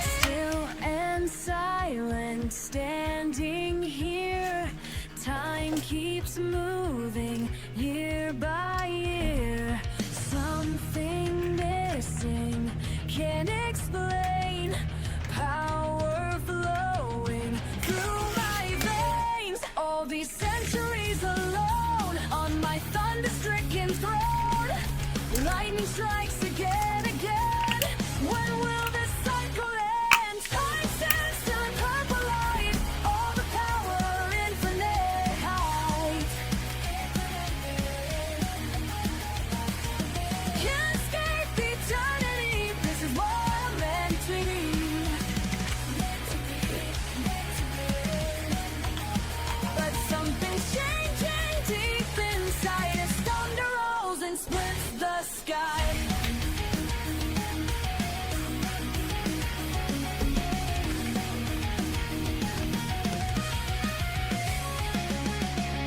Still and silent, standing here. Time keeps moving, year by year. Something missing, can't explain. Power flowing through my veins. All these centuries alone on my thunder-stricken throne. Lightning strikes again, again. When will this cycle end? Time stands still in purple light. All the power, infinite height. Can't escape eternity. This is what I'm meant to be. But something's changing deep inside as thunder rolls and splits the sky.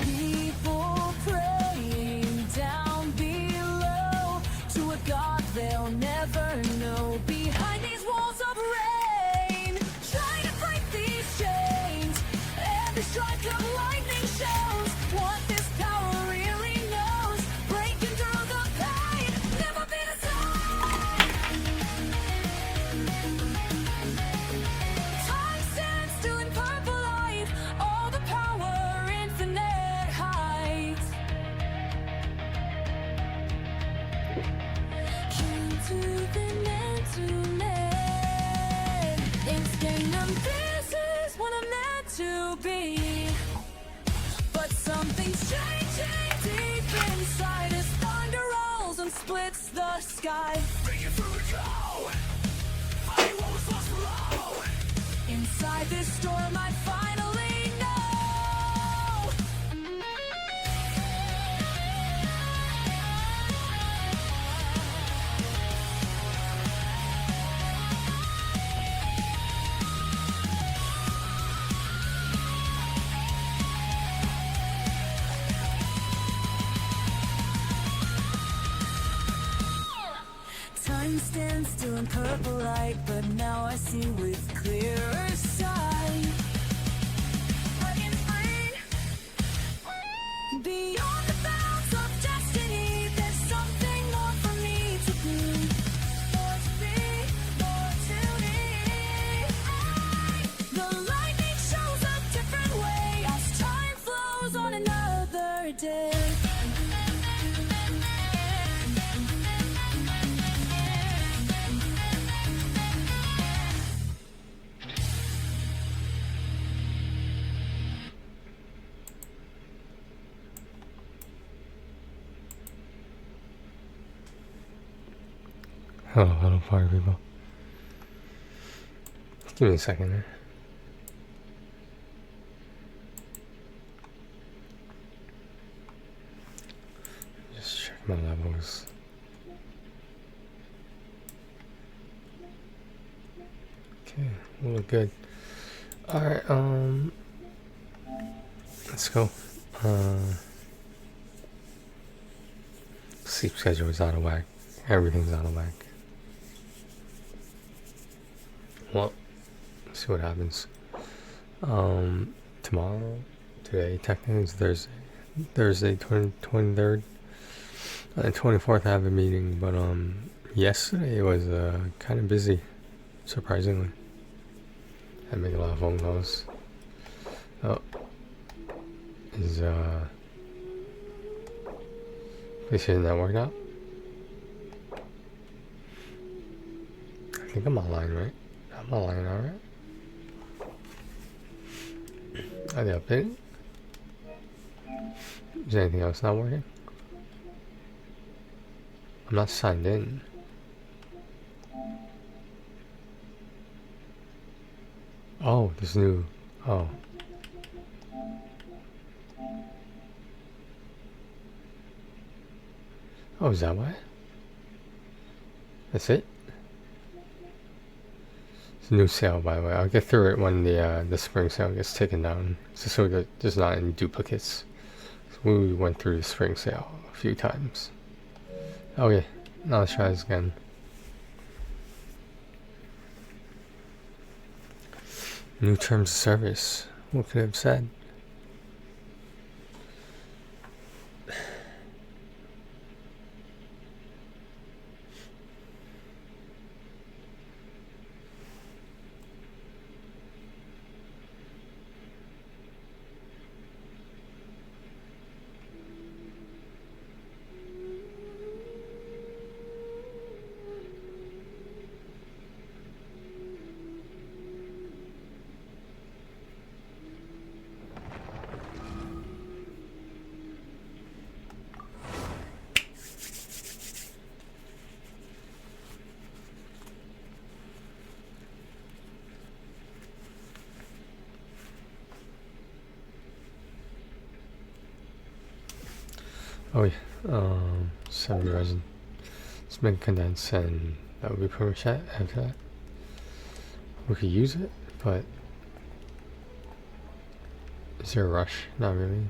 People praying down below to a God they'll never know. Behind these walls of rain, trying to break these chains. Every strike of lightning shows what this power really knows. Breaking through the pain, never be the same. Time stands still in purple light. All the power, infinite height. To the man to man. It's kingdom, this is what I'm meant to be. But something's changing deep inside as thunder rolls and splits the sky. Breaking through it now. I was lost below. Inside this storm I finally know. Time stands still in purple light, but now I see with clearer sight. Breaking free, beyond the bounds of destiny, there's something more for me to be. More to be, more to need. The lightning shows a different way as time flows on another day. Hello, fire people. Give me a second there. Just check my levels. Okay, we look good. Alright, let's go. Sleep schedule is out of whack. Everything's out of whack. Well, let's see what happens. Today technically is Thursday 23rd. And 24th I have a meeting, but yesterday it was kind of busy, surprisingly. I make a lot of phone calls. Oh, is PlayStation Network out? I think I'm online, right? I'm online, alright. Are they updating? Is anything else not working? I'm not signed in. Oh, this new. Oh. Oh, is that why? That's it? It's a new sale, by the way. I'll get through it when the spring sale gets taken down, just so that there's not any duplicates. So we went through the spring sale a few times. Okay, now let's try this again. New terms of service. What could I have said? Oh yeah, 70 resin. Let's make condense, and that would be pretty much it after that. We could use it, but is there a rush? Not really.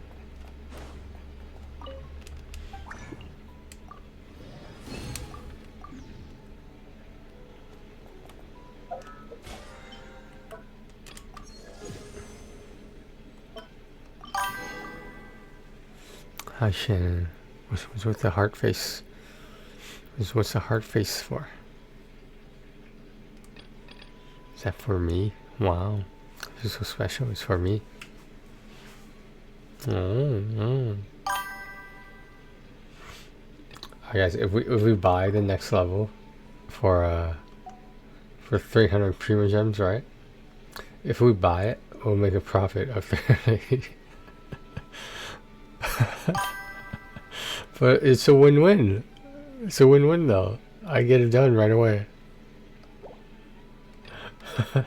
Hi Shannon. What's with the heart face? What's the heart face for? Is that for me? Wow. This is so special. It's for me. Alright guys, if we buy the next level for 300 primo gems, right? If we buy it, we'll make a profit of 380. But it's a win-win. It's a win-win though. I get it done right away. Oh,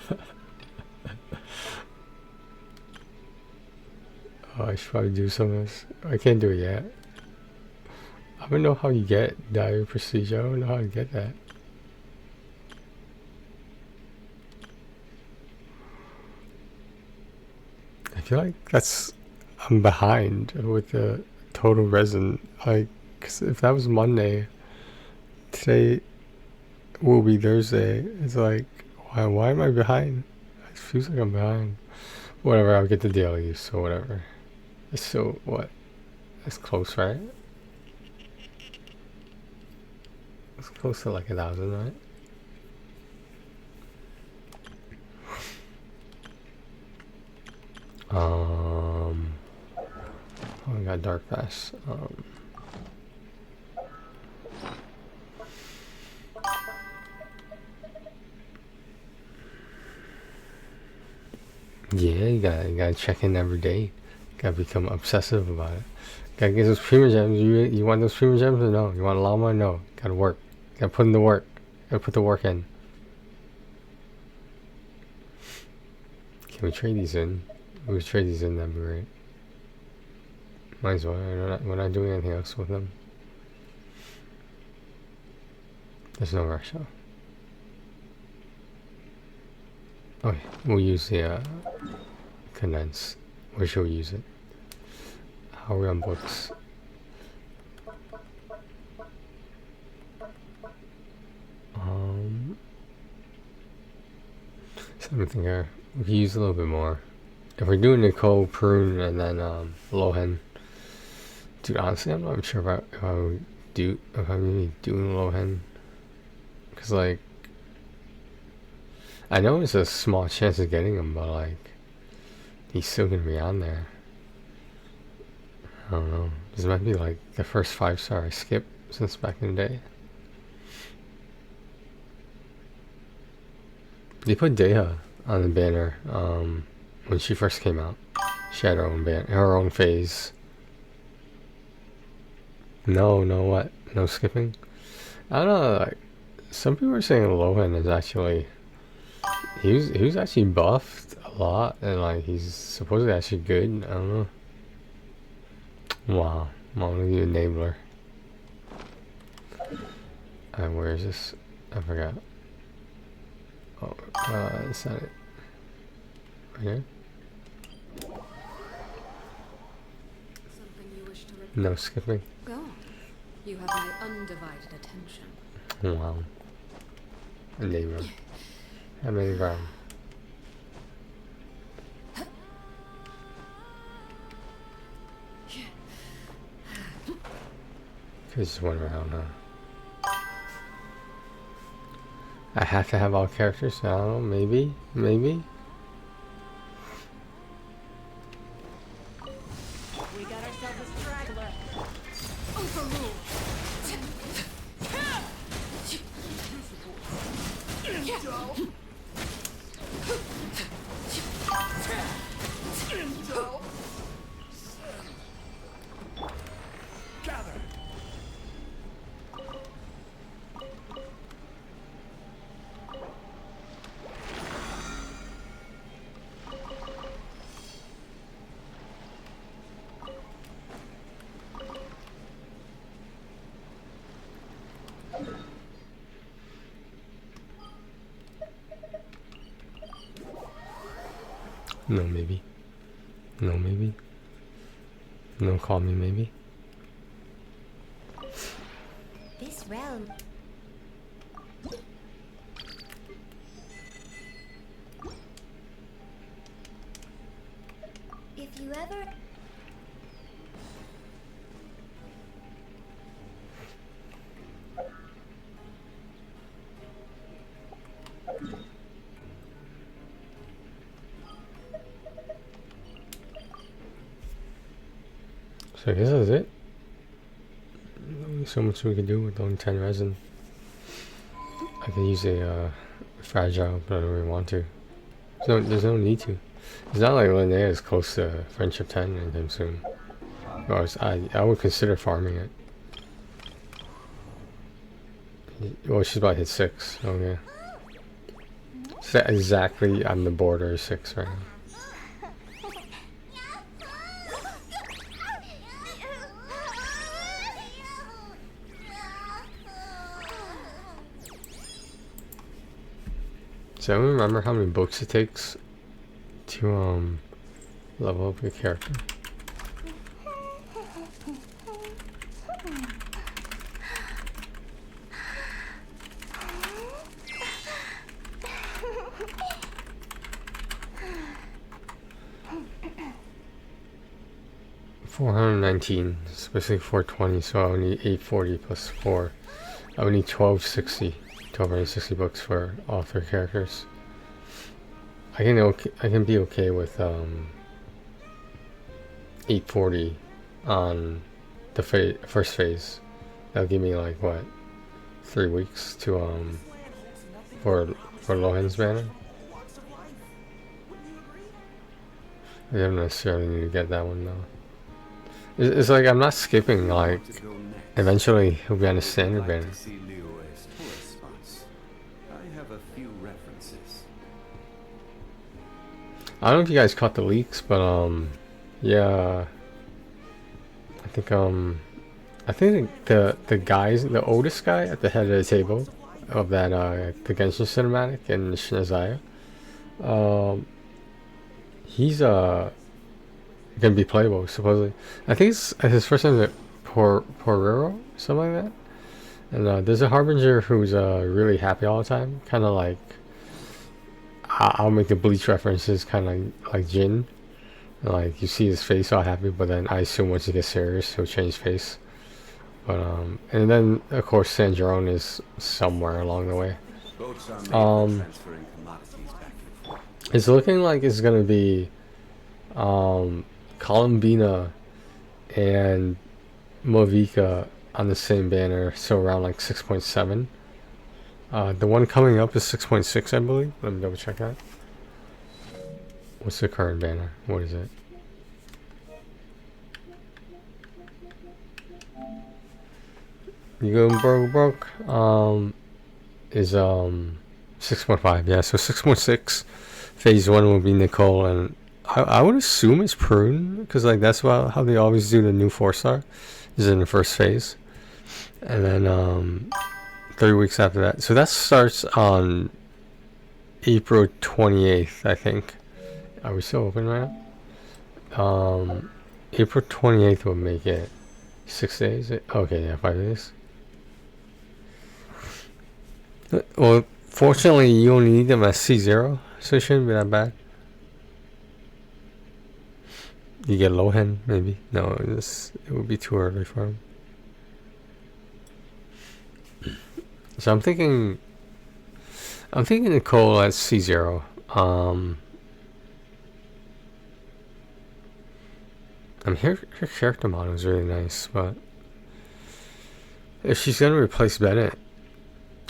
I should probably do some of this. I can't do it yet. I don't know how you get dire prestige. I don't know how to get that. I feel like I'm behind with the total resin. Cause if that was Monday, today will be Thursday. It's like, why am I behind? It feels like I'm behind. Whatever, I'll get the daily, so whatever. It's so, what? It's close, right? It's close to like 1,000, right? Oh, I got dark fast. Yeah, you gotta check in every day. Gotta become obsessive about it. Gotta get those primo gems. You want those primo gems or no? You want llama or no? Gotta work. Gotta put in the work. Gotta put the work in. Can we trade these in? If we trade these in, that'd be great. Might as well. We're not doing anything else with them. There's no rush though. Okay, we'll use the condense. Where should we use it? How are we on books? Something here. We can use a little bit more. If we're doing Nicole, Prune, and then Lohan. Dude, honestly, I'm not even sure if I'm really doing Lohan. Cause like, I know it's a small chance of getting him, but like, he's still gonna be on there. I don't know. This might be like the first 5-star I skipped since back in the day. They put Deha on the banner when she first came out. She had her own her own phase. No, what? No skipping? I don't know. Like, some people are saying Lohan is actually he was actually buffed a lot, and like he's supposedly actually good. I don't know. Wow, look at the enabler. Where is this? I forgot. Oh, is that it? Right here? Something you wish to report? No skipping. Go. You have my undivided attention. Wow. A neighbor. How many round? Just one round, huh? I have to have all characters? I don't know, maybe? Maybe? We got ourselves a straggler. Overruled. No, maybe. No, maybe. No, call me, maybe. This realm. If you ever... So I guess that's it. Only so much we can do with only 10 resin. I can use a fragile, but I don't really want to. There's no need to. It's not like Linnea is close to Friendship 10 anytime soon. Or I would consider farming it. Well, she's about to hit 6, so yeah. It's exactly on the border of 6 right now. So I don't remember how many books it takes to level up your character. $419, it's basically 420, so I would need 840 plus 4. I would need 1260 books for all 3 characters. I can be okay with 840 on the first phase. That'll give me like what, 3 weeks to for Lohan's banner. I don't necessarily need to get that one though. It's like I'm not skipping, like eventually he'll be on a standard banner. I don't know if you guys caught the leaks, but yeah, I think the guys, the oldest guy at the head of the table of that the Genshin cinematic in Shinazaya, he's gonna be playable supposedly. I think it's his first name is Porero, something like that. And there's a Harbinger who's really happy all the time, kind of like I'll make the Bleach references, kind of like Jin. Like you see his face all happy, but then I assume once he gets serious, he'll change face. But and then of course Sanjeron is somewhere along the way. It's looking like it's gonna be Columbina and Movica on the same banner, so around like 6.7. The one coming up is 6.6, I believe. Let me double check that. What's the current banner? What is it? You go broke. Is 6.5. Yeah, so 6.6. Phase 1 will be Nicole, and I would assume it's Prune, because like that's how they always do the new 4-star, is in the first phase, and then 3 weeks after that. So that starts on April 28th, I think. Are we still open right now? April 28th will make it 6 days. Okay, yeah, 5 days. Well, fortunately, you only need them at C0, so it shouldn't be that bad. You get Lohan, maybe? No, it would be too early for him. So I'm thinking Nicole at C0. Her character model is really nice, but if she's gonna replace Bennett,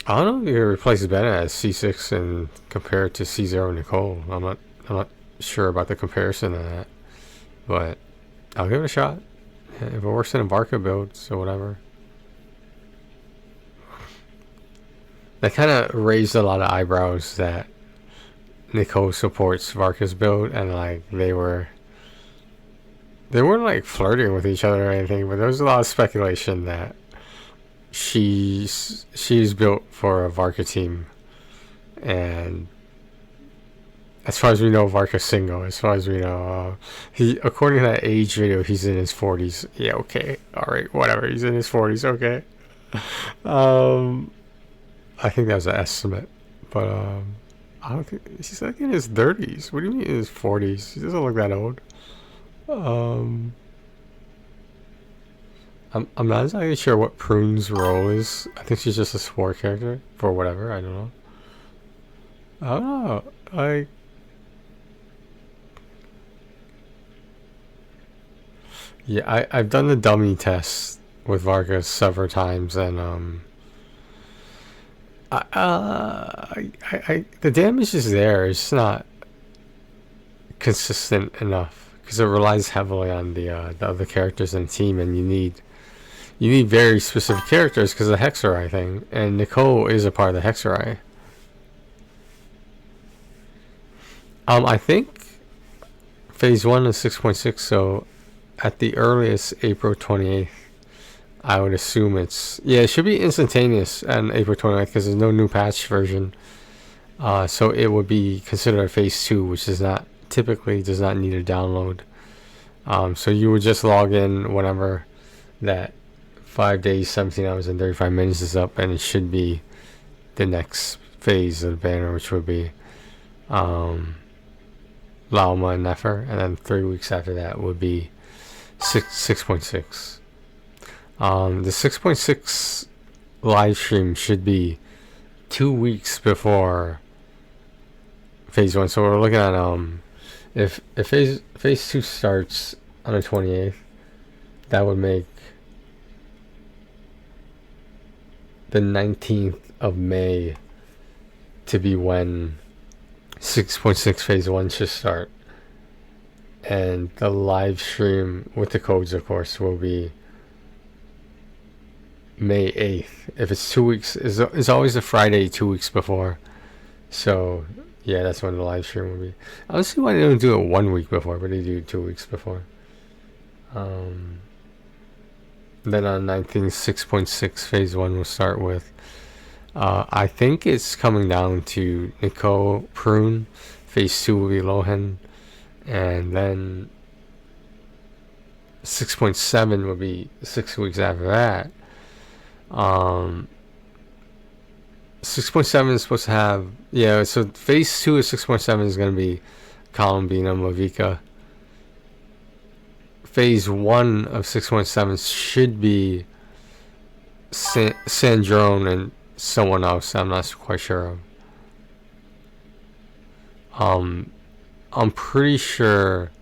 I don't know if you can replace Bennett at C6 and compare it to C0 Nicole. I'm not sure about the comparison of that, but I'll give it a shot. If it works in a Barca build, so whatever. That kind of raised a lot of eyebrows that Nicole supports Varka's build, and like they weren't like flirting with each other or anything, but there was a lot of speculation that she's built for a Varka team, and as far as we know, Varka's single. As far as we know, according to that age video, he's in his 40s. Yeah, okay, all right, whatever. He's in his 40s. Okay. I think that was an estimate, but I don't think he's like in his 30s. What do you mean in his 40s? He doesn't look that old. I'm not exactly sure what Prune's role is. I think she's just a support character for whatever. I don't know. I don't know. Yeah, I've done the dummy test with Vargas several times, and the damage is there. It's not consistent enough because it relies heavily on the other characters in the team, and you need very specific characters because of the Hexarai thing, and Nicole is a part of the Hexarai. I think phase 1 is 6.6, so at the earliest April 28th. I would assume it should be instantaneous on April 29th because there's no new patch version. So it would be considered a phase 2, which typically does not need a download. So you would just log in whenever that 5 days, 17 hours, and 35 minutes is up, and it should be the next phase of the banner, which would be Lauma and Nefer, and then 3 weeks after that would be 6.6. The 6.6 live stream should be 2 weeks before phase 1. So we're looking at if phase 2 starts on the 28th, that would make the 19th of May to be when 6.6 phase 1 should start, and the live stream with the codes, of course, will be May 8th. If it's 2 weeks, it's always a Friday 2 weeks before. So yeah, that's when the live stream will be. I don't see why they don't do it 1 week before, but they do 2 weeks before. Then on 19th, 6.6 phase 1 will start with I think it's coming down to Nicole Prune. Phase 2 will be Lohan, and then 6.7 will be 6 weeks after that. 6.7 is supposed to have, so phase 2 of 6.7 is going to be Columbina, Mavica. Phase 1 of 6.7 should be Sandrone and someone else I'm not quite sure of. I'm pretty sure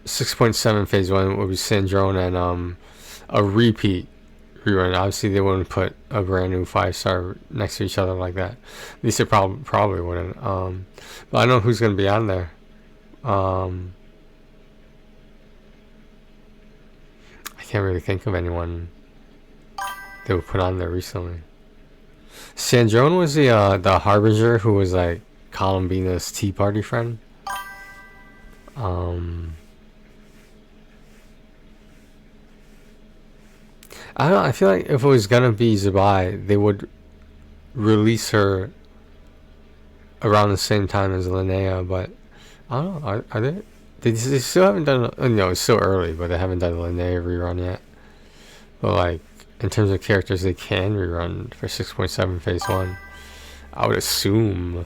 6.7 phase 1 will be Sandrone and a repeat rerun. Obviously they wouldn't put a brand new 5-star next to each other like that. At least they probably wouldn't. But I know who's going to be on there. I can't really think of anyone they would put on there recently. Sandrone was the Harbinger who was like Columbina's Tea Party friend. I don't know, I feel like if it was gonna be Zabai, they would release her around the same time as Linnea, but I don't know. Are they? They still haven't done. It's still early, but they haven't done a Linnea rerun yet. But like in terms of characters they can rerun for 6.7 Phase 1, I would assume.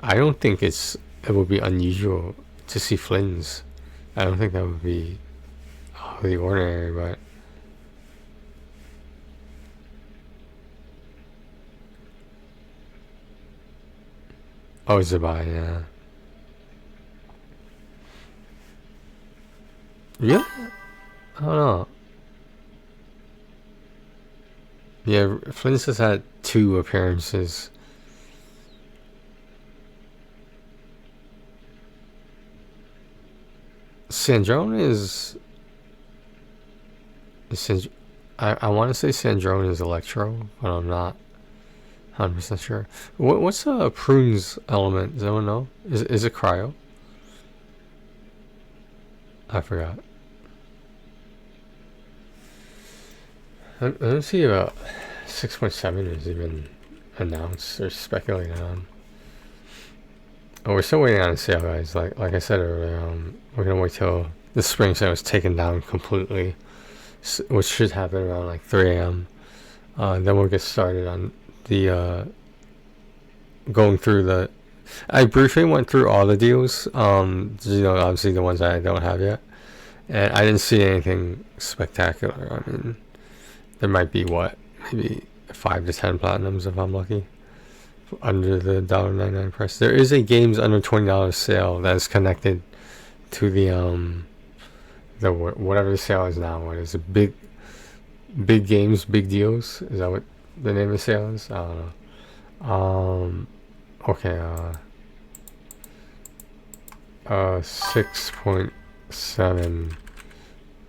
I don't think it would be unusual to see Flynn's. I don't think that would be out of the ordinary, but. Oh, Zabai, yeah. Yeah? I don't know. Yeah, Flynn's has had 2 appearances. Sandrone is I want to say Sandrone is Electro, but I'm not 100% sure. What's Prune's element? Does anyone know? Is it Cryo? I forgot. Let's see about 6.7 is even announced or speculated on. Oh, we're still waiting on a sale, guys. Like I said earlier, we're gonna wait till the spring sale is taken down completely, which should happen around like 3 a.m. Then we'll get started on the going through the. I briefly went through all the deals. Obviously the ones I don't have yet, and I didn't see anything spectacular. I mean, there might be maybe 5 to 10 platinums if I'm lucky. Under the $1.99 price, there is a games under $20 sale that is connected to the whatever the sale is now. What is it? Big games, big deals? Is that what the name of the sale is? I don't know. Okay. 6.7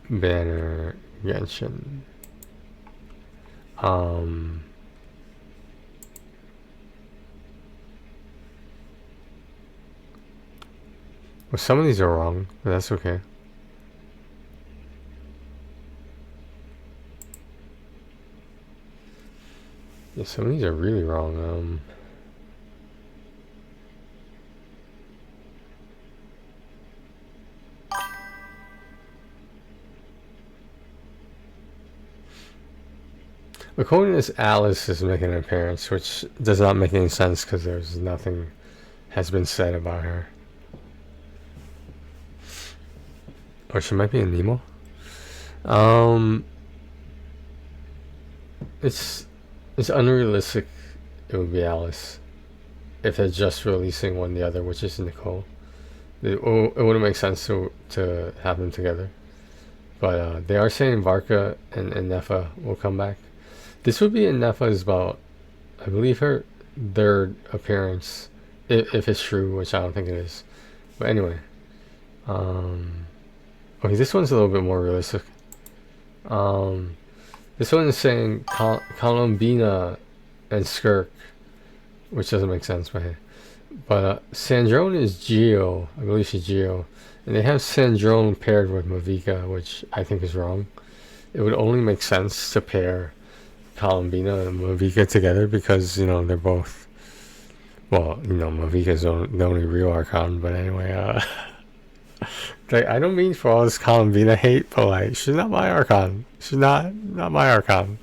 banner Genshin. Well, some of these are wrong, but that's okay. Yeah, some of these are really wrong. According to this, Alice is making an appearance, which does not make any sense because there's nothing has been said about her. Or she might be in Nemo. It's unrealistic. It would be Alice if they're just releasing one or the other, which is Nicole. It wouldn't make sense to have them together. But they are saying Varka and Nefa will come back. This would be Nefa's about, I believe, her 3rd appearance, if it's true, which I don't think it is. But anyway, okay, this one's a little bit more realistic. This one is saying Columbina and Skirk, which doesn't make sense, but Sandrone is Geo. I believe she's Geo. And they have Sandrone paired with Mavica, which I think is wrong. It would only make sense to pair Columbina and Mavica together because, they're both... Well, Mavica's the only real Archon, but anyway, I don't mean for all this Columbina hate, but she's not my Archon. She's not my Archon.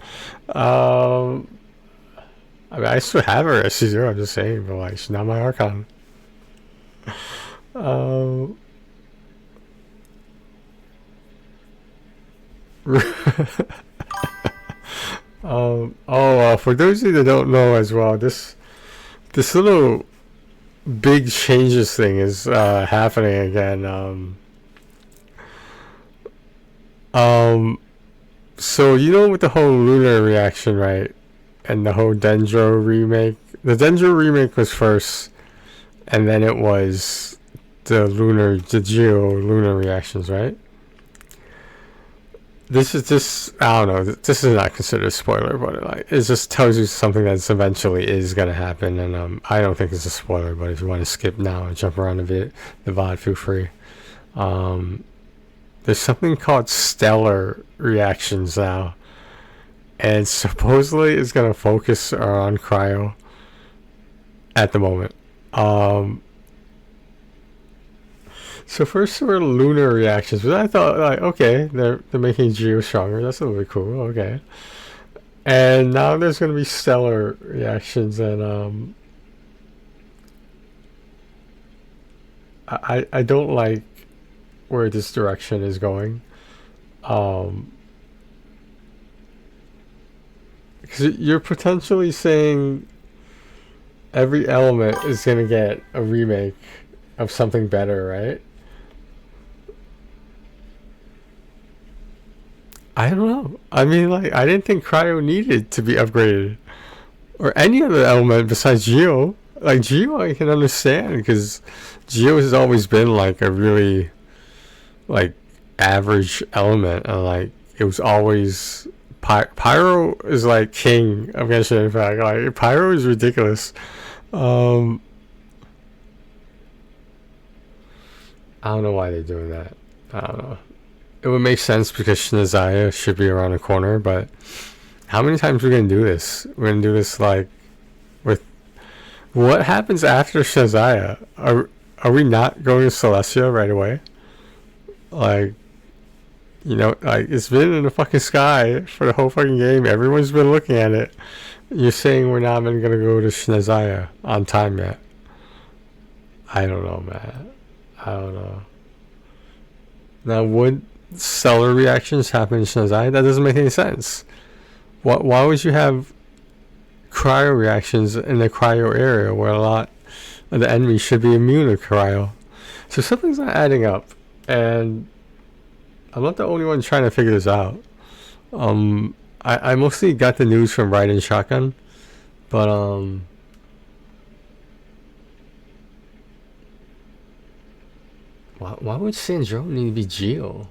I mean, I still have her as Caesar, I'm just saying, but she's not my Archon. For those of you that don't know as well, this little big changes thing is happening again. So with the whole Lunar reaction, right? And the whole Dendro remake. The Dendro remake was first, and then it was the Geo Lunar reactions, right? This is just, I don't know, this is not considered a spoiler, but it just tells you something that eventually is going to happen, and I don't think it's a spoiler, but if you want to skip now and jump around the VOD, feel free. There's something called Stellar Reactions now, and supposedly it's going to focus on Cryo at the moment. Um, so first there were lunar reactions, but I thought like, okay, they're making Geo stronger. That's a little bit cool. Okay, and now there's gonna be stellar reactions, and I don't like where this direction is going. Because you're potentially saying every element is gonna get a remake of something better, right? I don't know. I mean, like, I didn't think Cryo needed to be upgraded. Or any other element besides Geo. Like, Geo I can understand, because Geo has always been, like, a really, like, average element. And, like, it was always... Pyro is, like, king of Genshin Impact. Like, Pyro is ridiculous. I don't know why they're doing that. I don't know. It would make sense because Shinazaya should be around the corner, but how many times are we going to do this? We're going to do this, like, with... What happens after Shinazaya? Are we not going to Celestia right away? Like, you know, like, it's been in the fucking sky for the whole fucking game. Everyone's been looking at it. You're saying we're not even going to go to Shinazaya on time yet? I don't know, man. I don't know. Now, would stellar reactions happen in Shinazaya? That doesn't make any sense. Why would you have cryo reactions in the cryo area where a lot of the enemies should be immune to cryo? So something's not adding up, and I'm not the only one trying to figure this out. I mostly got the news from Raiden Shotgun, but why would Sandro need to be Geo?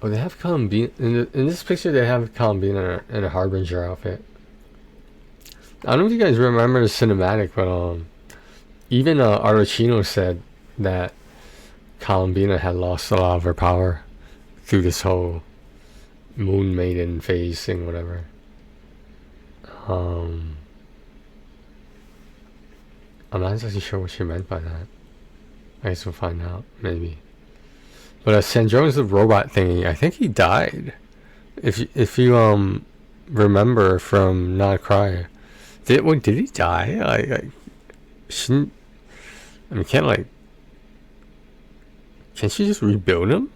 Oh, they have Columbine in this picture. They have Columbine in a Harbinger outfit. I don't know if you guys remember the cinematic, but even Arlecchino said that Columbina had lost a lot of her power through this whole Moon Maiden phase thing, whatever. I'm not exactly sure what she meant by that. I guess we'll find out, maybe. But Sandrone's the robot thingy. I think he died. If you remember from Not Cry, did he die? Like shouldn't, I mean, can't she just rebuild him?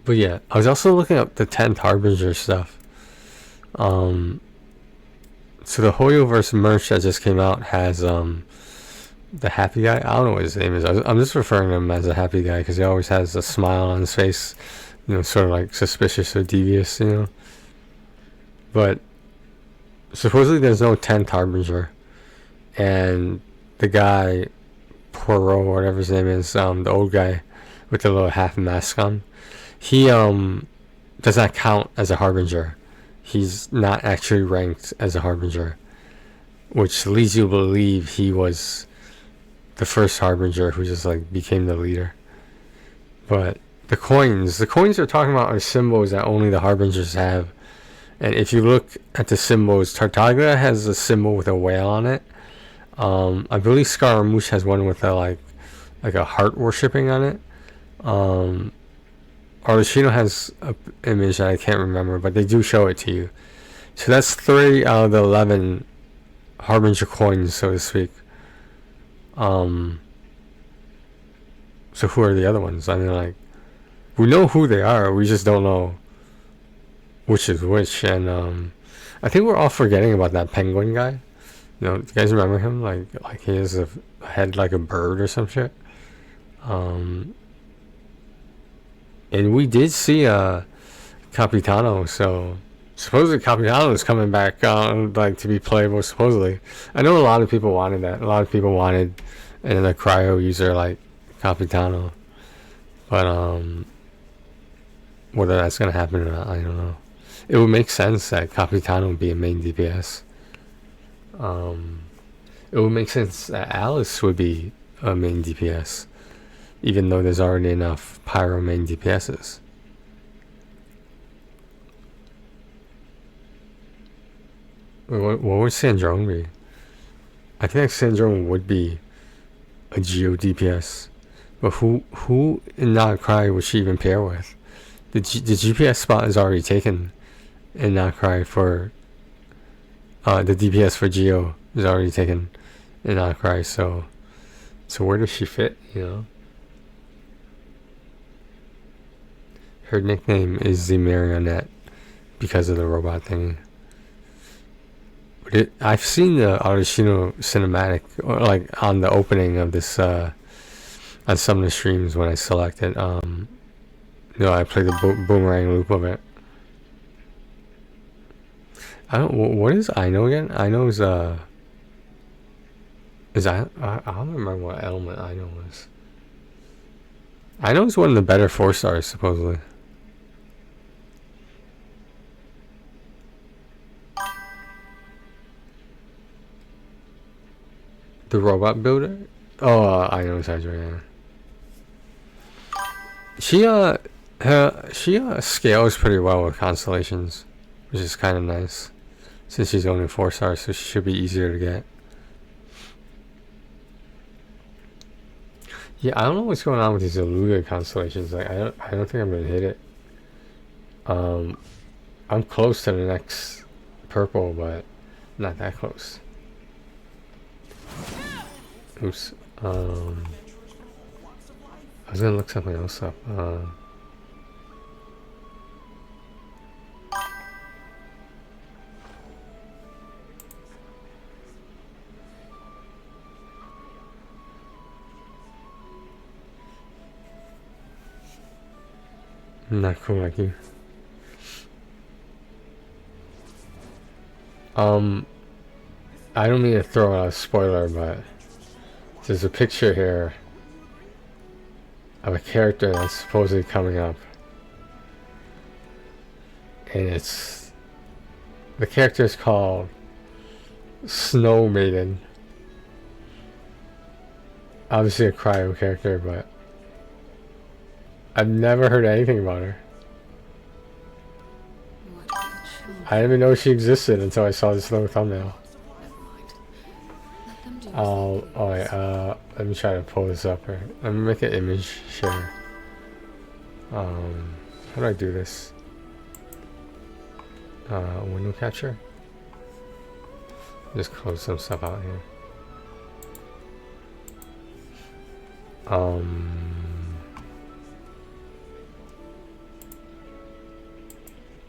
But yeah, I was also looking up the 10th Harbinger stuff. So the Hoyoverse merch that just came out has the happy guy. I don't know what his name is. I'm just referring to him as a happy guy because he always has a smile on his face, you know, sort of like suspicious or devious, you know. But supposedly there's no 10th Harbinger, and the guy Poirot, whatever his name is, the old guy with the little half mask on, he does not count as a Harbinger. He's not actually ranked as a Harbinger, which leads you to believe he was the first Harbinger who just like became the leader. But the coins they're talking about are symbols that only the Harbingers have. And if you look at the symbols, Tartaglia has a symbol with a whale on it. I believe Scaramouche has one with a like a heart worshipping on it. Arlecchino has an image that I can't remember, but they do show it to you. So that's 3 out of the 11 Harbinger coins, so to speak. So who are the other ones? I mean, like, we know who they are, we just don't know which is which. And I think we're all forgetting about that penguin guy. You know, do you guys remember him? Like he has a head like a bird or some shit. And we did see Capitano, so supposedly Capitano is coming back like to be playable, supposedly. I know a lot of people wanted that. A lot of people wanted another cryo user like Capitano. But whether that's gonna happen or not, I don't know. It would make sense that Capitano would be a main DPS. It would make sense that Alice would be a main DPS. even though there's already enough Pyro main DPSs. What would Sandrone be? I think Sandrone would be a Geo DPS, but who in Noctri would she even pair with? The GPS spot is already taken in Noctri for the DPS for Geo is already taken in Noctri, so where does she fit? You know, her nickname is the Marionette because of the robot thing. I've seen the Arashino cinematic, or like on the opening of this, on some of the streams when I selected. I played the boomerang loop of it. I don't. What is Ino again? Ino's I don't remember what element Ino was. Ino's one of the better 4-stars supposedly. The robot builder? Oh, I know exactly. Yeah. She scales pretty well with constellations, which is kind of nice. Since she's only 4-stars, so she should be easier to get. Yeah, I don't know what's going on with these Aluga constellations. Like, I don't think I'm gonna hit it. I'm close to the next purple, but not that close. Oops. I was gonna look something else up. Not cool like you. I don't mean to throw out a spoiler, but there's a picture here of a character that's supposedly coming up, and the character is called Snow Maiden. Obviously a cryo character, but I've never heard anything about her. I didn't even know she existed until I saw this little thumbnail. Alright, let me try to pull this up here. Let me make an image share. How do I do this? Window capture? Just close some stuff out here.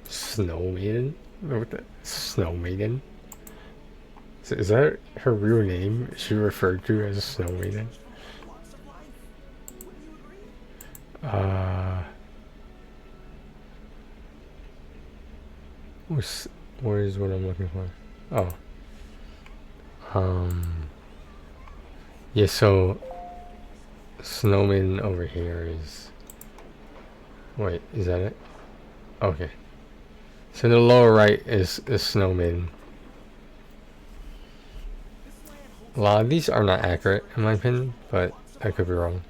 Snow Maiden? What the? Snow Maiden? Is that her real name? Is she referred to as Snow Maiden? Where's what I'm looking for? Oh. Yeah, so Snow Maiden over here is... Wait, is that it? Okay. So in the lower right is Snow Maiden. A lot of these are not accurate in my opinion, but I could be wrong.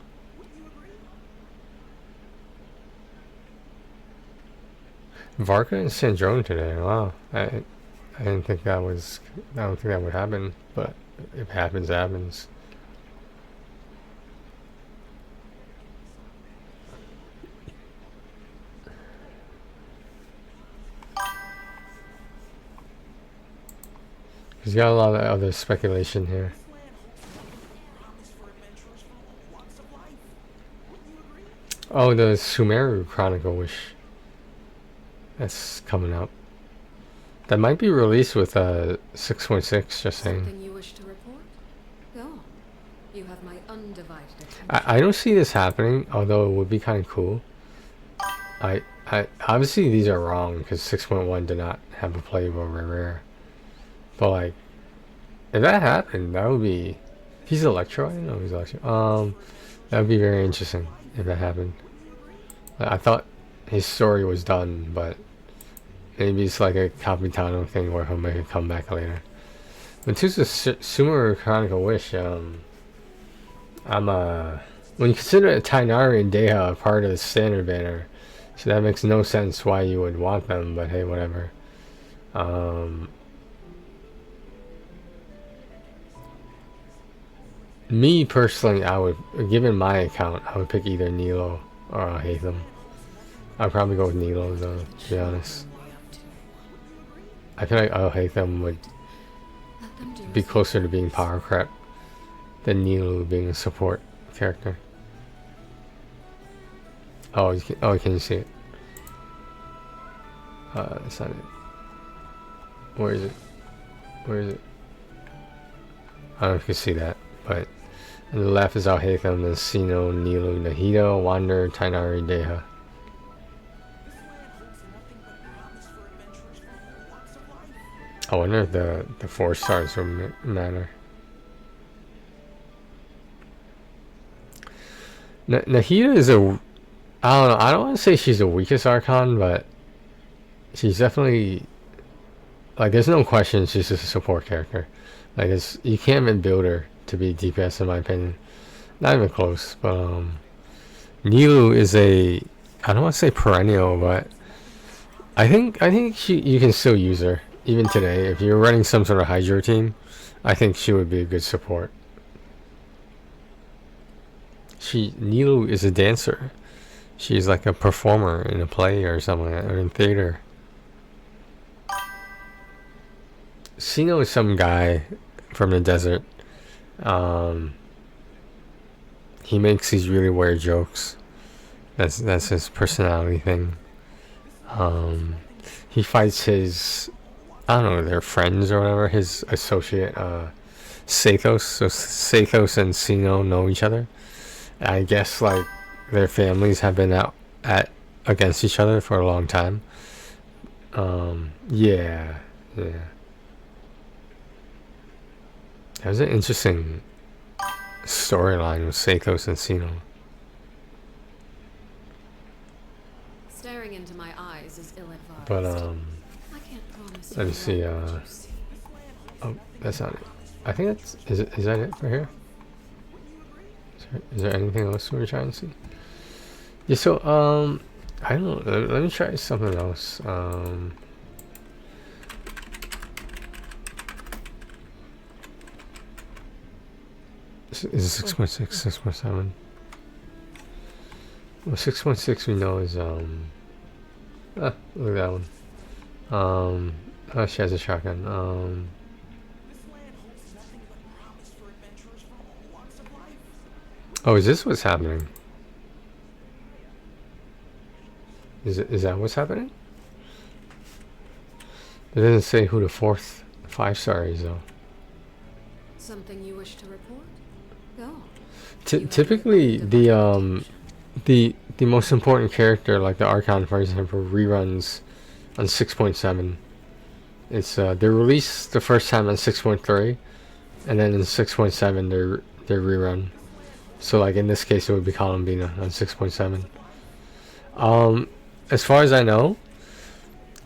Varka and Sandrone today. Wow, I didn't think that was. I don't think that would happen, but if it happens, it happens. There's got a lot of other speculation here. Oh, the Sumeru Chronicle Wish. That's coming up. That might be released with 6.6, just saying. Something you wish to report? Go. You have my undivided attention. I don't see this happening, although it would be kind of cool. I obviously these are wrong because 6.1 did not have a playable rare. But like, if that happened, that would be. He's Electro. I didn't know he's Electro. That would be very interesting if that happened. I thought his story was done, but maybe it's like a Capitano thing where he'll make a comeback later. But to the Sumeru Chronicle Wish, I'm When you consider Tainari and Deha a part of the standard banner, so that makes no sense why you would want them, but hey, whatever. Me personally, I would, given my account, I would pick either Nilo or Hatham. I'd probably go with Nilo though, to be honest. I feel like Hatham would Let them do be as closer to being power creep than Nilo being a support character. Oh, can you see it? That's not it. Where is it? Where is it? I don't know if you can see that, but on the left is Al-Haytham, then Sino, Nilo, Nahida, Wander, Tainari, Deha. I wonder if the 4 stars will matter. Nahida is a... I don't know, I don't want to say she's the weakest Archon, but she's definitely... Like, there's no question she's just a support character. Like, you can't even build her to be DPS in my opinion. Not even close, but Nilu is a... I don't want to say perennial, but I think you can still use her. Even today, if you're running some sort of Hydro team, I think she would be a good support. Nilu is a dancer. She's like a performer in a play or something, or in theater. Sino is some guy from the desert. He makes these really weird jokes. That's his personality thing. He fights his, I don't know, their friends or whatever, his associate, Sathos. So Sathos and Sino know each other. I guess like their families have been out against each other for a long time. Yeah. That was an interesting storyline with Sathos and Sino. Staring into my eyes is ill-advised. But I can't promise let me you see. what you see. Oh, that's not it. I think that's is that it for here? Is there anything else we were trying to see? Yeah. So I don't know. Let me try something else. Is it 6.6, 6.7? Well, 6.6 we know is look at that one. Oh, she has a shotgun. Oh, is this what's happening? Is that what's happening? It doesn't say who the 4th 5-star is though. Something you wish to report? Go. Typically, the most important character, like the Archon, for example, reruns on 6.7. It's they're released the first time on 6.3, and then in 6.7 they're rerun. So like in this case, it would be Columbina on 6.7. As far as I know,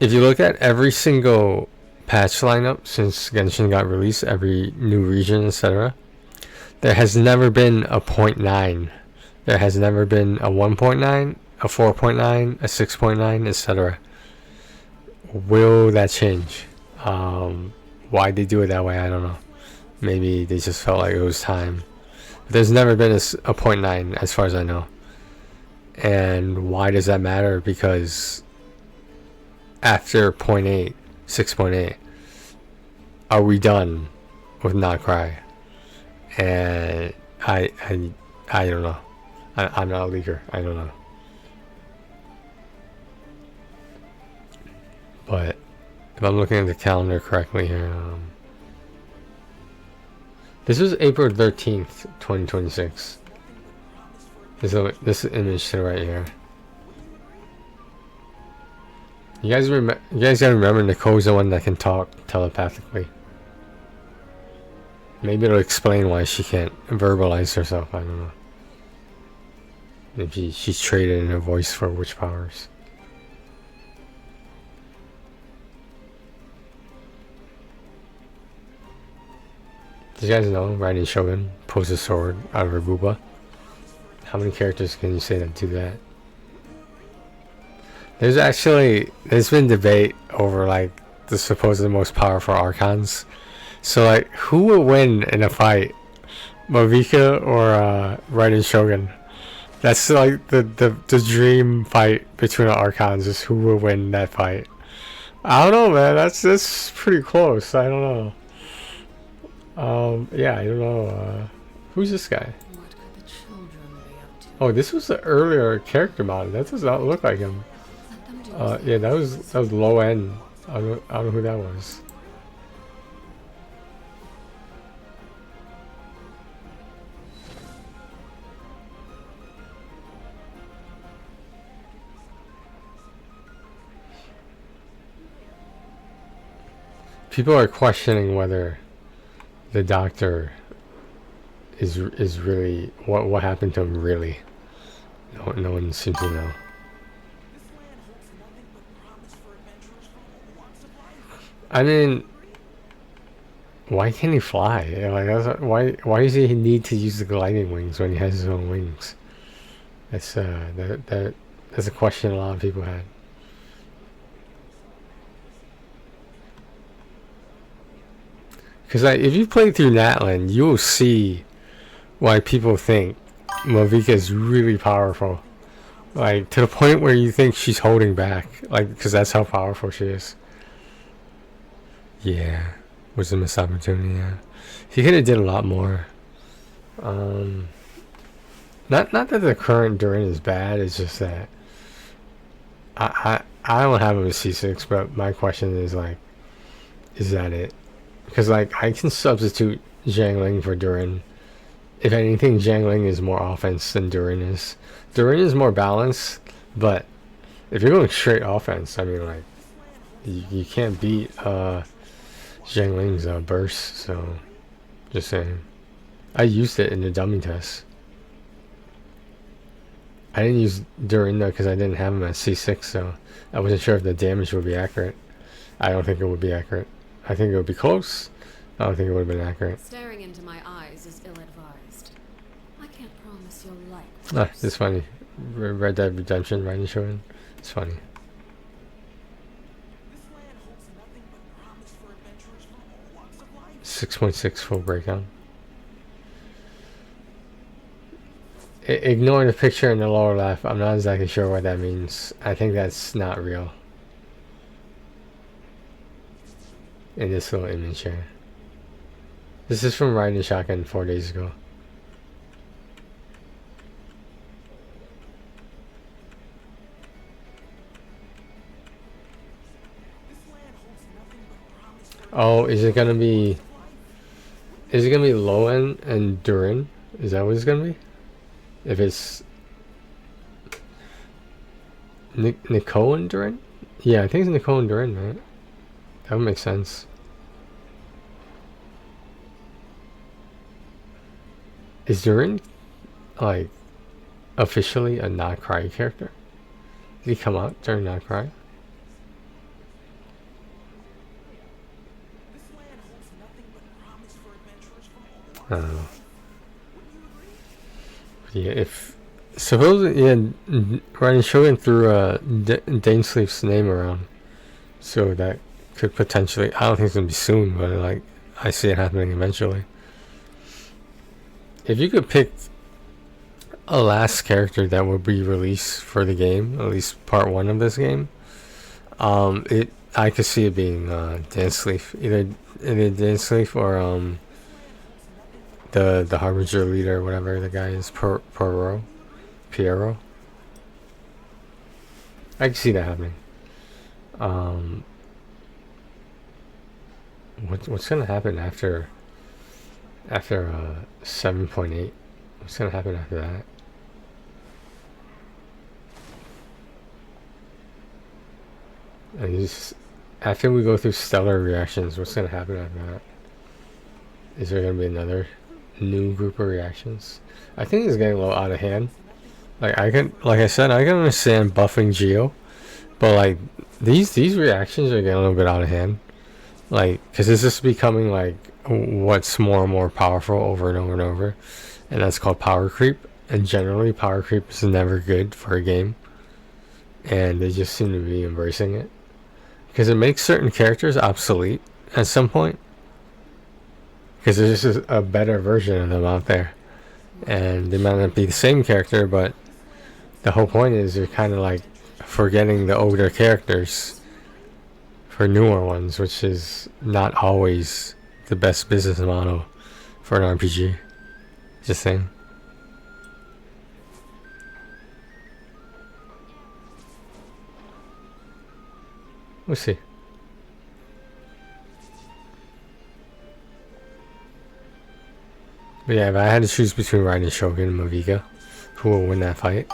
if you look at every single patch lineup since Genshin got released, every new region, etc., there has never been a 0.9. There has never been a 1.9, a 4.9, a 6.9, etc. Will that change? Why they do it that way, I don't know. Maybe they just felt like it was time. But there's never been a 0.9 as far as I know. And why does that matter? Because after 0.8, 6.8, are we done with Not Cry? And I don't know. I'm not a leaker. I don't know. But if I'm looking at the calendar correctly here, this was April 13th, 2026. This image to the right here. You guys gotta remember Nicole's the one that can talk telepathically. Maybe it'll explain why she can't verbalize herself. I don't know. Maybe she's traded in her voice for witch powers. Did you guys know Raiden Shogun pulls a sword out of her booba? How many characters can you say that do that? There's been debate over like the supposed most powerful archons. So like, who would win in a fight, Movika or Raiden Shogun? That's like the dream fight between the archons, is who will win that fight. I don't know, man. That's pretty close. I don't know. Yeah, I don't know. Who's this guy? What could the children be up to? Oh, this was the earlier character model. That does not look like him. Let them do as Yeah, that was low end. I don't know who that was. People are questioning whether the doctor is really what happened to him really. No one seems to know. I mean, why can't he fly? Like, why does he need to use the gliding wings when he has his own wings? That's that's a question a lot of people had. Because if you play through Natlan, you will see why people think Movika is really powerful. Like, to the point where you think she's holding back. Like, because that's how powerful she is. Yeah. Was a missed opportunity, yeah. He could have did a lot more. Not that the current Durin is bad, it's just that I don't have him as C6, but my question is like, is that it? Because like, I can substitute Zhang Ling for Durin. If anything, Zhang Ling is more offense than Durin is. Durin is more balanced, but if you're going straight offense, I mean, like, you can't beat Zhang Ling's burst, so just saying. I used it in the dummy test. I didn't use Durin though because I didn't have him at C6, so I wasn't sure if the damage would be accurate. I don't think it would be accurate. I think it would be close. I don't think it would have been accurate. Staring into my eyes is ill-advised. I can't promise you'll like. Ah, it's funny. Red Dead Redemption, Raiden Shogun. It's funny. 6.6 full breakdown. Ignore the picture in the lower left. I'm not exactly sure what that means. I think that's not real. In this little image here. This is from Raiden Shotgun 4 days ago. Oh, is it gonna be low end and Durin? Is that what it's gonna be? If it's Nicole and Durin? Yeah, I think it's Nicole and Durin, right? That would make sense. Is Durin like officially a not cry character? Did he come out during not cry? I don't know. Yeah, if supposedly, yeah, Raiden Shogun threw Dainsleif's name around, so that could potentially. I don't think it's gonna be soon, but like, I see it happening eventually. If you could pick a last character that would be released for the game, at least part 1 of this game, I could see it being Dainsleif, either Dainsleif or the Harbinger leader, whatever the guy is, Piero. I can see that happening. What's gonna happen after 7.8? What's gonna happen after that? And just after we go through stellar reactions, what's gonna happen after that? Is there gonna be another new group of reactions? I think it's getting a little out of hand. Like I can understand buffing Geo, but like these reactions are getting a little bit out of hand. Like, because this is becoming like what's more and more powerful over and over and over, and that's called power creep. and generally power creep is never good for a game, and they just seem to be embracing it because it makes certain characters obsolete at some point because there's just a better version of them out there, and they might not be the same character, but the whole point is you're kind of like forgetting the older characters for newer ones, which is not always the best business model for an RPG. Just saying. We'll see. But yeah, if I had to choose between Raiden Shogun and Maviga, who will win that fight?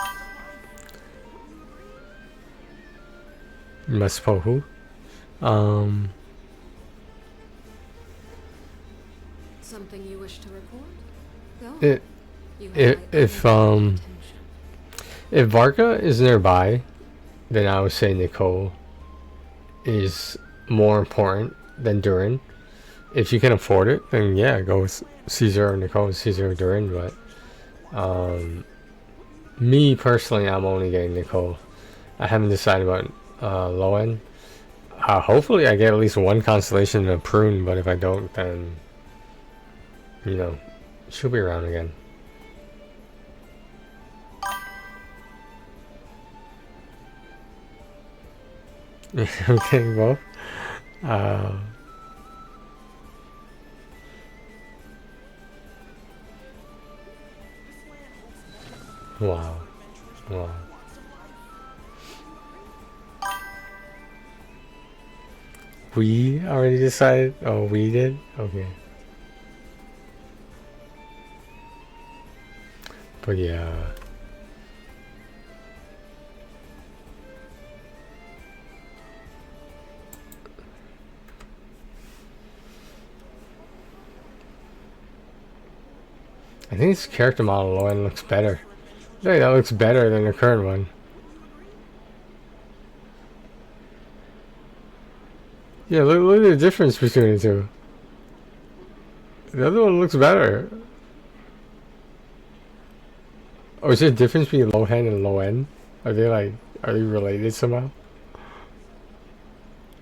Must po who? Something you wish to report? Go. It, You have my if undivided attention. if Varka is nearby, then I would say Nicole is more important than Durin. If you can afford it, then yeah, go with Caesar or Nicole, Caesar or Durin. But me personally, I'm only getting Nicole. I haven't decided about Loen. Hopefully I get at least one constellation and a prune, but if I don't, then you know, she'll be around again. I'm getting both. Wow. Wow. We already decided? Oh, we did? Okay. But yeah. I think this character model Loen looks better. I think that looks better than the current one. Yeah, look at the difference between the two. The other one looks better. Oh, is there a difference between Lohen and Loen? Are they related somehow?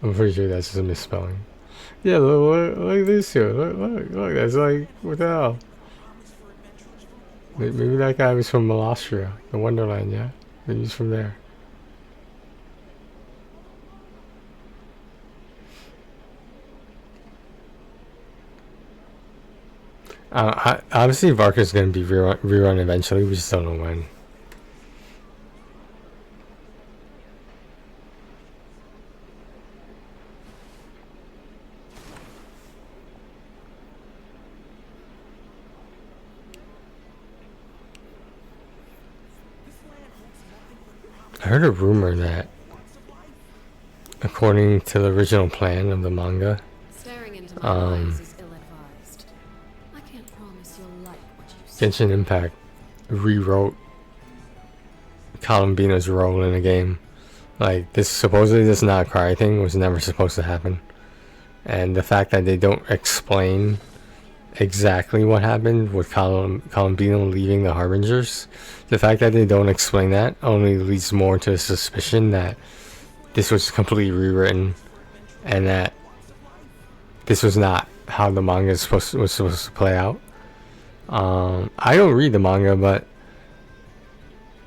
I'm pretty sure that's just a misspelling. Yeah, look at these two. Look, that's like, what the hell? Maybe that guy was from Malastria, the Wonderland, yeah? Maybe he's from there. Obviously, Varka's going to be rerun eventually. We just don't know when. I heard a rumor that, according to the original plan of the manga, Staring into my eyes is ill-advised. I can't promise you'll like what you see. Genshin Impact rewrote Columbina's role in the game. Like, supposedly this not cry thing was never supposed to happen. And the fact that they don't explain exactly what happened with Columbina leaving the Harbingers, the fact that they don't explain that only leads more to a suspicion that this was completely rewritten and that this was not how the manga was supposed to play out. I don't read the manga, but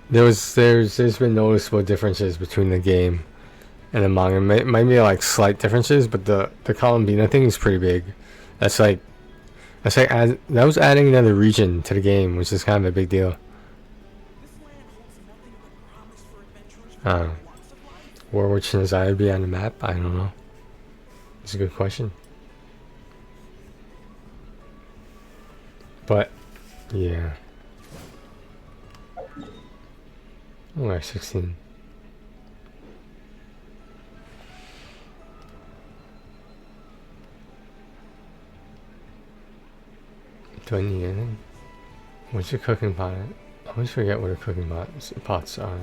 there's been noticeable differences between the game and the manga. Might be like slight differences, but the Columbina thing is pretty big. That was adding another region to the game, which is kind of a big deal. Where would Shinzai be on the map? I don't know. It's a good question. But yeah. Oh, we're 16. Do I need anything? What's your cooking pot? I always forget what a cooking pots are.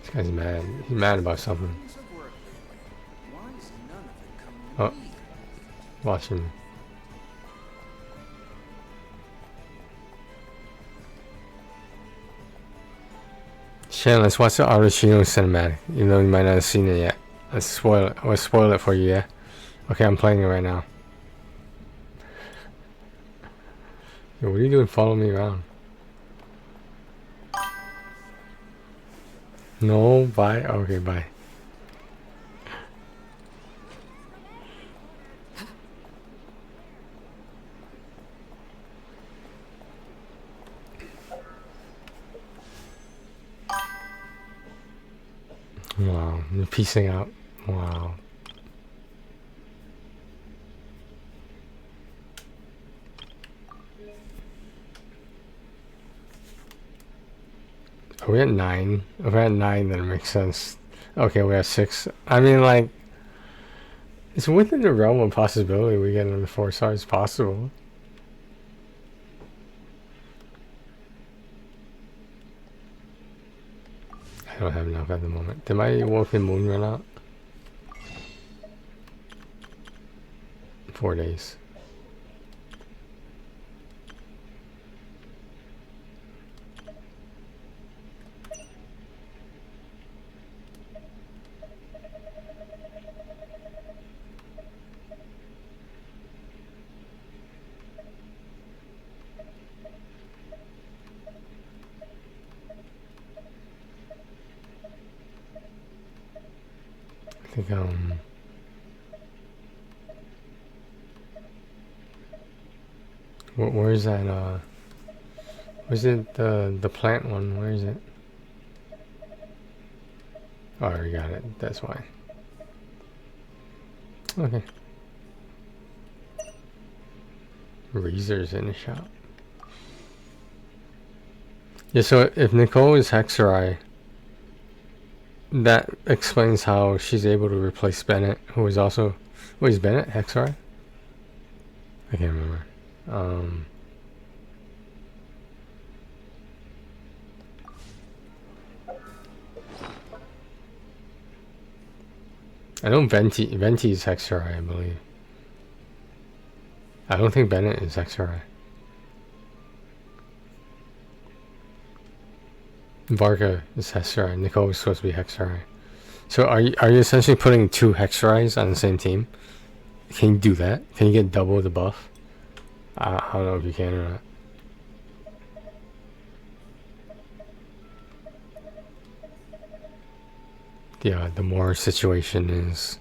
This guy's mad. He's mad about something. watching. Shannon, let's watch the Arduino cinematic, even though you might not have seen it yet. Let's spoil it. Let's spoil it for you, yeah? Okay, I'm playing it right now. Yo, what are you doing following me around? No, bye? Okay, bye. Wow, you're piecing out. Wow. Are we at 9? If we're at 9, then it makes sense. Okay, we're at 6. I mean, like, it's within the realm of possibility we get another 4 stars possible. I don't have enough at the moment. Did my Wolfing Moon run out? 4 days. I think where is that where's it the plant one? Where is it? Oh, I already got it. That's why. Okay. Razor's in the shop. Yeah, so if Nicole is Hexerai, that explains how she's able to replace Bennett, who is also... Wait, is Bennett Hexerai? I can't remember. I know Venti is Hexerai, I believe. I don't think Bennett is Hexerai. Varga is Hexerai. Nicole is supposed to be Hexerai. So are you essentially putting 2 Hexerais on the same team? Can you do that? Can you get double the buff? I don't know if you can or not. Yeah, the more situation is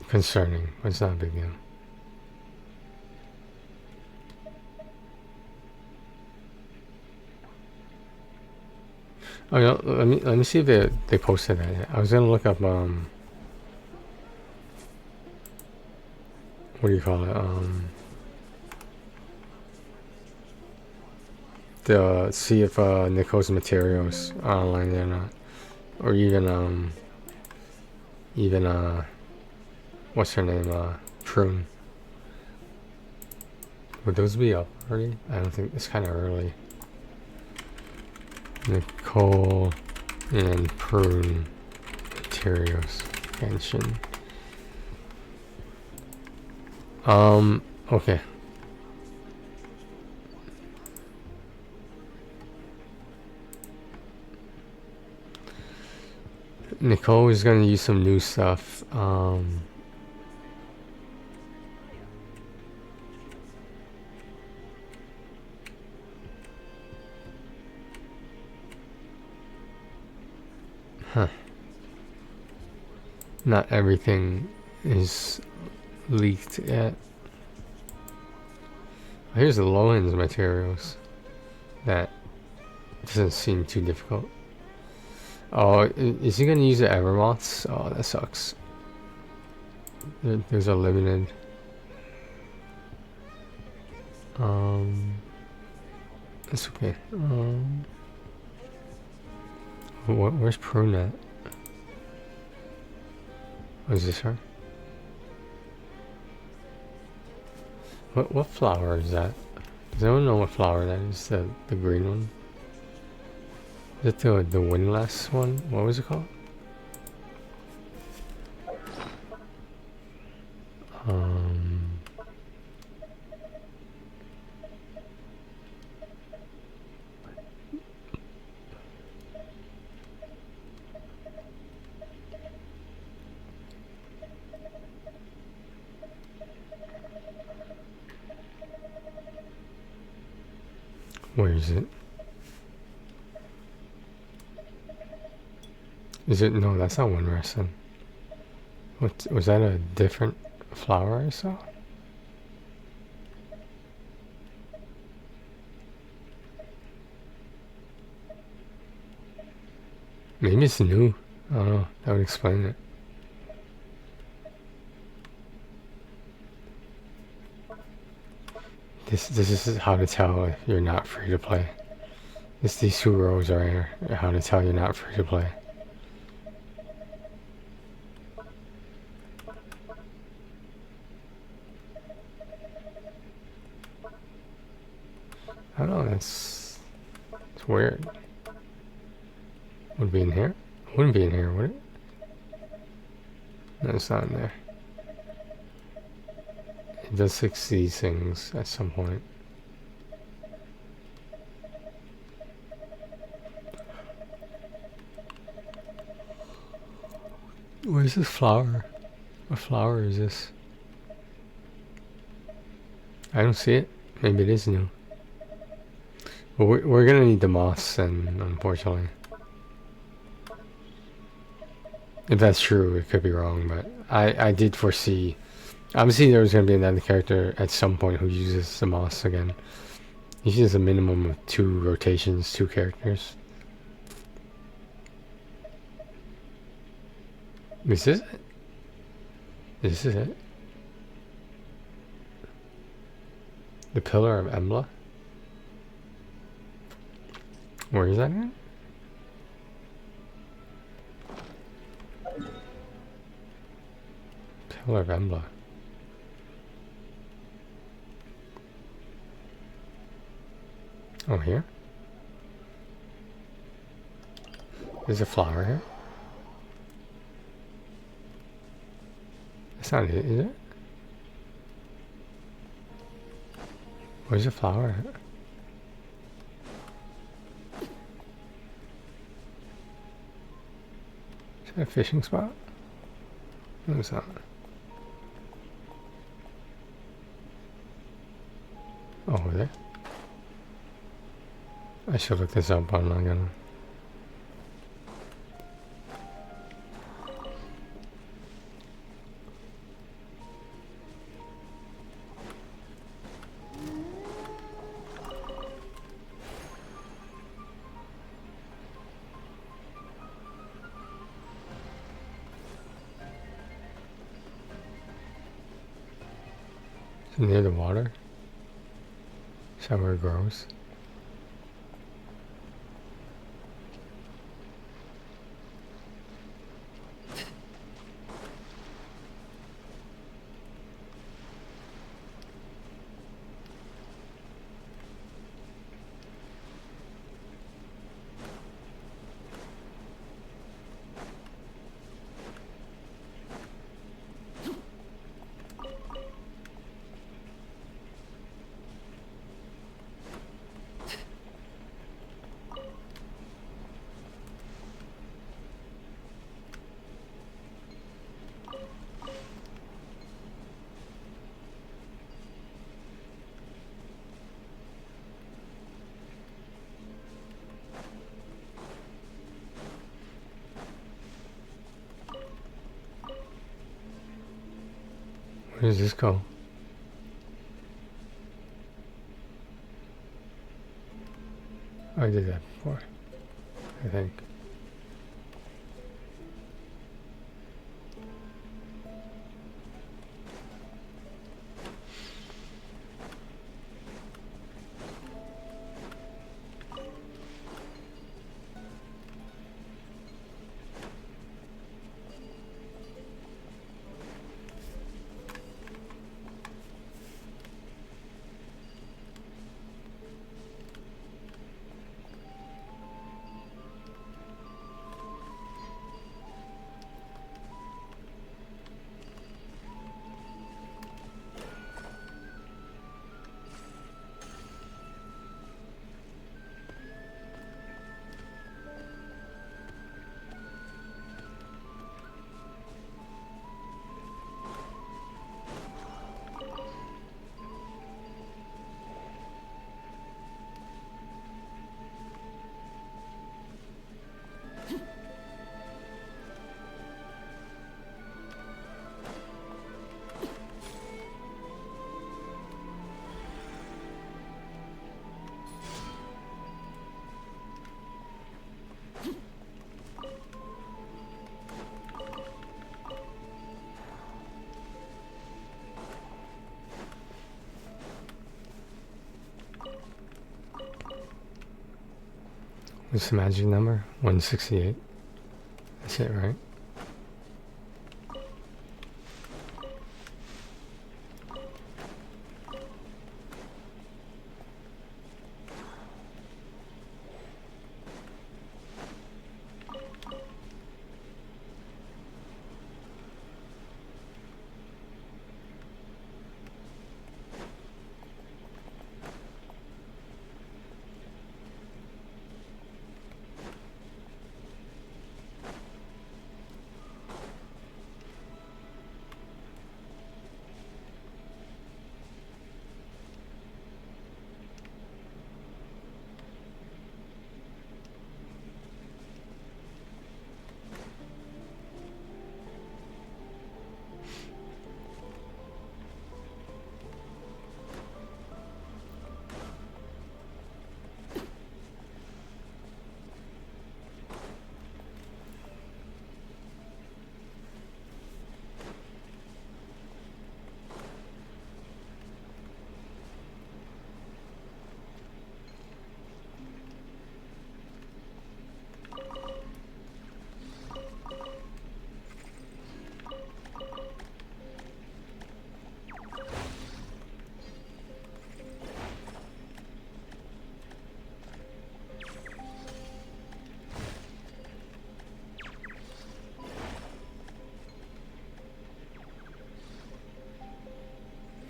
concerning, but it's not a big deal. Oh, no, let me see if they posted that yet. I was gonna look up what do you call it? To see if Nicole's materials are online or not, or even what's her name? Prune. Would those be up already? I don't think it's kind of early. Nicole and Prune materials mention. Okay. Nicole is gonna use some new stuff. Huh. Not everything is leaked yet. Here's the low-end materials. That doesn't seem too difficult. Oh, is he gonna use the Evermoths? Oh, that sucks. There's a limited. It's okay. Where's Prune at? Oh, is this her? What flower is that? Does anyone know what flower that is? The green one? Is it the windlass one? What was it called? Where is it? Is it? No, that's not one resting. What was that? A different flower I saw? Maybe it's new. I don't know. That would explain it. This is how to tell if you're not free to play. These two rows right here. How to tell you're not free to play. I don't know. It's weird. Would it be in here? Wouldn't be in here, would it? No, it's not in there. It does fix these things at some point. Where's this flower? What flower is this? I don't see it. Maybe it is new. But we're gonna need the moths then, unfortunately. If that's true, it could be wrong, but I did foresee. Obviously, there was going to be another character at some point who uses the moss again. He uses a minimum of 2 rotations, 2 characters. This is it? This is it? The Pillar of Embla? Where is that again? Pillar of Embla. Oh, here? There's a flower here. That's not it, is it? Where's the flower? Is that a fishing spot? No, it's not. Oh, over there. I should look this up, but I'm not gonna. Is it near the water? Is that where it grows? Where does this go? I did that before, I think. What's the magic number? 168. That's it, right?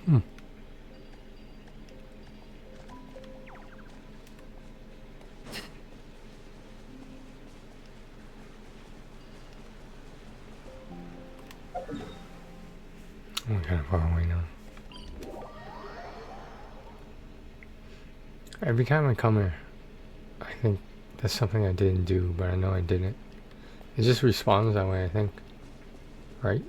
Hmm. I'm kind of far away now. Every time I come here, I think that's something I didn't do, but I know I didn't. It just responds that way, I think. Right?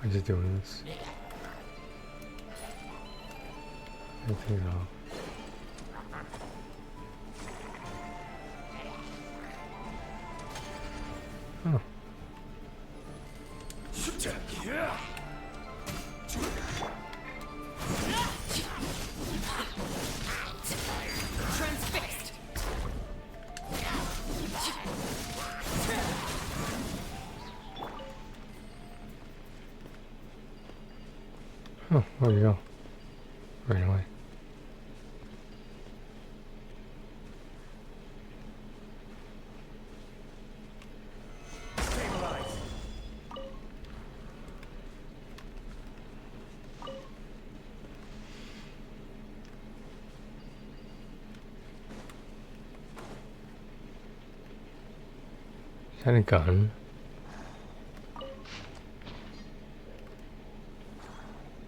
Why is it doing this? Everything's off. Oh. Transfixed. Oh, where'd you go? Ran away. Is that a gun?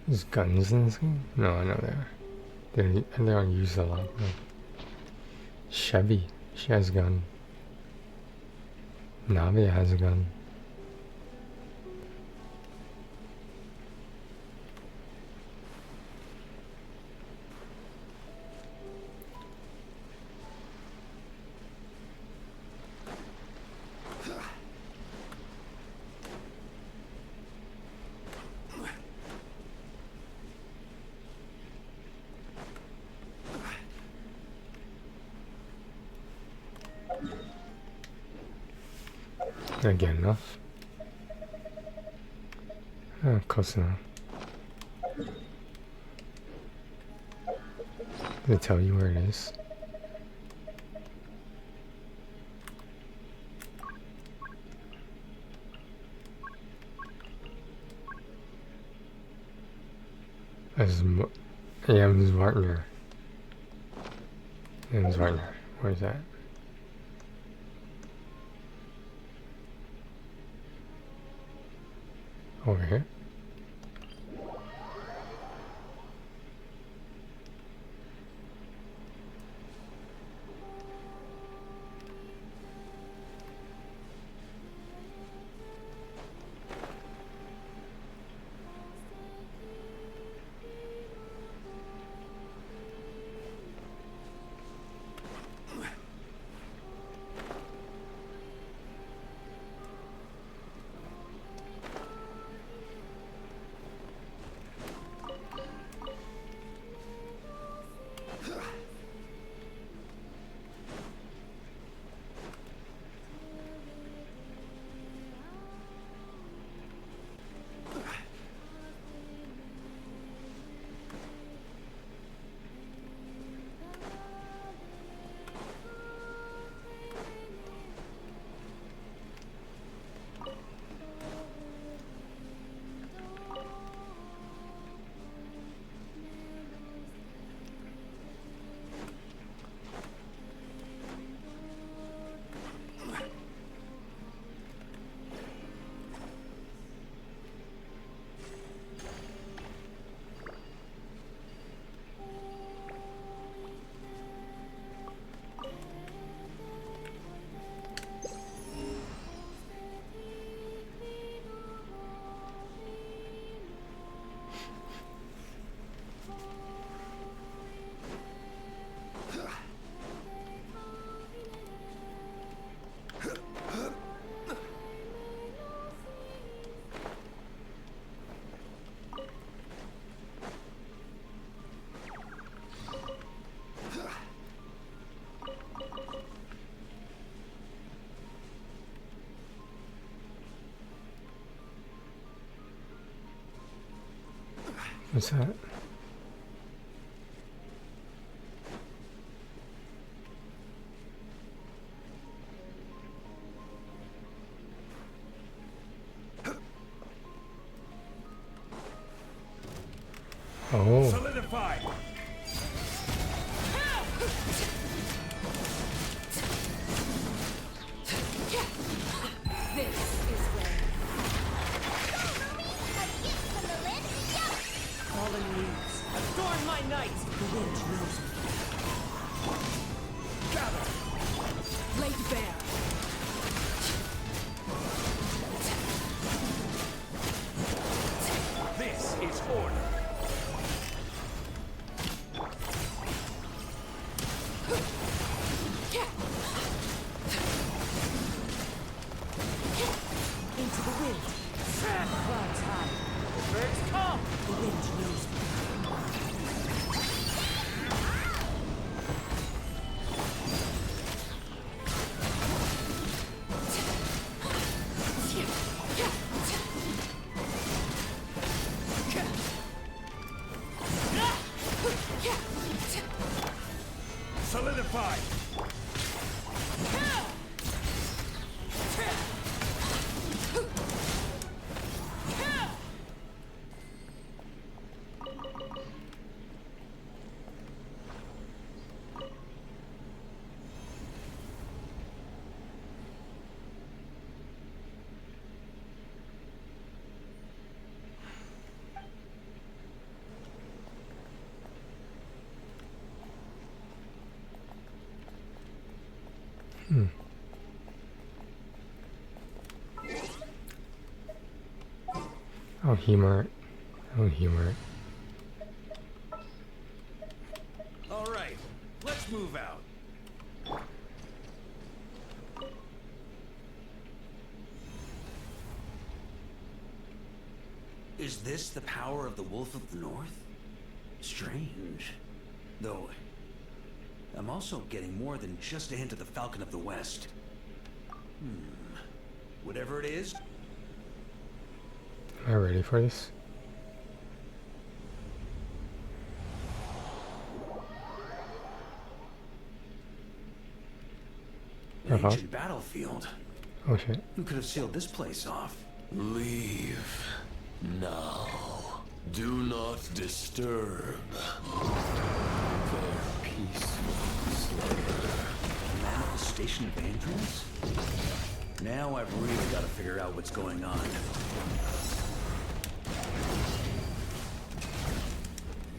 There's guns in this game? No, I know they are. They aren't used a lot. No. Chevy, she has a gun. Navia has a gun. Did I get enough? Oh, close enough. Did it tell you where it is? Am's partner. Am's partner. Where's that? Over here? What's that? Oh, Solidify. This is where Fallen leaves. Adorn my night. The wind knows me. Gather. laid bare. This is order. Into the wind. Clouds high. The birds come. The wind knows me. Solidify. I'll humor it. I'll humor it. All right, let's move out. Is this the power of the Wolf of the North? Strange. Though, I'm also getting more than just a hint of the Falcon of the West. Whatever it is, Am I ready for this? an Uh-huh. ancient battlefield. Oh shit. Who could have sealed this place off? Leave now. Do not disturb. Their peaceful slumber. A manifestation of androids? Now I've really got to figure out what's going on.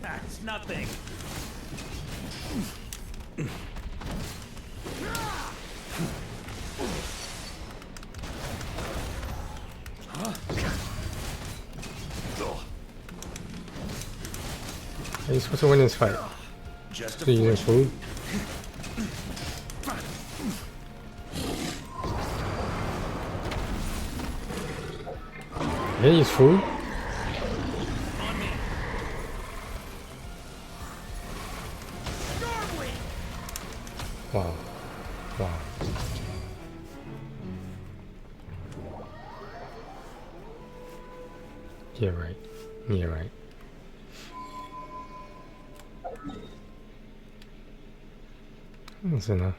That's nothing. Are you supposed to win this fight? Just So you using food? Yeah, use food? Wow. Wow. Yeah, right. Yeah, right. That's enough.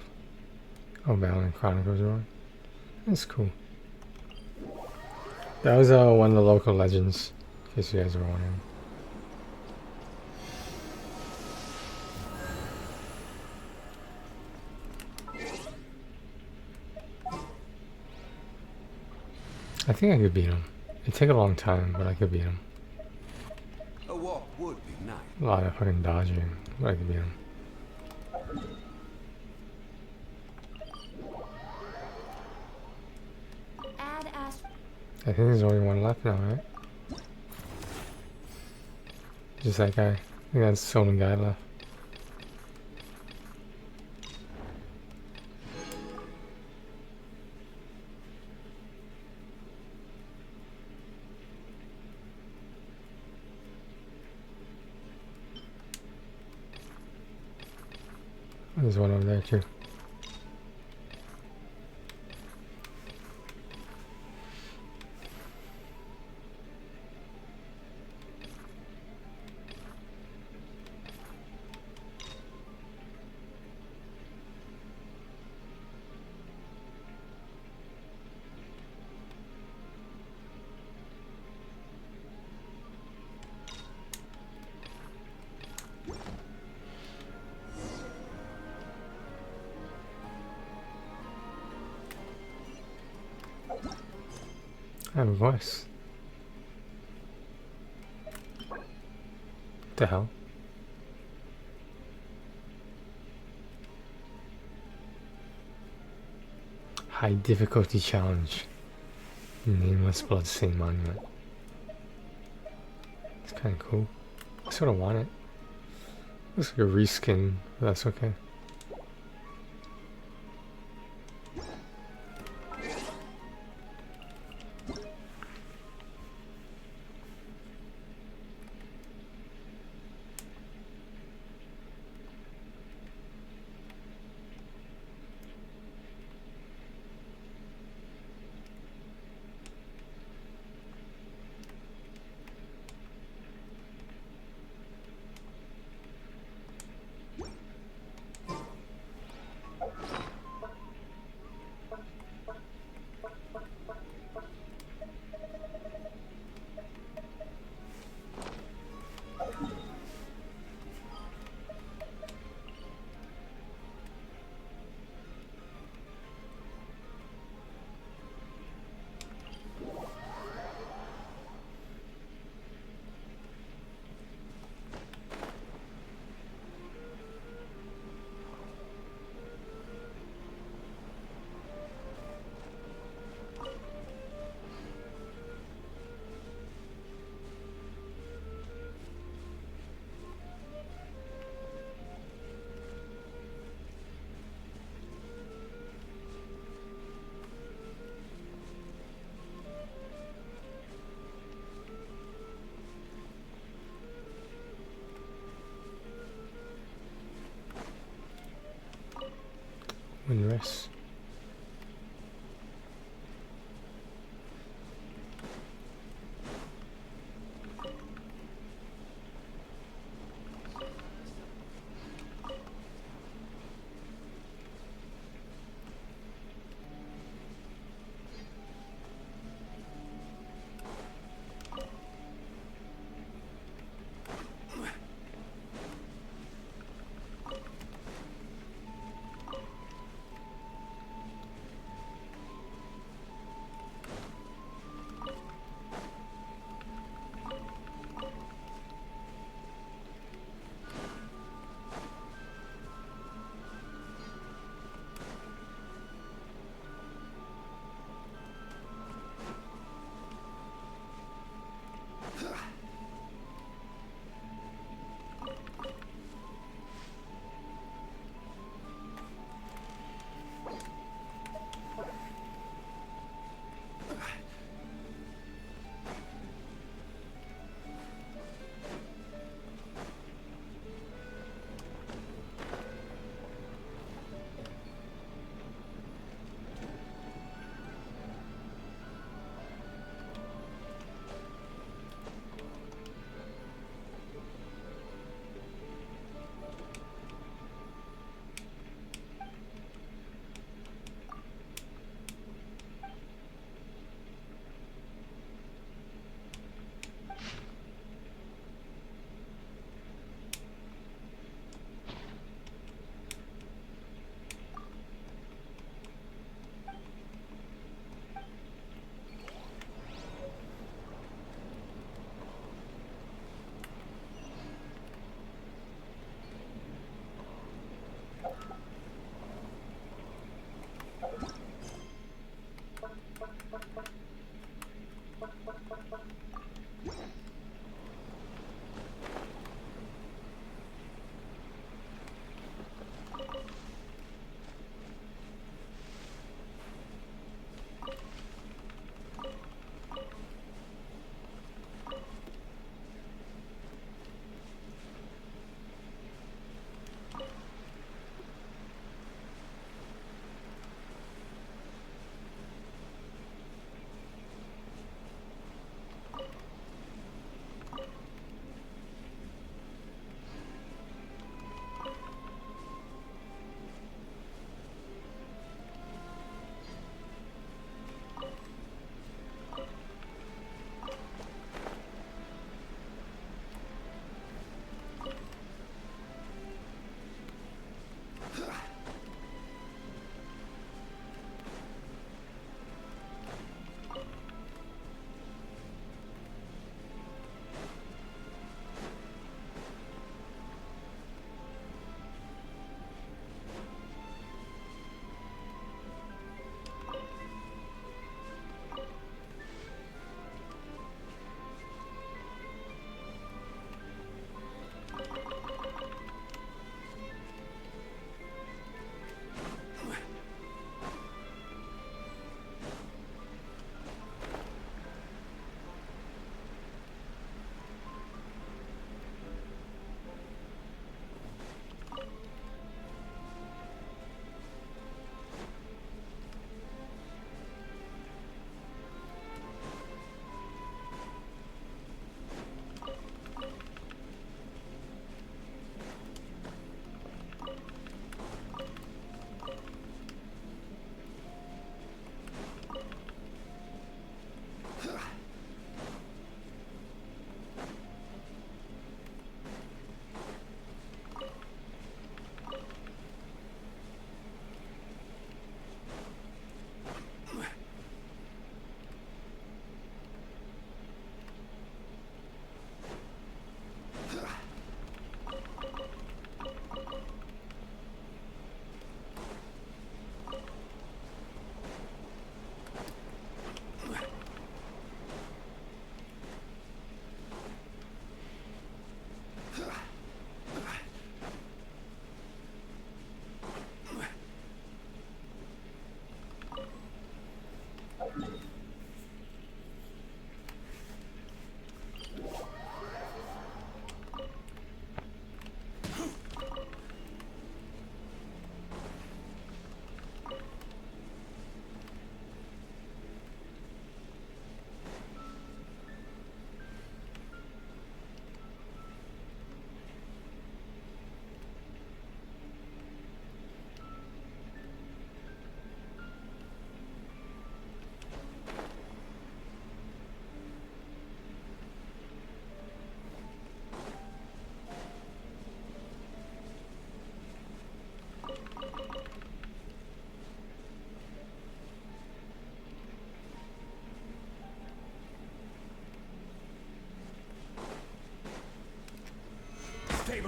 Oh, Valiant Chronicles wrong. That's cool. That was one of the local legends, in case you guys were wondering. I think I could beat him. It'd take a long time, but I could beat him. a walk would be nice. A lot of fucking dodging, but I could beat him. Add ast. I think there's only one left now, right? Just that guy. I think that's the only guy left. There's one over there too. have a voice. What the hell? High difficulty challenge. Nameless bloodstained monument. It's kind of cool. I sort of want it. Looks like a reskin, but that's okay. Windrest.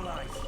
neutralized.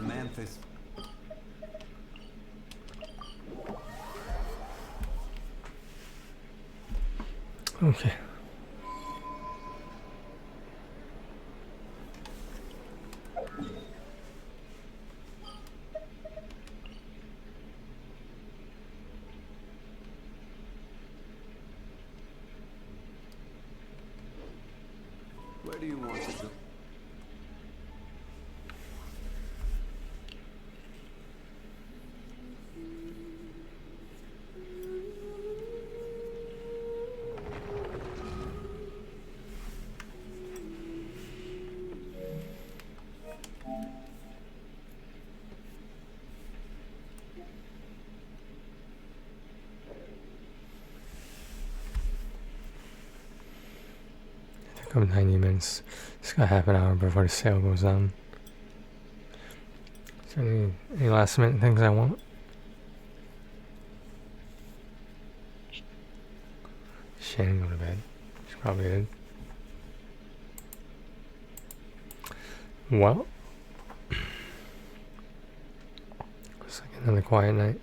Osmanthus. Okay. Where do you want to go? Come 90 minutes. Just got half an hour before the sale goes on. Is there any last minute things I want? Shannon go to bed. She probably did. Well, it's like another quiet night.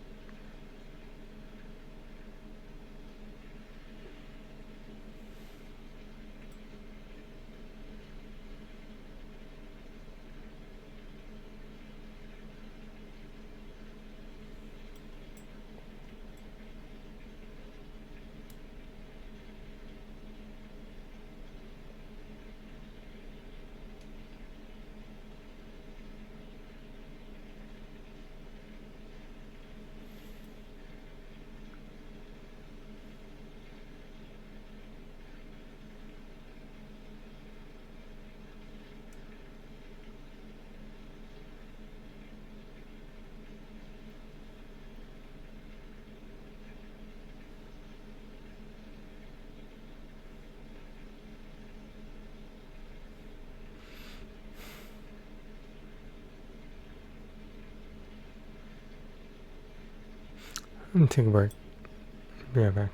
I'm gonna take a break. Be right back.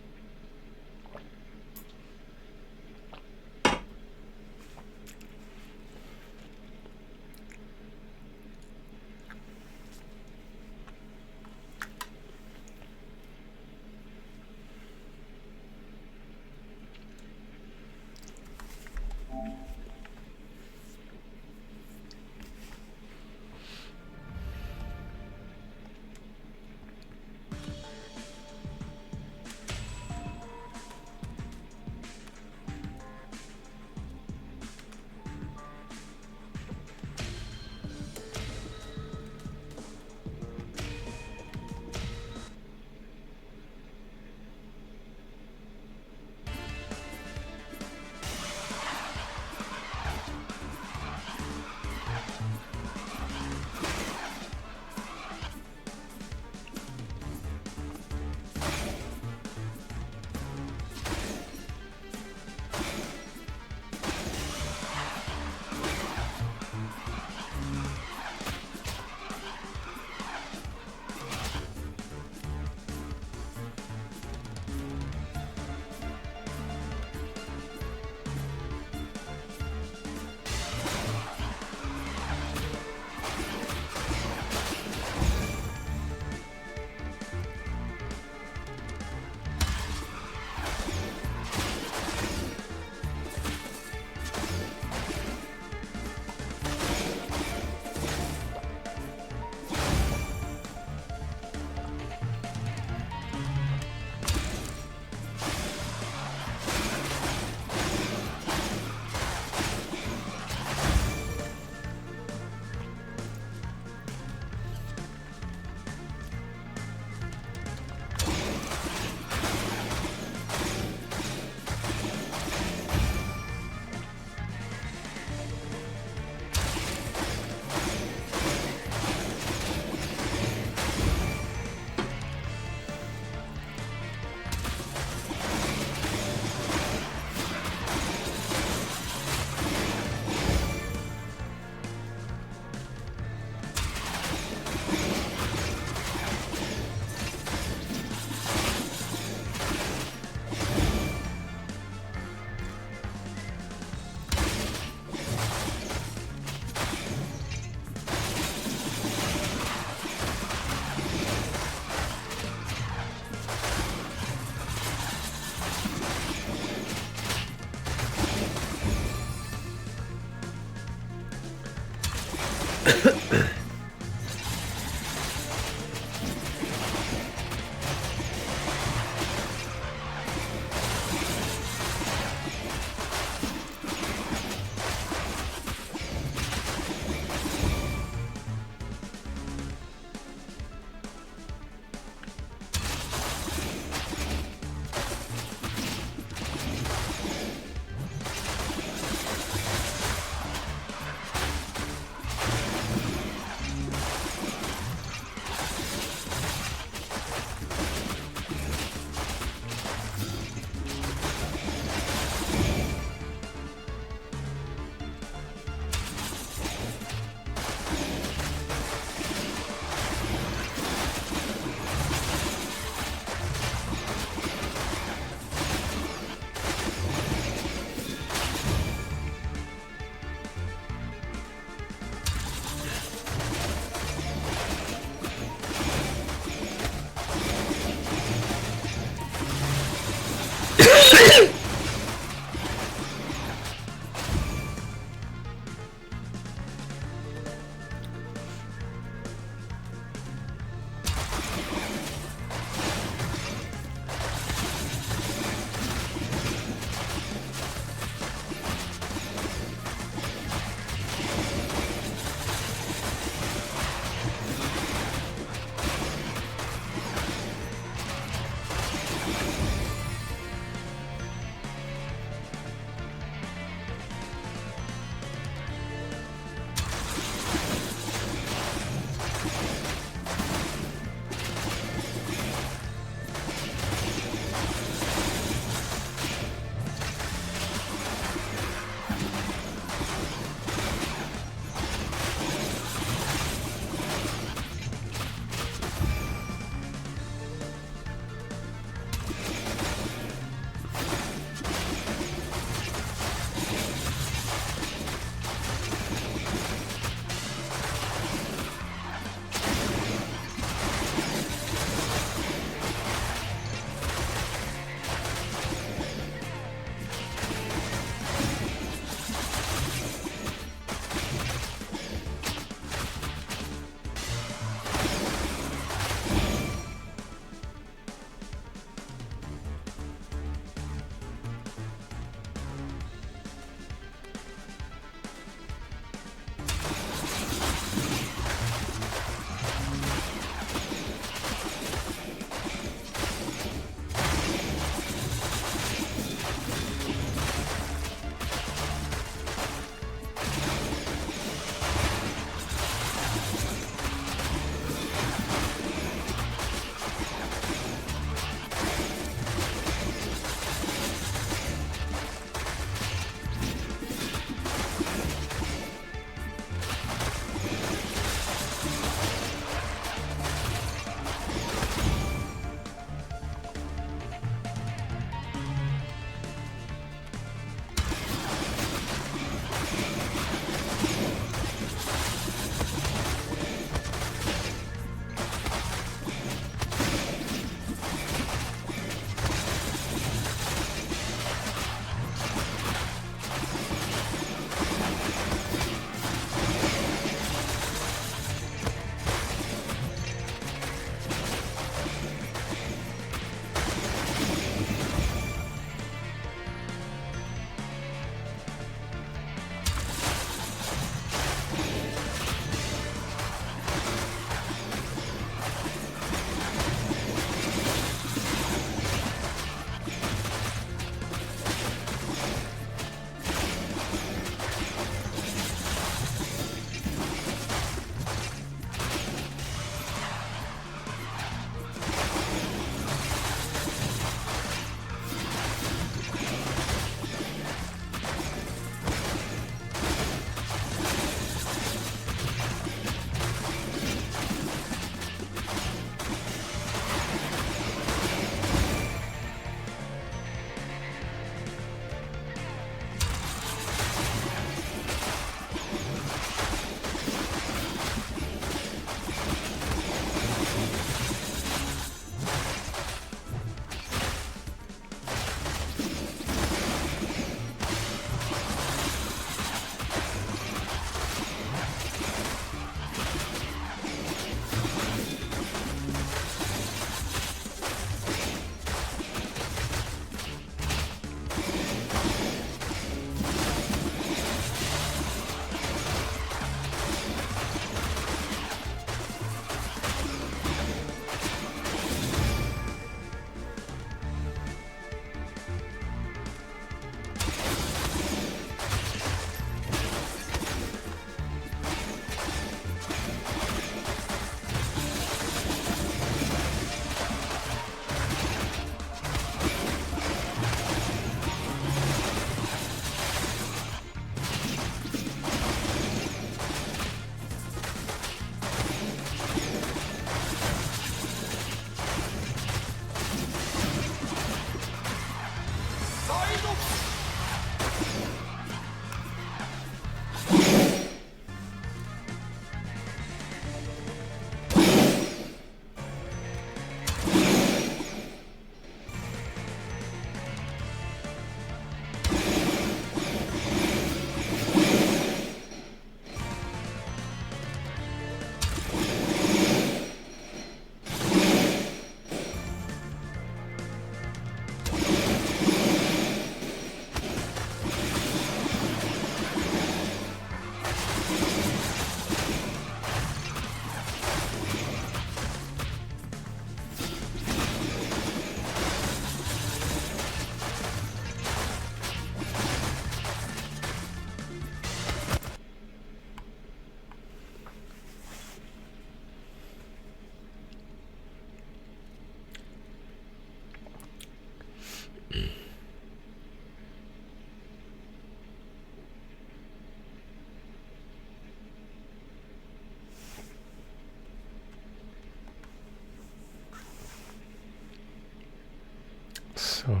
So,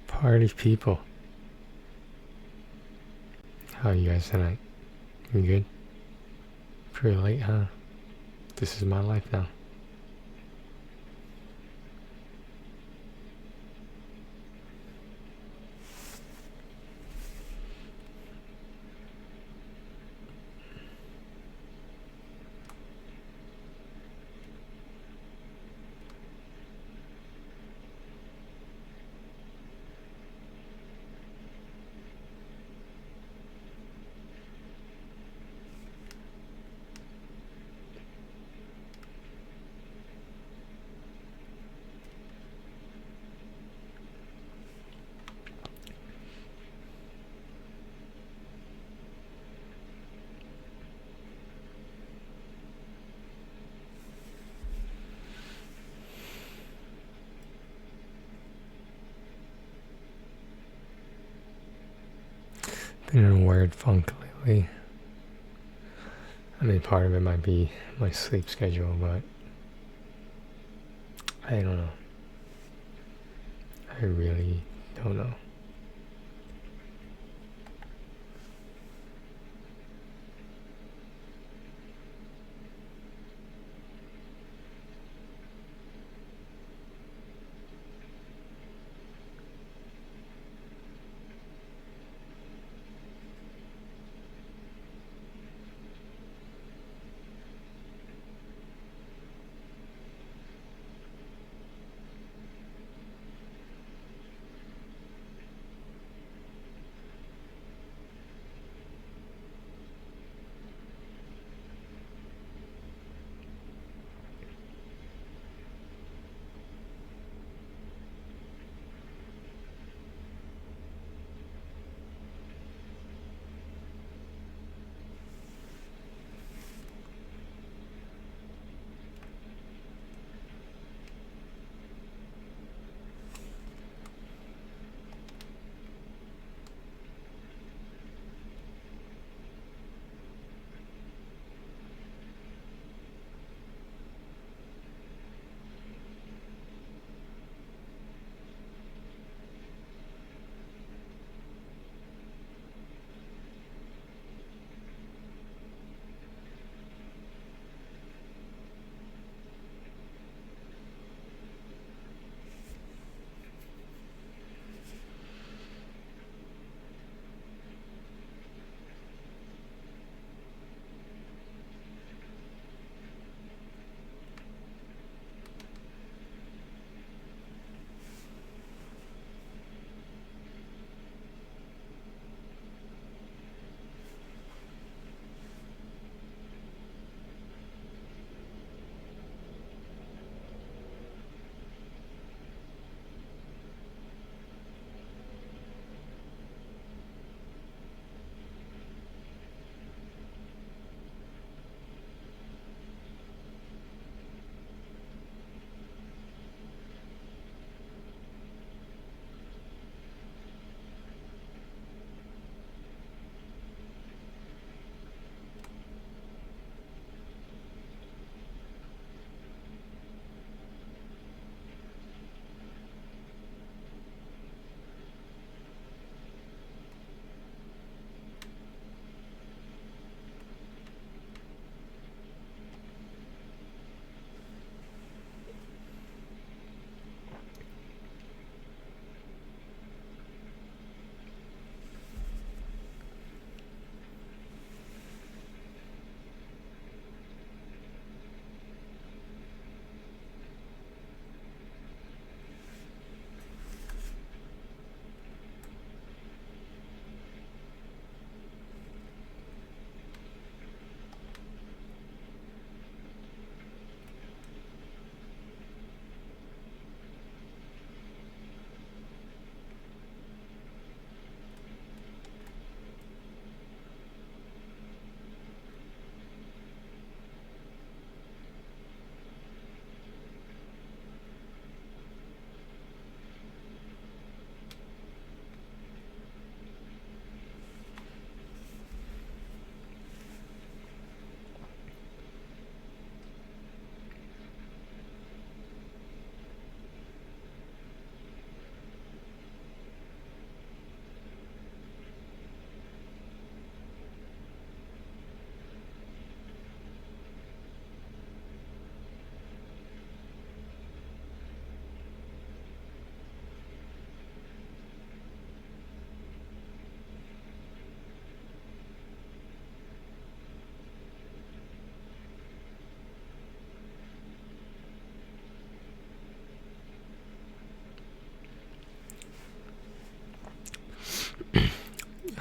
party people. How are you guys tonight? You good? Pretty late, huh? This is my life now. Been in a weird funk lately. I mean, part of it might be my sleep schedule, but I don't know. I really don't know.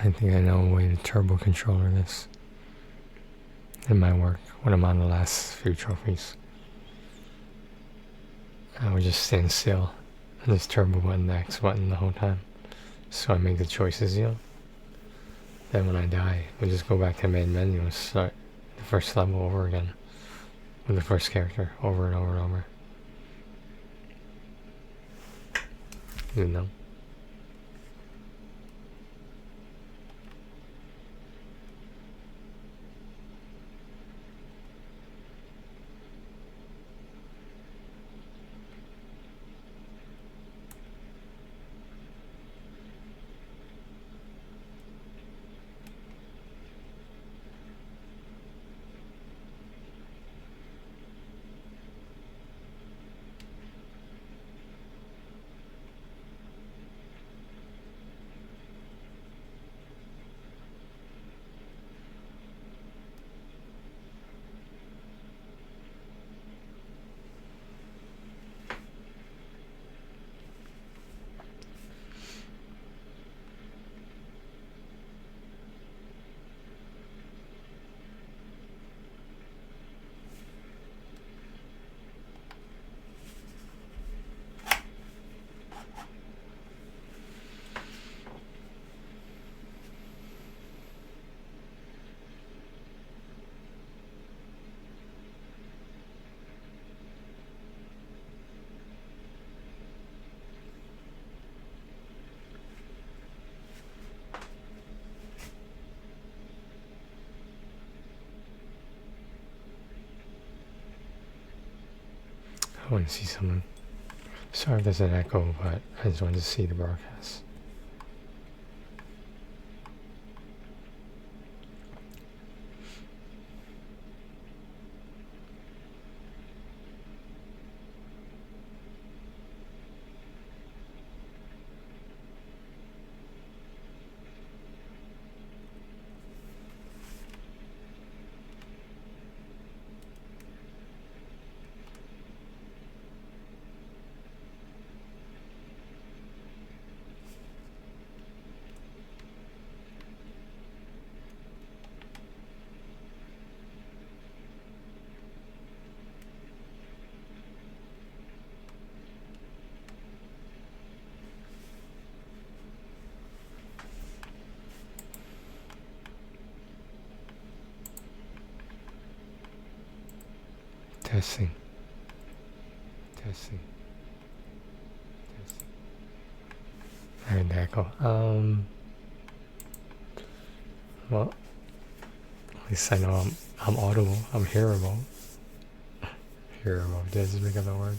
I think I know a way to turbo controller this in my work when I'm on the last few trophies. I would just stand still and just turbo button the X button the whole time. So I make the choices, you know. Then when I die, we just go back to the main menu and start the first level over again. With the first character, over and over and over. You know? I want to see someone. Sorry if there's an echo, but I just wanted to see the broadcast. Testing. Testing. Testing. I heard the echo. Well, at least I know I'm audible. I'm hearable. Hearable. Did I just make up that word?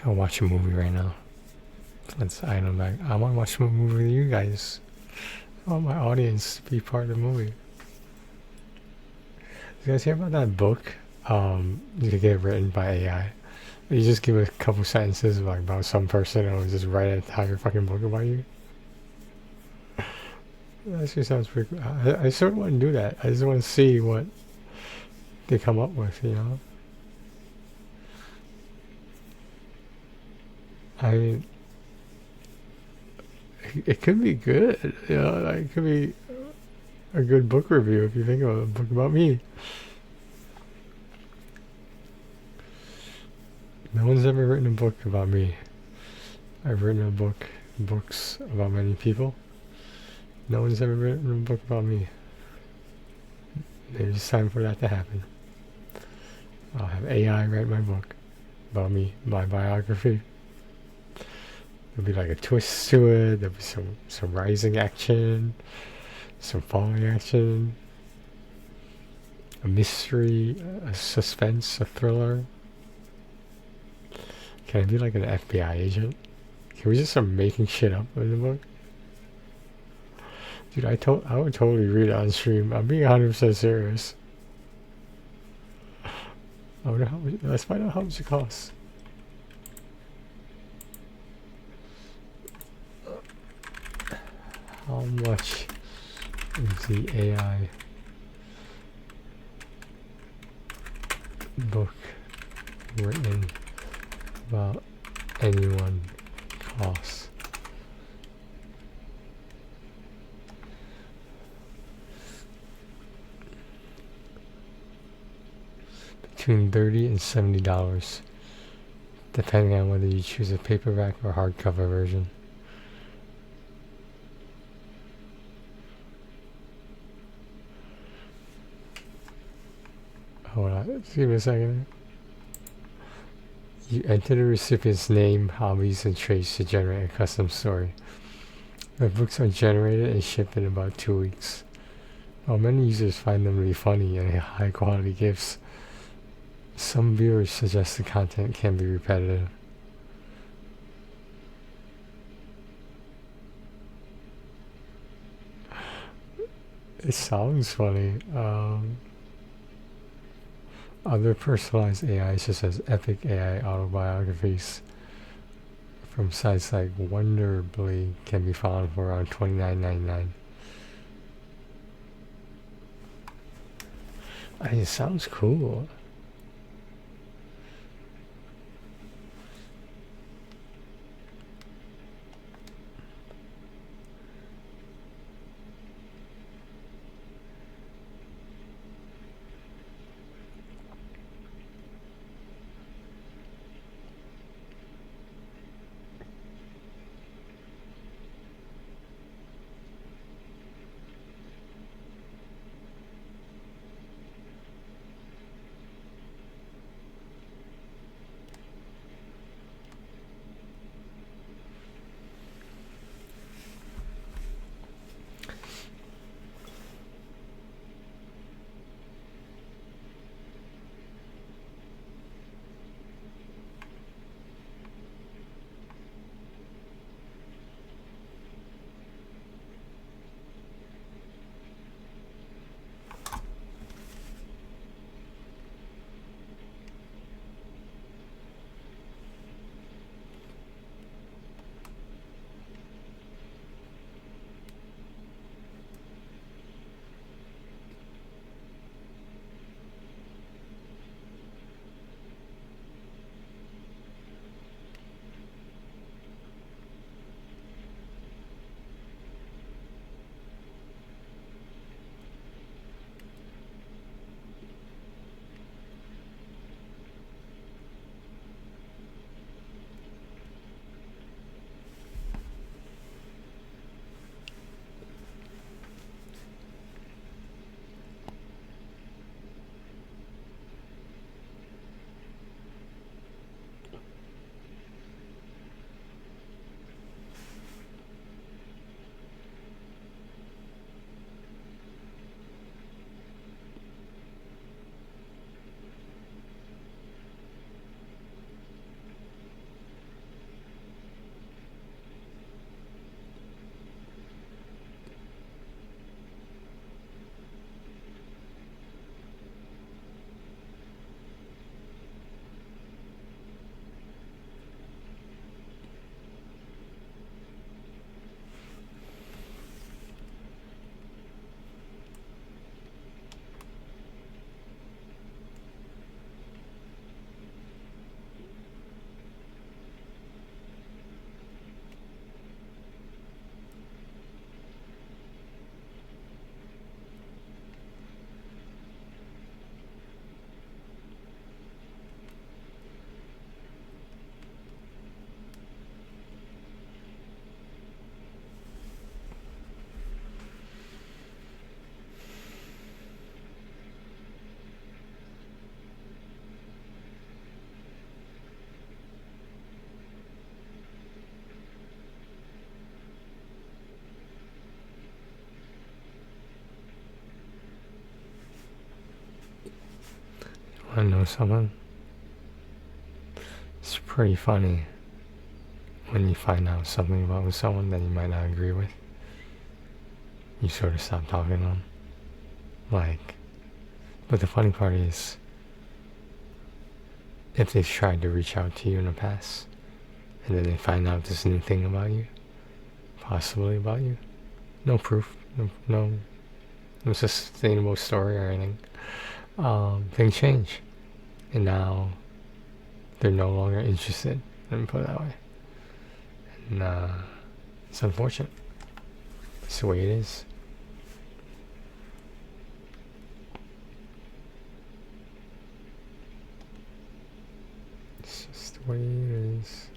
I watch a movie right now. Let's item back. I want to watch a movie with you guys. I want my audience to be part of the movie. You guys hear about that book? You could get written by AI. You just give a couple sentences like about some person and it'll just write an entire fucking book about you. That actually sounds pretty cool. I sort of want to do that. I just want to see what they come up with, you know? I mean, it could be good, you know, like it could be a good book review if you think about a book about me. No one's ever written a book about me. I've written books about many people. No one's ever written a book about me. Maybe it's time for that to happen. I'll have AI write my book about me, my biography. There'll be like a twist to it. There'll be some rising action, some falling action, a mystery, a suspense, a thriller. Can I be like an FBI agent? Can we just start making shit up in the book? Dude, I would totally read it on stream. I'm being 100% serious. I wonder how much, let's find out how much it costs. How much is the AI book written about anyone cost? Between $30 and $70, depending on whether you choose a paperback or hardcover version. Hold on, give me a second. You enter the recipient's name, hobbies, and traits to generate a custom story. The books are generated and shipped in about 2 weeks. While many users find them to be funny and high quality gifts, some viewers suggest the content can be repetitive. It sounds funny. Other personalized AI, such as epic AI autobiographies from sites like Wonderbly, can be found for around $29.99. I mean, it sounds cool. I know someone. It's pretty funny when you find out something about someone that you might not agree with. You sort of stop talking to them. Like, but the funny part is, if they've tried to reach out to you in the past, and then they find out this new thing about you, possibly about you, no proof, no sustainable story or anything. Things change, and now they're no longer interested. Let me put it that way. And it's unfortunate. It's the way it is. It's just the way it is.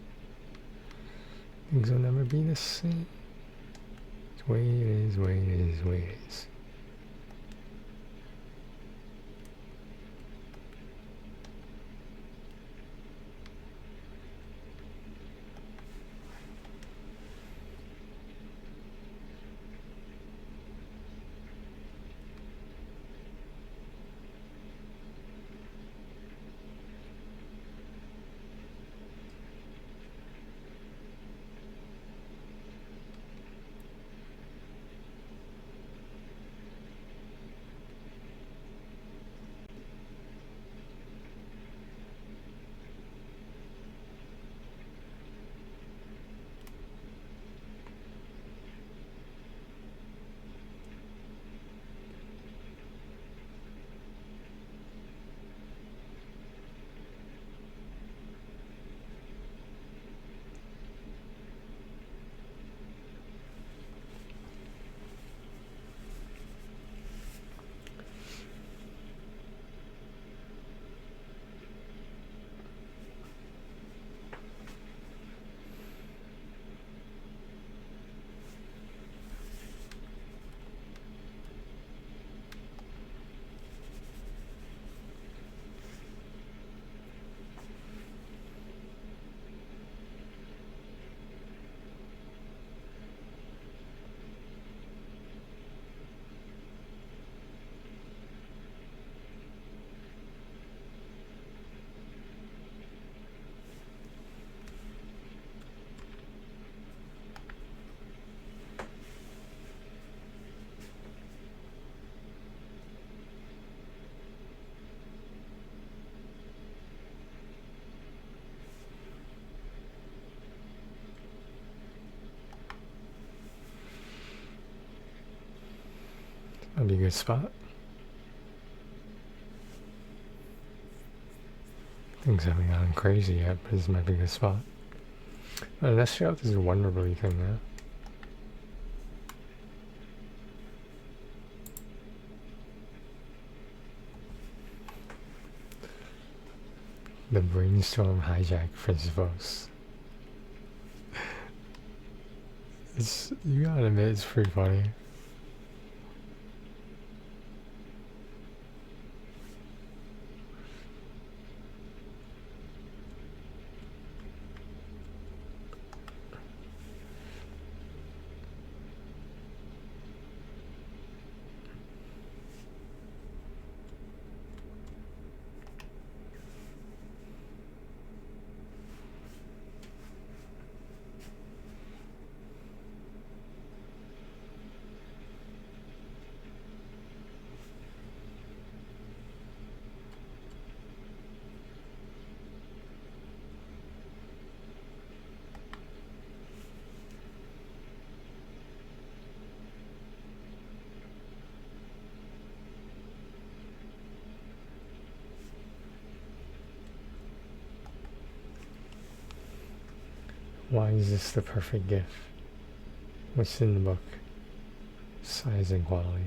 Things will never be the same. It's the way it is, way it is, way it is. That'd be a good spot. Things haven't gotten crazy yet, but this might be a good spot. Let's check out this Wonderly thing now. The brainstorm hijack principles. You gotta admit, it's pretty funny. Why is this the perfect gift? What's in the book? Size and quality.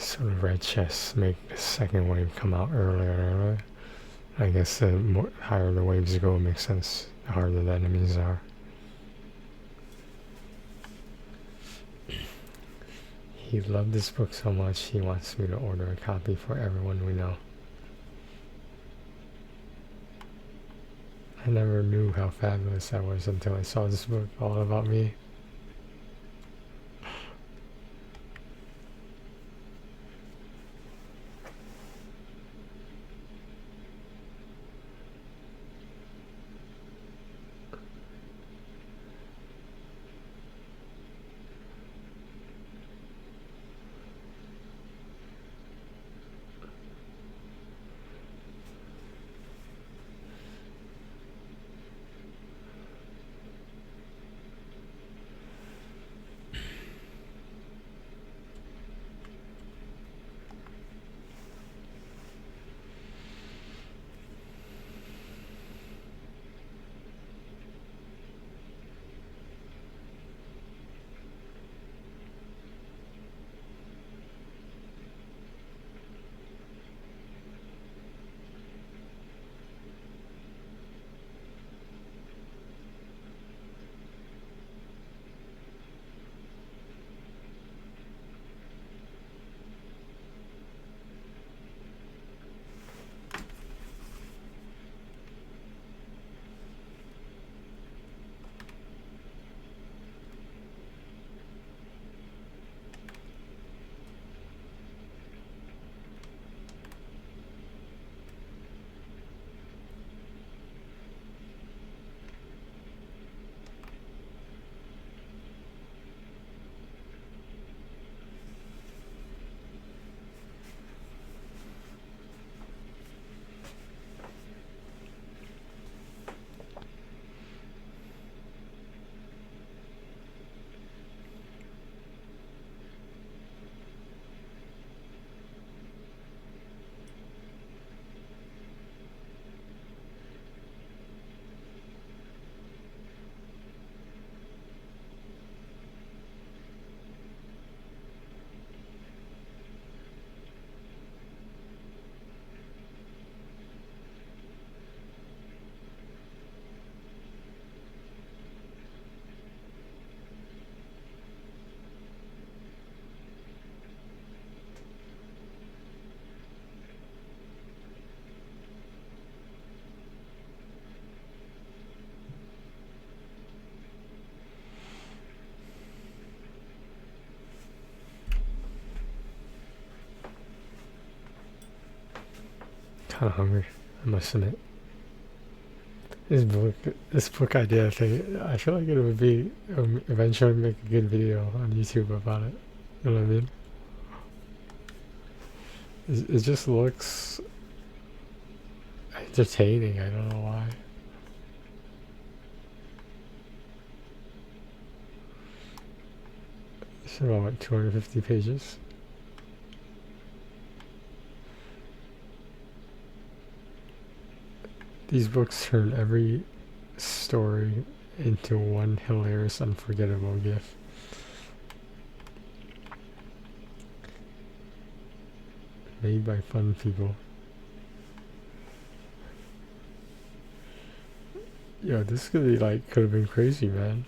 sort of red chests make the second wave come out earlier and earlier. I guess the more higher the waves go, it makes sense. The harder the enemies are. He loved this book so much, he wants me to order a copy for everyone we know. I never knew how fabulous that was until I saw this book all about me. Kind of hungry, I must admit. This book idea thing, I feel like it would be eventually make a good video on YouTube about it. You know what I mean? It just looks entertaining. I don't know why. It's about what, 250 pages. These books turn every story into one hilarious, unforgettable gift. Made by fun people. Yo, this could be like, could have been crazy, man.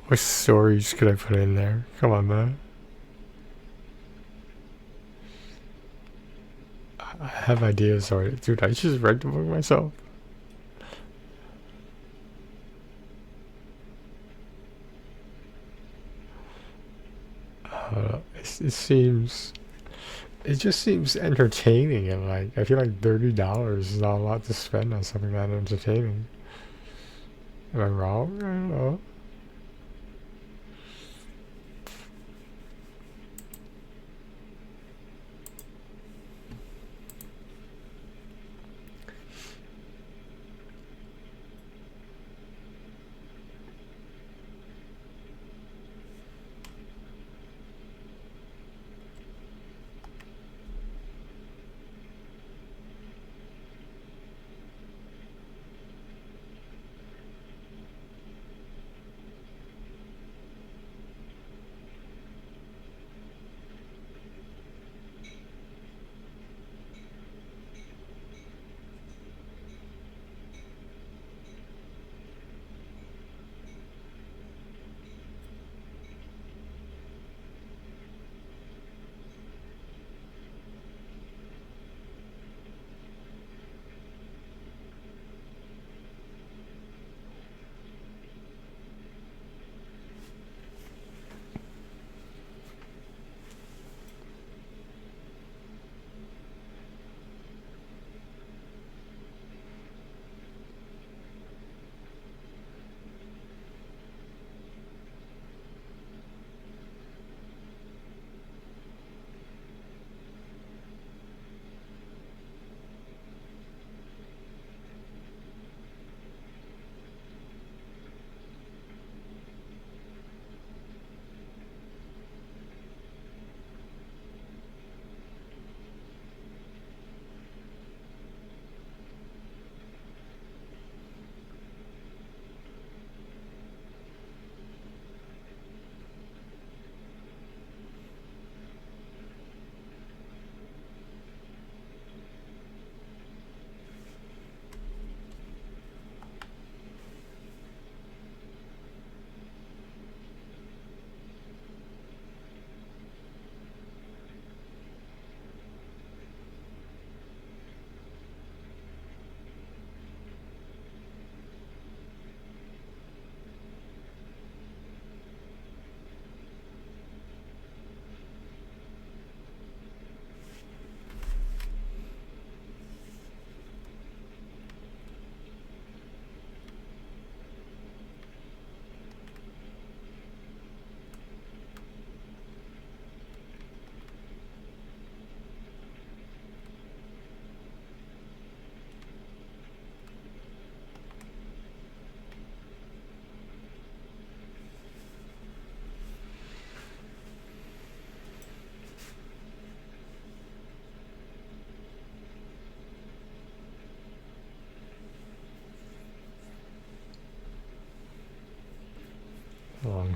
What stories could I put in there? Come on, man. I have ideas already. Dude, I just read the book myself. It just seems entertaining, and like, I feel like $30 is not a lot to spend on something that entertaining. Am I wrong? I don't know.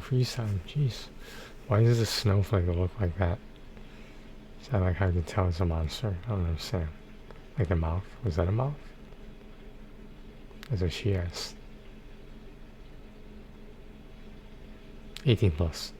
freestyle. Jeez. Why does a snowflake look like that? Is that like how you can tell it's a monster? I don't understand. Like the mouth? Was that a mouth? That's what she asked. 18 plus.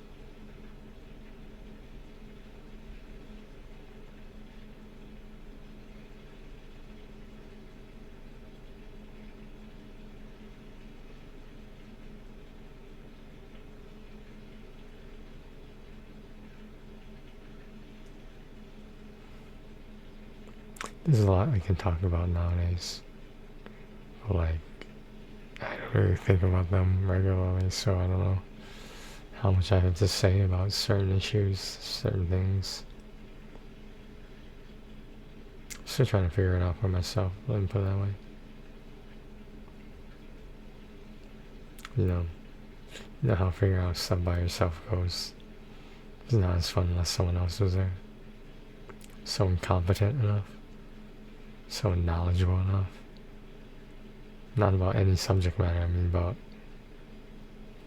There's a lot we can talk about nowadays. But like, I don't really think about them regularly, so I don't know how much I have to say about certain issues, certain things. Still trying to figure it out for myself, let me put it that way. You know how figuring out stuff by yourself goes. It's not as fun unless someone else was there. Someone competent enough. Someone knowledgeable enough. Not about any subject matter, I mean about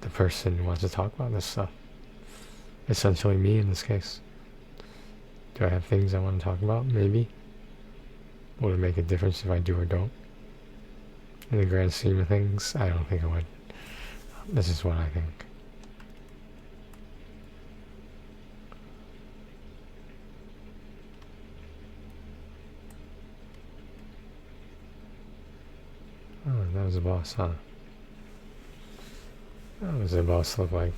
the person who wants to talk about this stuff. Essentially me in this case. Do I have things I want to talk about? Maybe. Would it make a difference if I do or don't? In the grand scheme of things, I don't think it would. This is what I think. Oh, that was a boss, huh? That was a boss look like.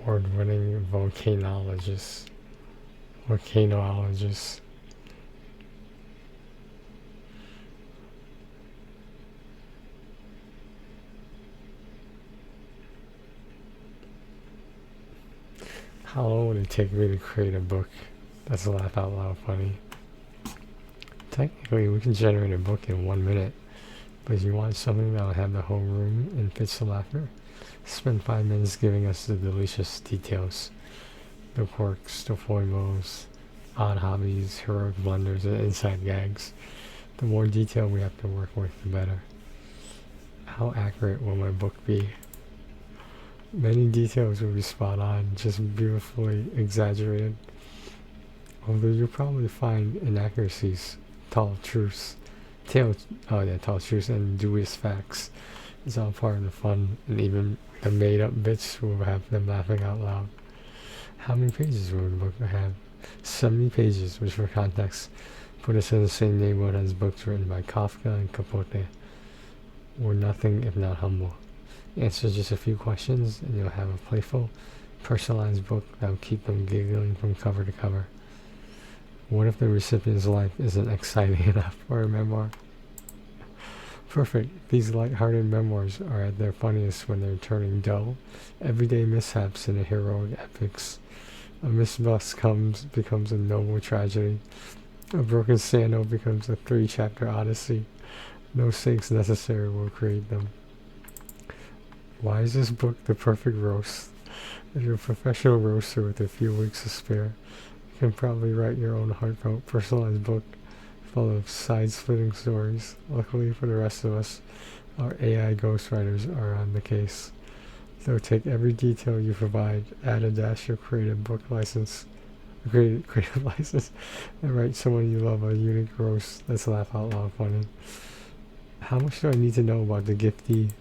Award-winning volcanologist. Volcanologist. How long would it take me to create a book that's laugh out loud funny? Technically, we can generate a book in 1 minute, but if you want something that'll have the whole room in fits of laughter, spend 5 minutes giving us the delicious details, the quirks, the foibles, odd hobbies, heroic blunders, and inside gags. The more detail we have to work with, the better. How accurate will my book be? Many details will be spot on, just beautifully exaggerated. Although you'll probably find inaccuracies, tall truths and dubious facts. It's all part of the fun, and even the made-up bits will have them laughing out loud. How many pages will the book have? 70 pages, which for context, put us in the same neighborhood as books written by Kafka and Capote. We're nothing if not humble. Answer just a few questions, and you'll have a playful, personalized book that will keep them giggling from cover to cover. What if the recipient's life isn't exciting enough for a memoir? Perfect. These light-hearted memoirs are at their funniest when they're turning dull, everyday mishaps into heroic epics. A missed bus becomes a noble tragedy. A broken sandal becomes a 3-chapter odyssey. No stakes necessary will create them. Why is this book the perfect roast? If you're a professional roaster with a few weeks to spare, you can probably write your own heartfelt, personalized book full of side-splitting stories. Luckily for the rest of us, our AI ghostwriters are on the case. They'll take every detail you provide, add a dash of creative license, and write someone you love a unique roast that's laugh out loud funny. How much do I need to know about the giftee?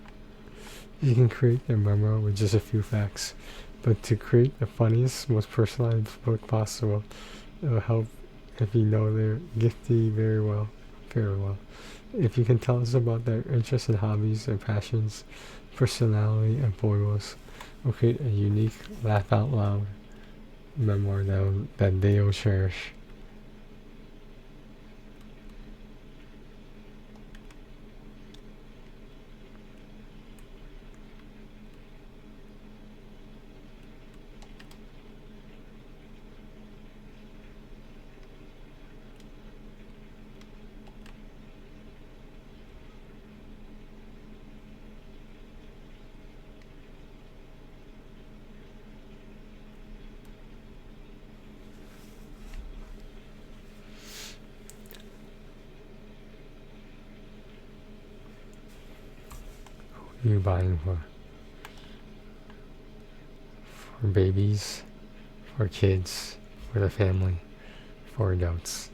You can create their memoir with just a few facts, but to create the funniest, most personalized book possible, it will help if you know their giftee very well. If you can tell us about their interests and hobbies, their passions, personality, and foibles, we'll create a unique, laugh out loud memoir that they'll cherish. Who are you buying for? For babies, for kids, for the family, for adults.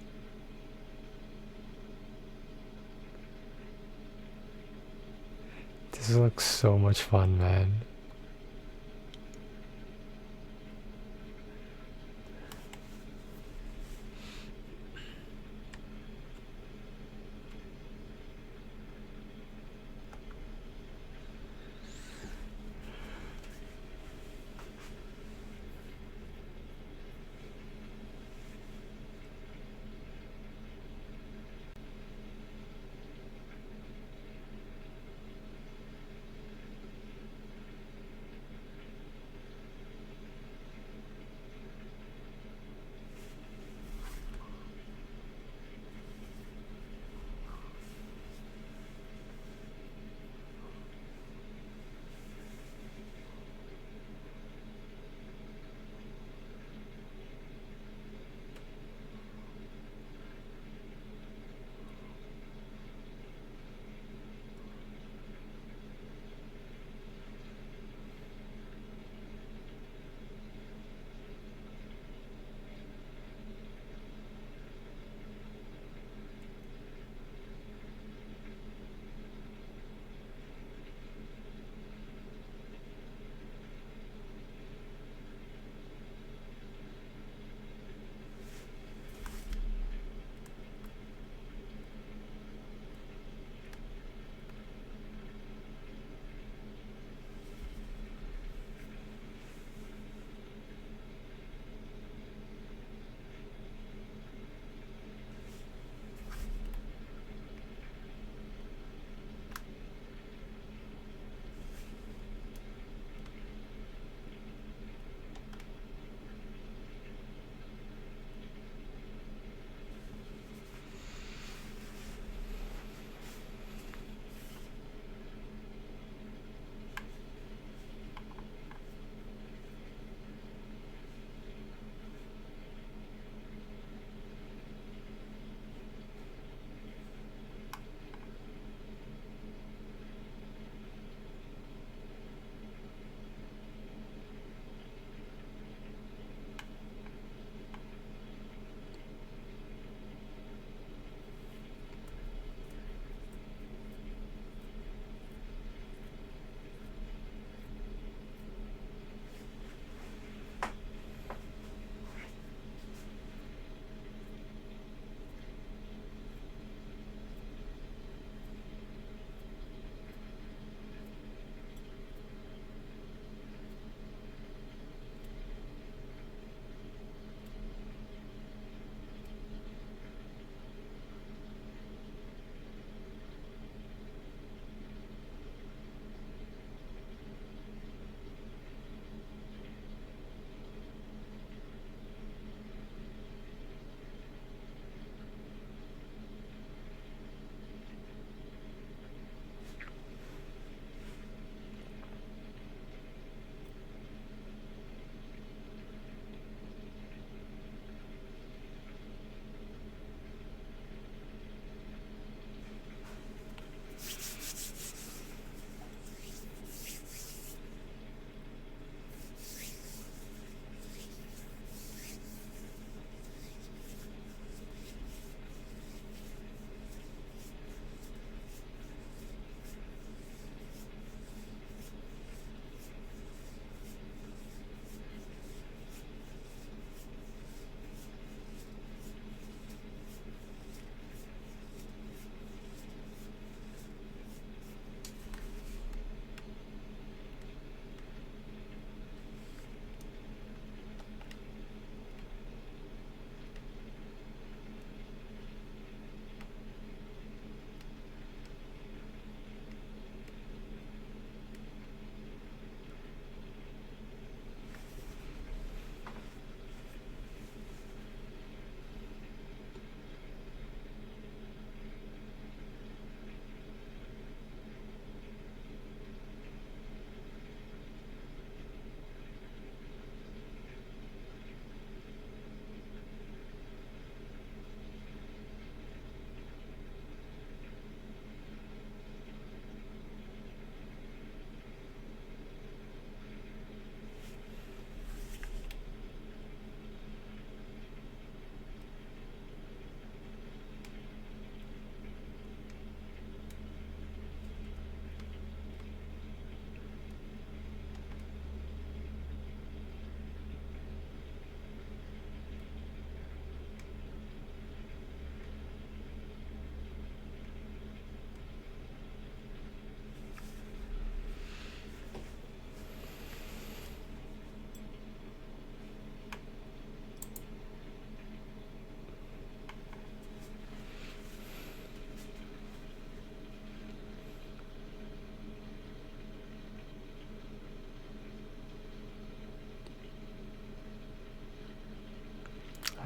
This looks so much fun, man.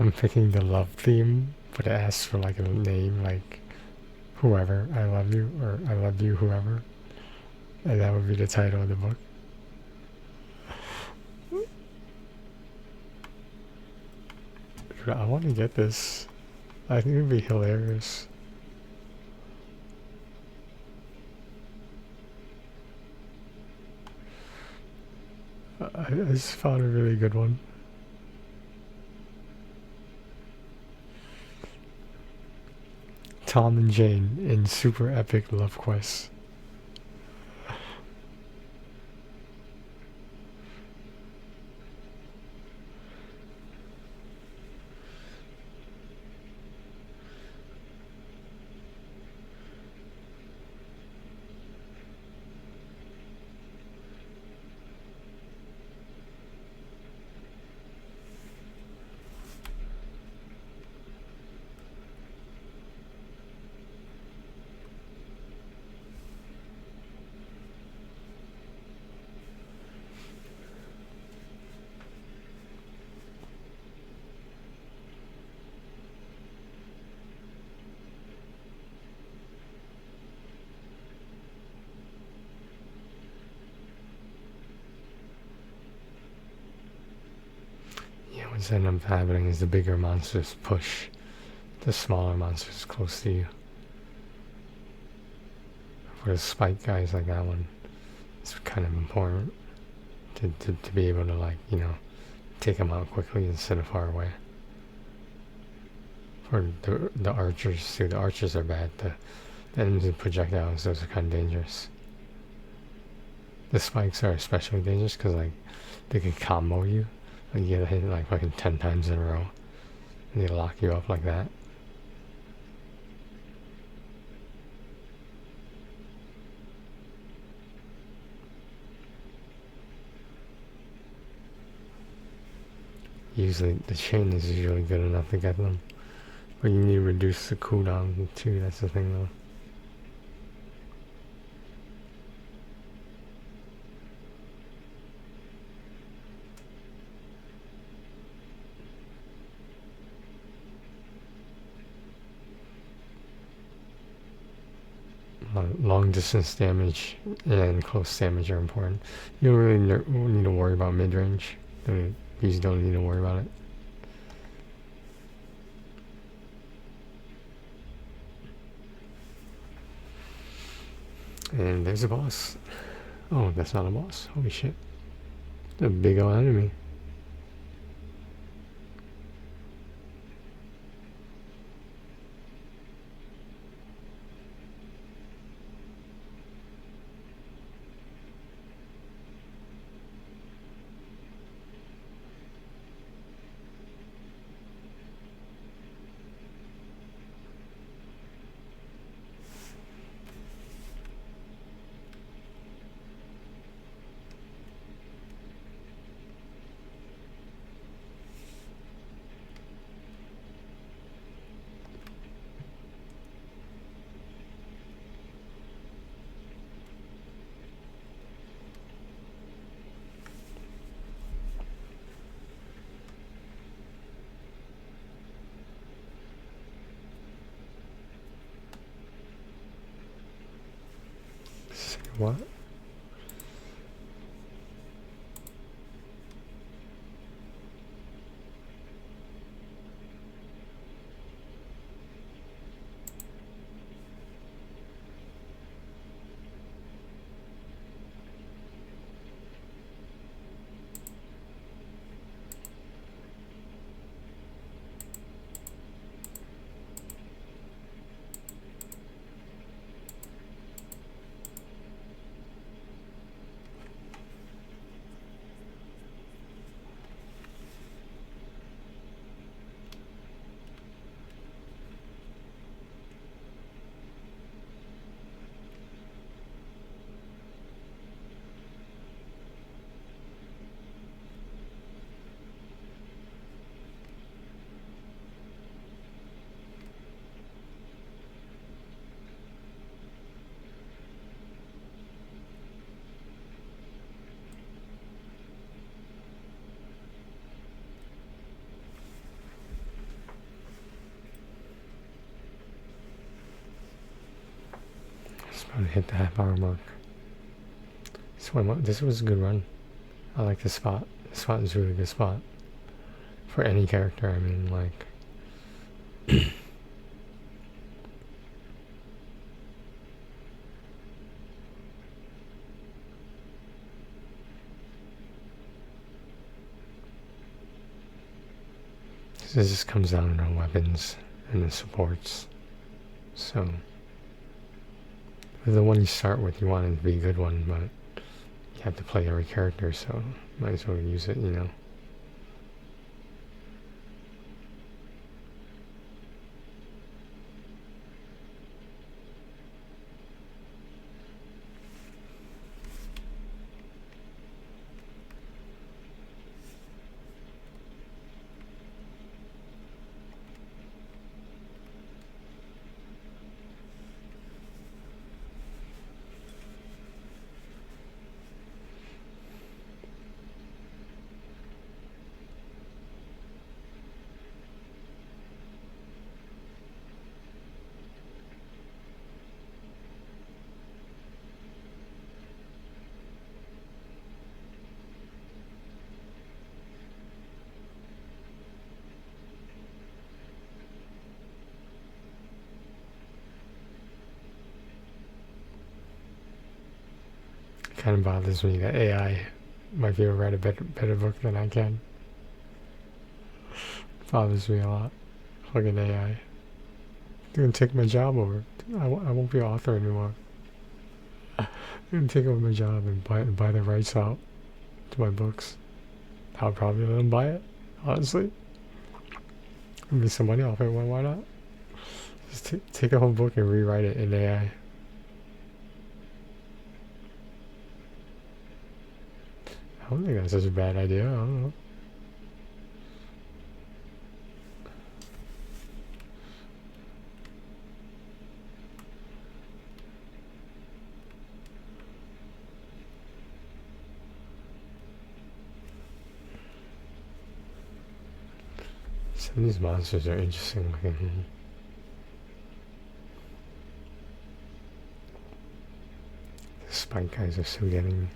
I'm picking the love theme, but it asks for like a name, like whoever, I love you, or I love you, whoever. And that would be the title of the book. Dude, I want to get this. I think it would be hilarious. I just found a really good one. Tom and Jane in super epic love quest. Yeah, what's end up happening is the bigger monsters push the smaller monsters close to you. For the spike guys like that one, it's kind of important to be able to, like, you know, take them out quickly instead of far away. For the archers too, the archers are bad. The enemies with projectiles, those are kind of dangerous. The spikes are especially dangerous because, like, they can combo you. Like, you get hit like fucking 10 times in a row, and they lock you up like that. Usually, the chain is usually good enough to get them. But you need to reduce the cooldown too, that's the thing though. Long distance damage and close damage are important. You don't really need to worry about mid range. You just don't need to worry about it. And there's a boss. Oh, that's not a boss. Holy shit. A big old enemy. What? Trying to hit the half-hour mark. This was a good run. I like this spot. This spot is a really good spot. For any character, I mean, like... This just comes down to weapons and the supports. So... the one you start with, you want it to be a good one, but... you have to play every character, so might as well use it, you know. Kind of bothers me that AI might be able to write a better book than I can. Bothers me a lot. Fucking AI. They're gonna take my job over. I won't be an author anymore. They're gonna take over my job and buy the rights out to my books. I'll probably let them buy it, honestly. Make some money off it, why not? Just take a whole book and rewrite it in AI. I don't think that's such a bad idea, I don't know. Some of these monsters are interesting looking. The spike guys are still getting me.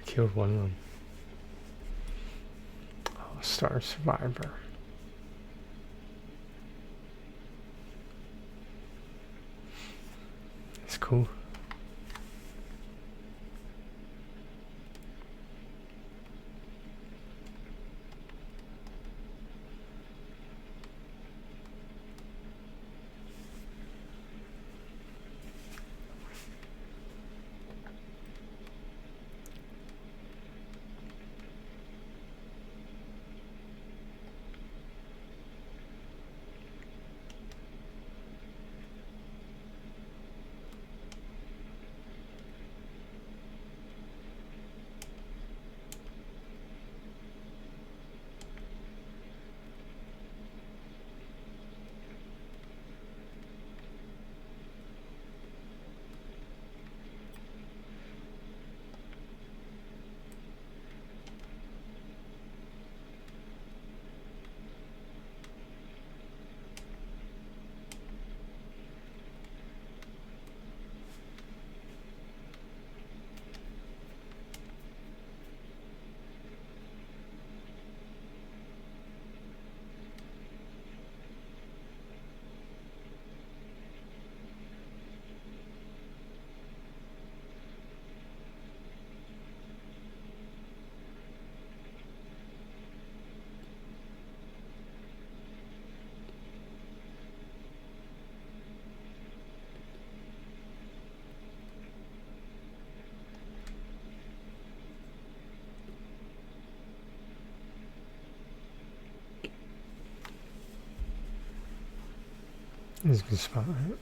Killed one of them. Oh, Star Survivor. It's cool. This is a good spot, right?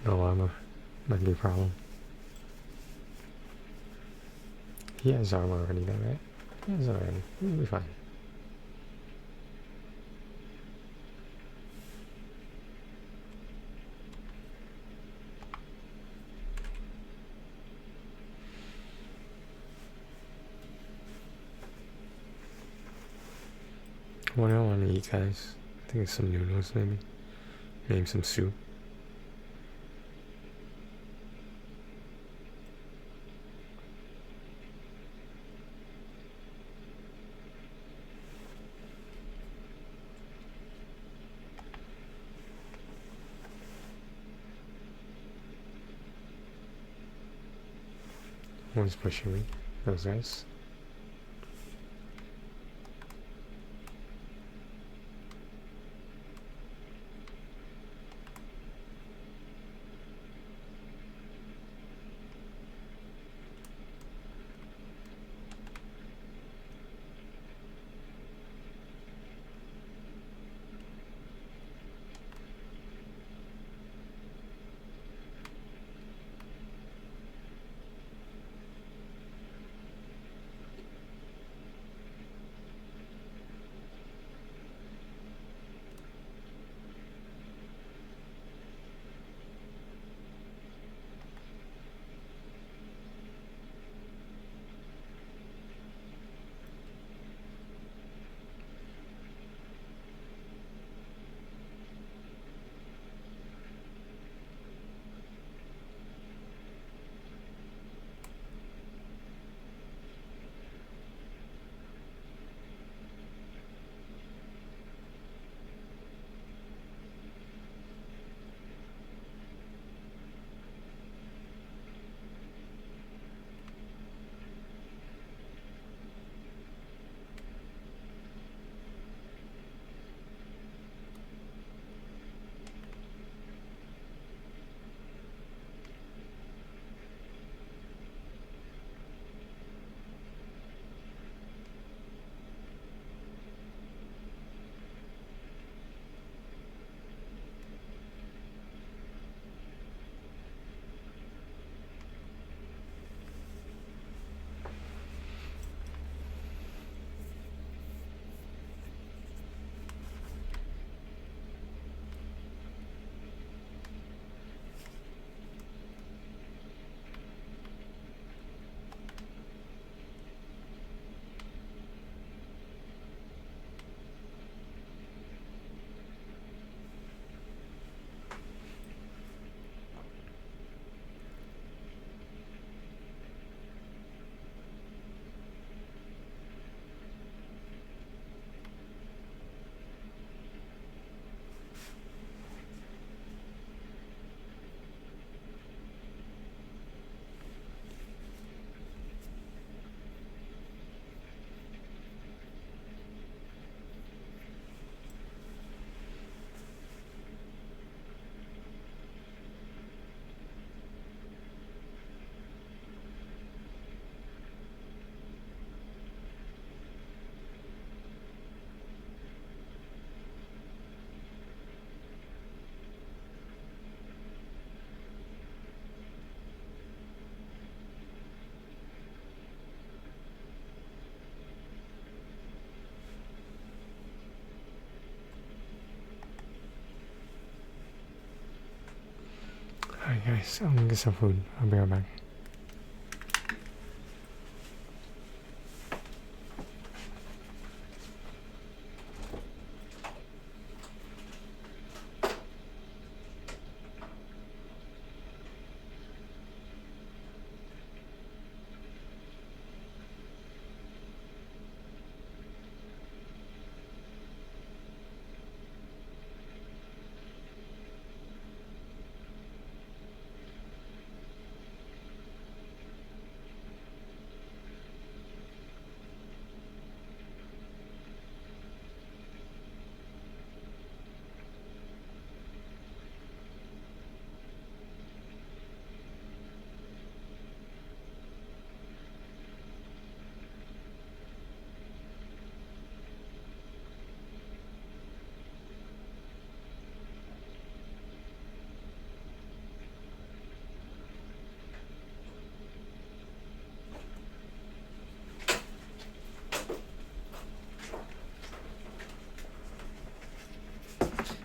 No armor. Might be a problem. He has armor already though, right? He has already. He'll be fine. What do I want to eat, guys? I think it's some noodles, maybe. Maybe some soup. One's pushing me. Those guys. Alright guys, I'm gonna get some food. I'll be right back.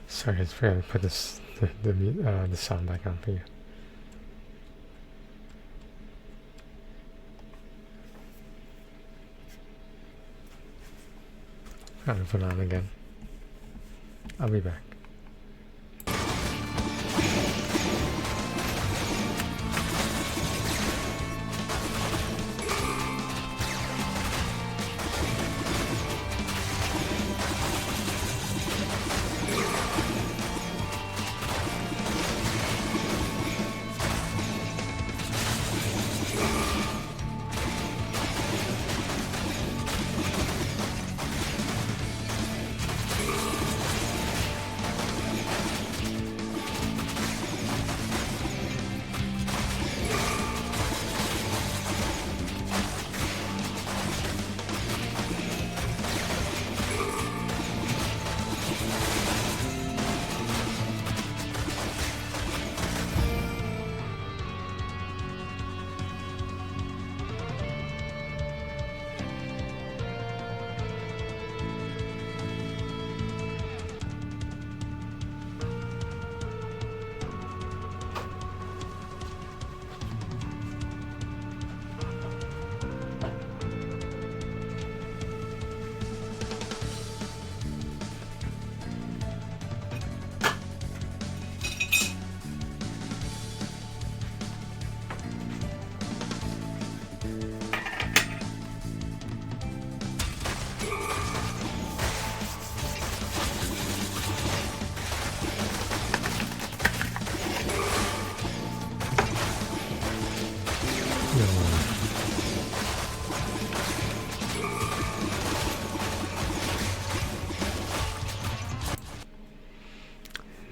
Sorry, I forgot to put this the sound back on for you. I'm gonna put it on again. I'll be back.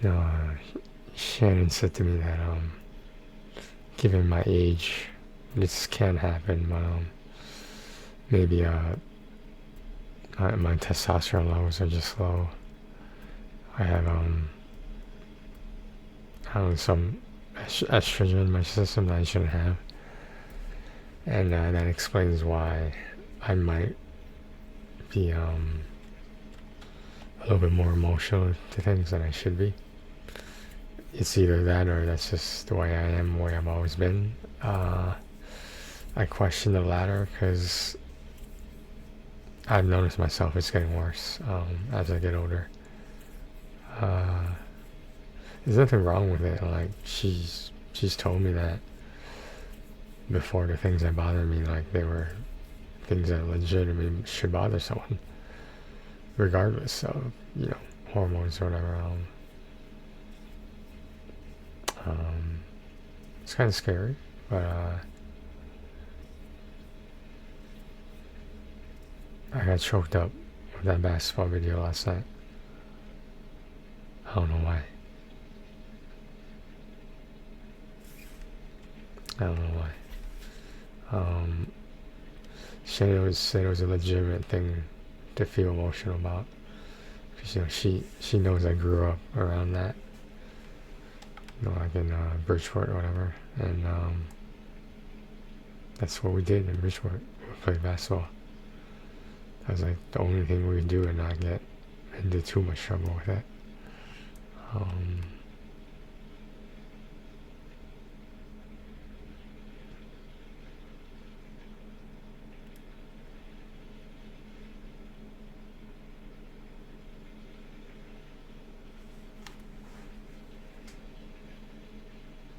No, Shannon said to me that given my age, this can happen, but maybe my testosterone levels are just low. I have I don't know, some estrogen in my system that I shouldn't have, and that explains why I might be a little bit more emotional to things than I should be. It's either that or that's just the way I am, the way I've always been. I question the latter because I've noticed myself it's getting worse as I get older. There's nothing wrong with it. Like she's told me that before, the things that bother me, like they were things that legitimately should bother someone, regardless of, you know, hormones or whatever. It's kind of scary, but I got choked up with that basketball video last night. I don't know why. I don't know why. Shayna said it was a legitimate thing to feel emotional about, because, you know, she knows I grew up around that, you know, like in Bridgeport or whatever, and that's what we did in Bridgeport. We played basketball. That was like the only thing we could do and not get into too much trouble with it.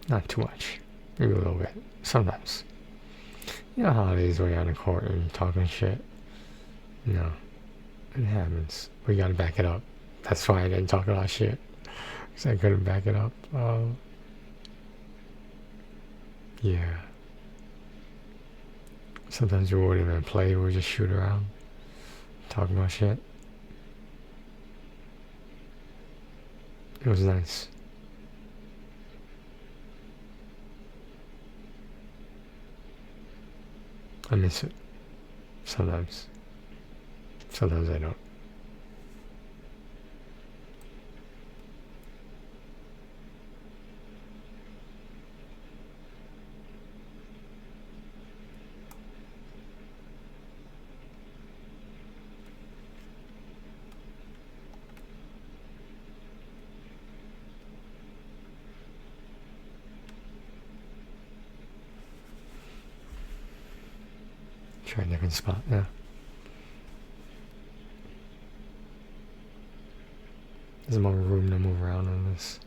Not too much. Maybe a little bit. Sometimes. You know how it is when you're on the court and you're talking shit? No. It happens. We gotta back it up. That's why I didn't talk a lot of shit. Because I couldn't back it up. Yeah. Sometimes we wouldn't even play, we'd just shoot around. Talk about shit. It was nice. I miss it. Sometimes. Sometimes I don't. Try a different spot now. There's more room to move around on this.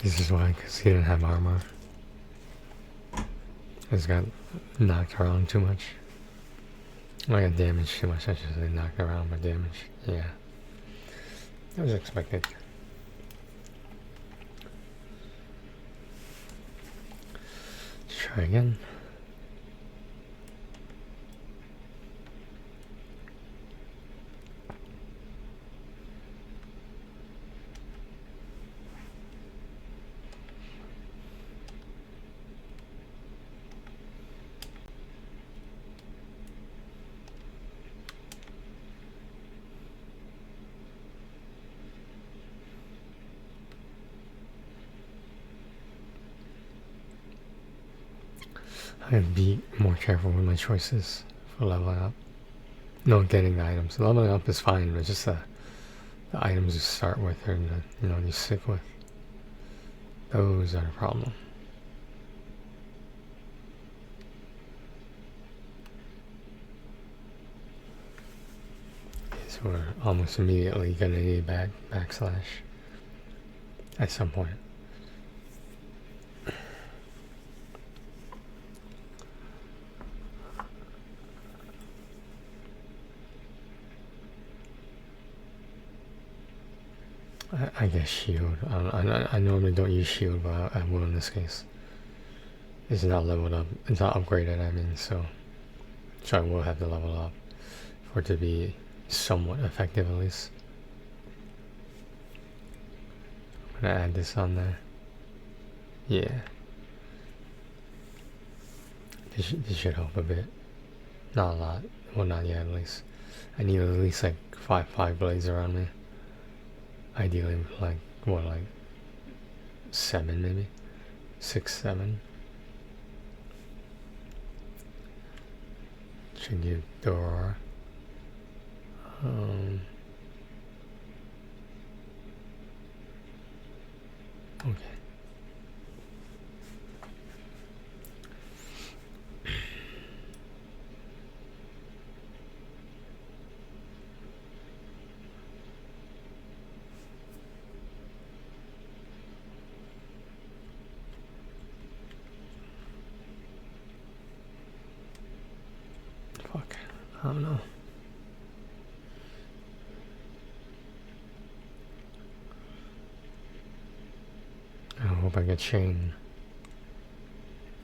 This is why, because he didn't have armor. He's got knocked around too much. I got damaged too much, I should say knocked around by damage. Yeah. That was expected. Let's try again. I gotta be more careful with my choices for leveling up. No, getting the items. Leveling up is fine, but just the items you start with or you stick with. Those are the problem. Okay, so we're almost immediately gonna need backslash at some point. I guess shield. I normally don't use shield, but I will in this case. It's not leveled up. It's not upgraded, I mean, so I will have to level up for it to be somewhat effective at least. I'm gonna add this on there. Yeah. This should help a bit. Not a lot. Well, not yet at least. I need at least like five blades around me. Ideally, like 7 maybe? 6, 7. Should give door. Okay. Fuck. I don't know. I hope I get chain.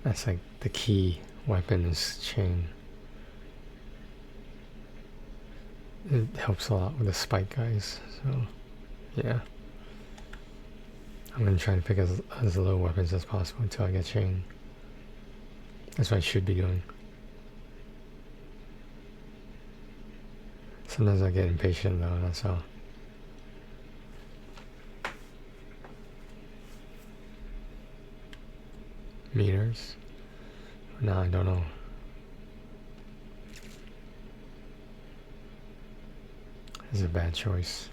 That's like the key weapon is chain. It helps a lot with the spike guys, so yeah. I'm gonna try to pick as low weapons as possible until I get chain. That's what I should be doing. Sometimes I get impatient though, that's all. Meters? No, I don't know. This is a bad choice.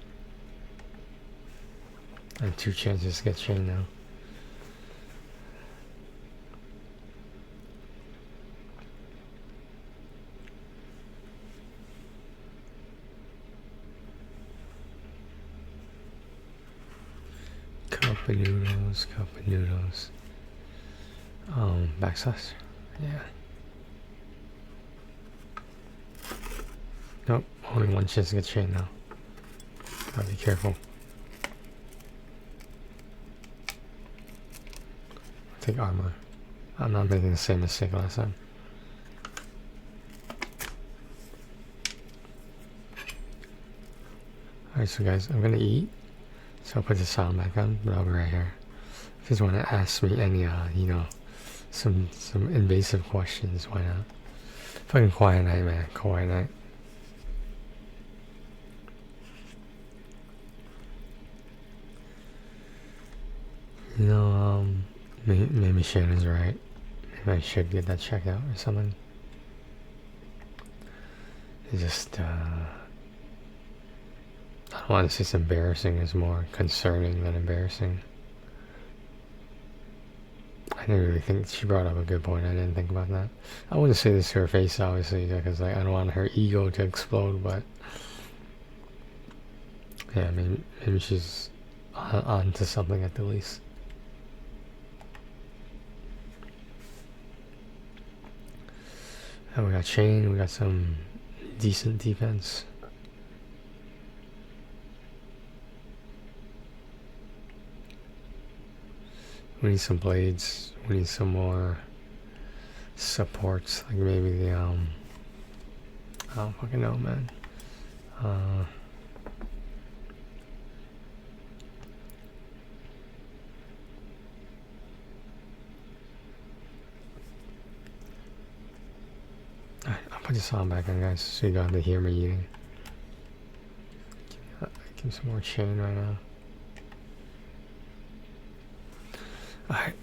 I have 2 chances to get chain now. Cup of noodles. Backslash? Yeah. Nope, only 1 chance to get chain now. Gotta be careful. Take armor. I'm not making the same mistake last time. Alright, so guys, I'm gonna eat. So I'll put the sound back on, but I'll be right here. If you just want to ask me any, some invasive questions, why not? Fucking quiet night, man. Quiet night. Maybe Shannon's right. Maybe I should get that checked out or something. It's just, I don't want to say it's embarrassing. It's more concerning than embarrassing. I didn't really think she brought up a good point. I didn't think about that. I wouldn't say this to her face, obviously, because I don't want her ego to explode. But yeah, maybe she's on to something at the least. And we got chain, we got some decent defense. We need some blades. We need some more supports, like maybe the I don't fucking know, man. Alright, I'll put this on back on, guys, so you don't have to hear me eating. Give me some more chain right now. Alright.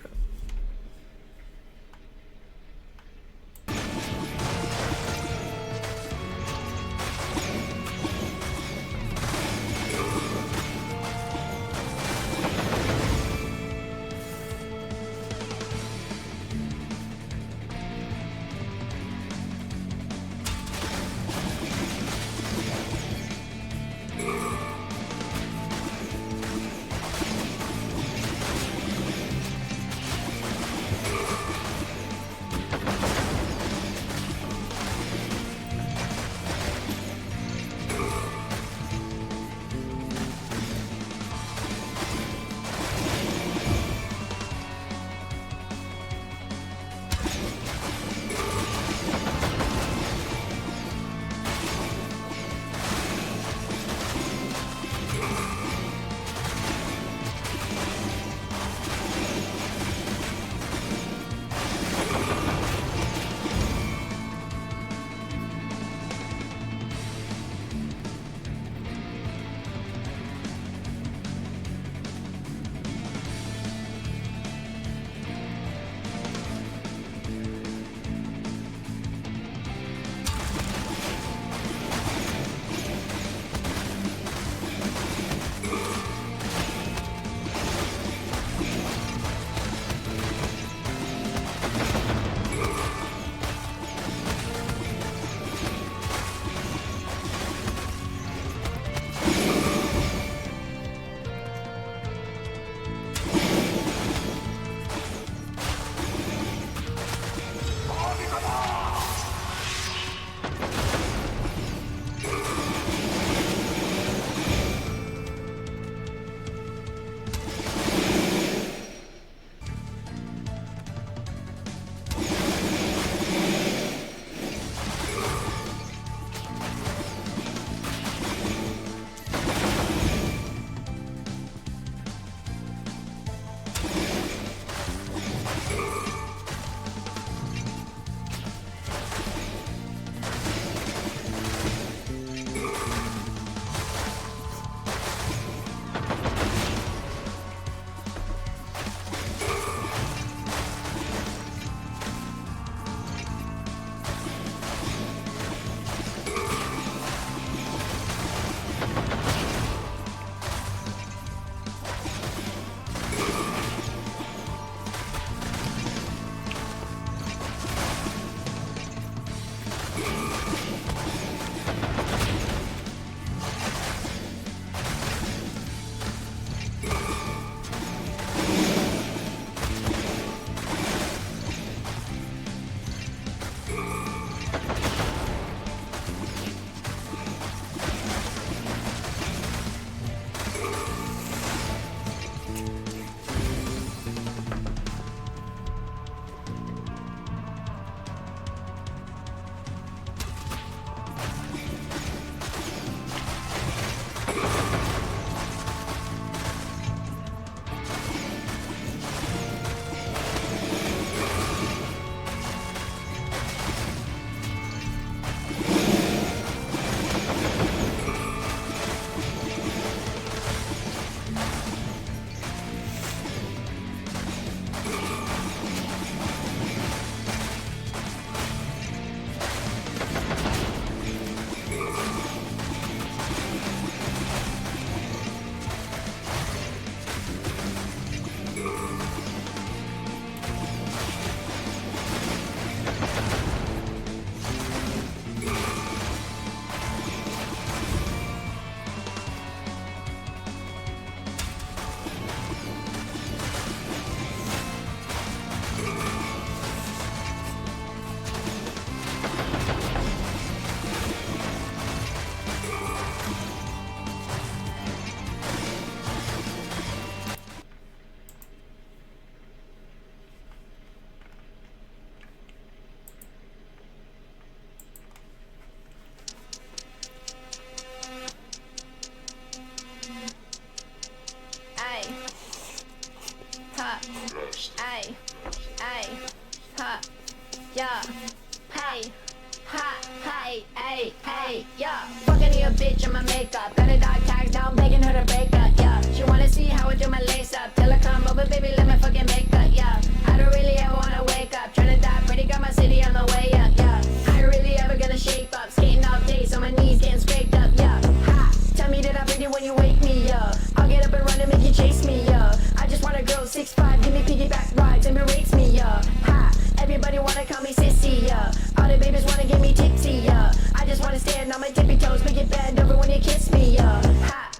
Hey, hey, yeah. Fucking your bitch in my makeup. Got a dog tag down, begging her to break up, yeah. She wanna see how I do my lace up. Tell her come over, baby, let me fucking make up, yeah. I don't really ever wanna wake up. Tryna die pretty, got my city on the way up, yeah. I ain't really ever gonna shape up. Skating all day, so my knees getting scraped up, yeah. Ha! Tell me that I'm ready when you wake me up. I'll get up and run and make you chase me, yeah. I just wanna grow 6'5", give me piggyback rides and berates me, yeah. Ha! Everybody wanna call me sissy, yeah. All the babies wanna get me tipsy, yeah. I just wanna stand on my tippy toes, make it bend over when you kiss me, yeah. Ha!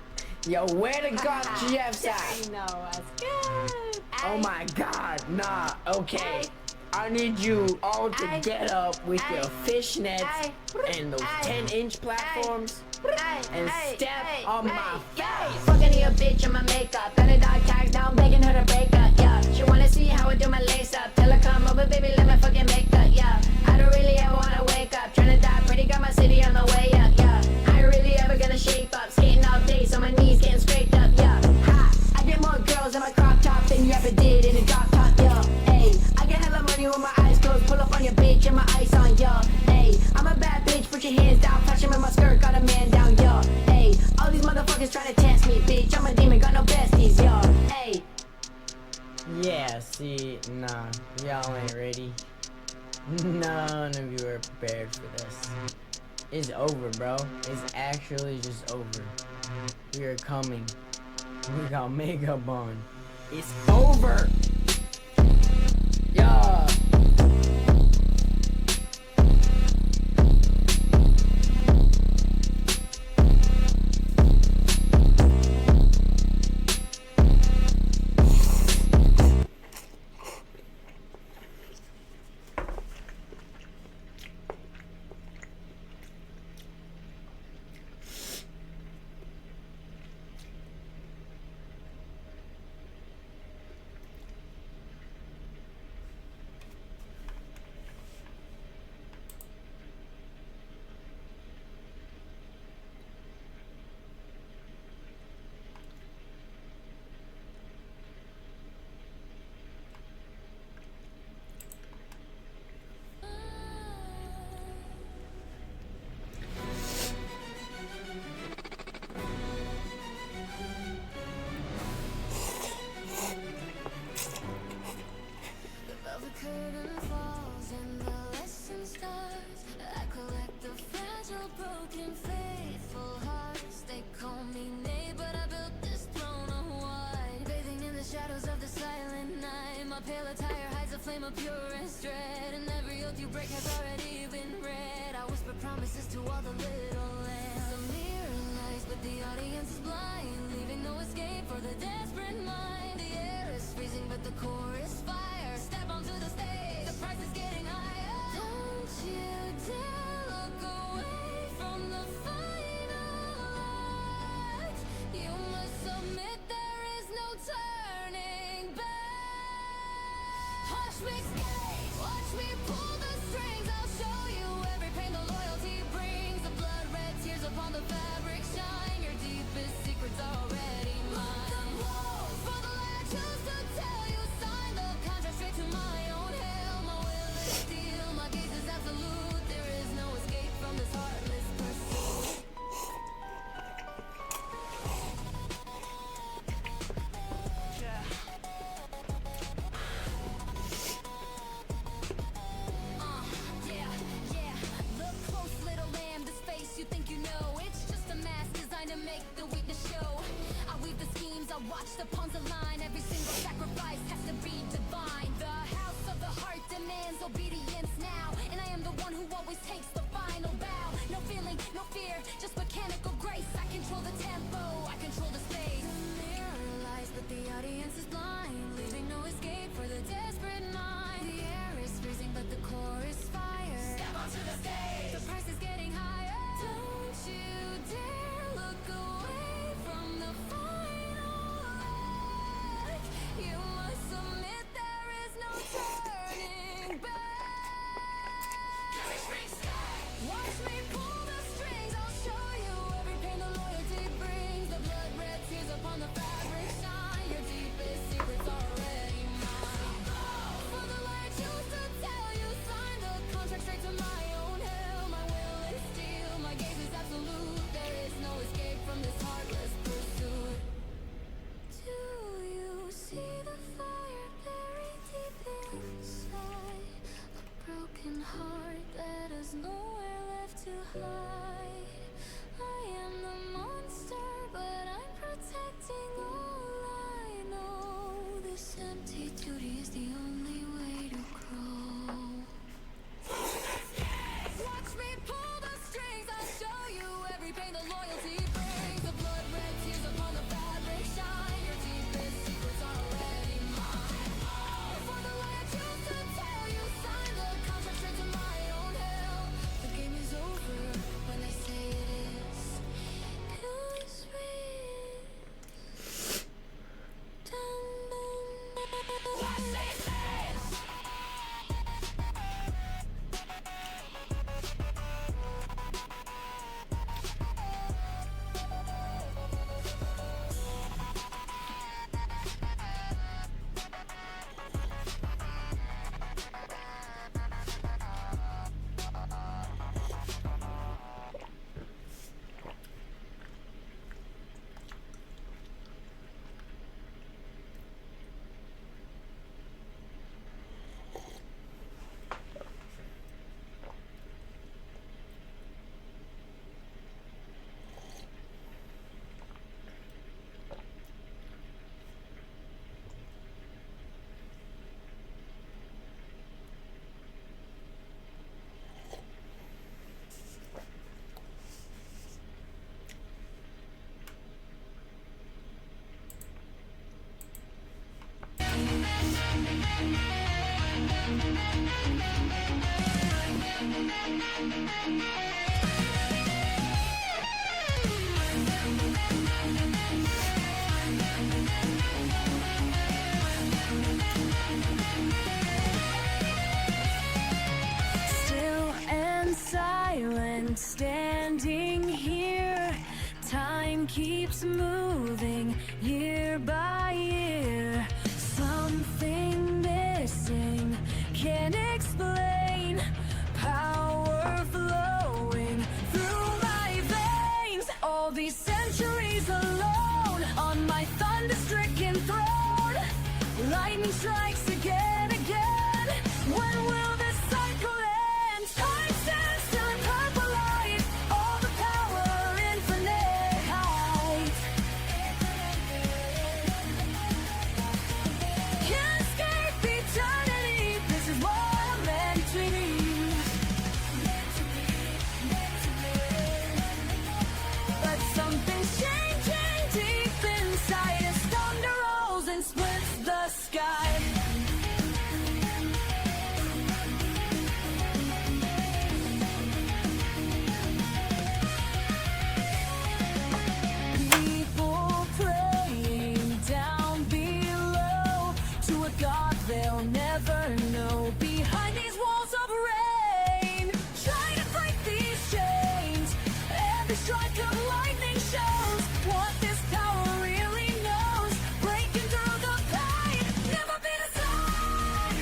Yo, where the god GF's at? I know, that's good. Oh my god, nah, okay. I need you all to get up with your fishnets and those 10-inch platforms and step on my face. Fucking your bitch in my makeup. Got a dog tag down, begging her to break up, yeah. She wanna see how I do my lace up. Tell her come over, baby, let me fucking make up, yeah. I don't really ever wanna wake up. Tryna die pretty, got my city on the way up, yeah. I ain't really ever gonna shape up. Skating all day, so my knees getting scraped up, yeah. Ha! I get more girls in my crop top than you ever did in a drop top, yeah. Hey, I get hella money with my eyes closed. Pull up on your bitch and my ice on, yeah. Hey, I'm a bad bitch, put your hands down. Touch him in my skirt, got a man down, yeah. Hey, all these motherfuckers tryna test me, bitch. I'm a demon, got no besties, yeah. Hey. Yeah, see, nah, y'all ain't ready. None of you are prepared for this. It's over, bro. It's actually just over. We are coming. We got makeup on. It's over! Yeah! Curtain falls and the lesson starts. I collect the fragile, broken, faithful hearts. They call me Nay, but I built this throne of white. Bathing in the shadows of the silent night. My pale attire hides a flame of purest dread. And every oath you break has already been read. I whisper promises to all the little lambs. The mirror lies, but the audience is blind. Leaving no escape for the desperate mind. The air is freezing, but the core is fire. Step onto the stage, the price is getting higher. Don't you dare look away from the final act. You must submit, there is no turning back. Watch me skate, watch me pull the strings. I'll show you every pain the loyalty brings. The blood red tears upon the fabric shine. Your deepest secrets are already mine. For the light, choose to tell you, sign the contract straight to my own hell. My will is steel, my gaze is absolute. There is no escape from this heartless pursuit. Yeah. Look close, little lamb, this face you think you know. It's just a mask designed to make the weakness show. I weave the schemes, I watch the pawns align. Every single sacrifice has to be divine. The house of the heart demands obedience now. And I am the one who always takes the final bow. No feeling, no fear, just mechanical grace. I control the tempo, I control the space. The mirror lies, but the audience is blind. Leaving no escape for the desperate mind. The air is freezing, but the core is fire. Step onto the stage, the price is getting higher. Don't you dare look away from the final act. You must submit, there is no turning back. Watch me pull the strings, I'll show you every pain the loyalty brings. The blood red tears upon the fabric shine. Your deepest secrets are standing here. Time keeps moving year by year. Something missing, can't explain. Power flowing through my veins. All these centuries alone on my thunder-stricken throne. Lightning strikes again, again. When will this cycle end? Time stands still in purple light. All the power, infinite height. Can't escape eternity. This is what I'm meant to be. But something's changing deep inside as thunder rolls and splits the sky. People praying down below to a God they'll never know. Behind these walls of rain, trying to break these chains. Every strike of lightning shows what this power really knows. Breaking through the pain, never be the same.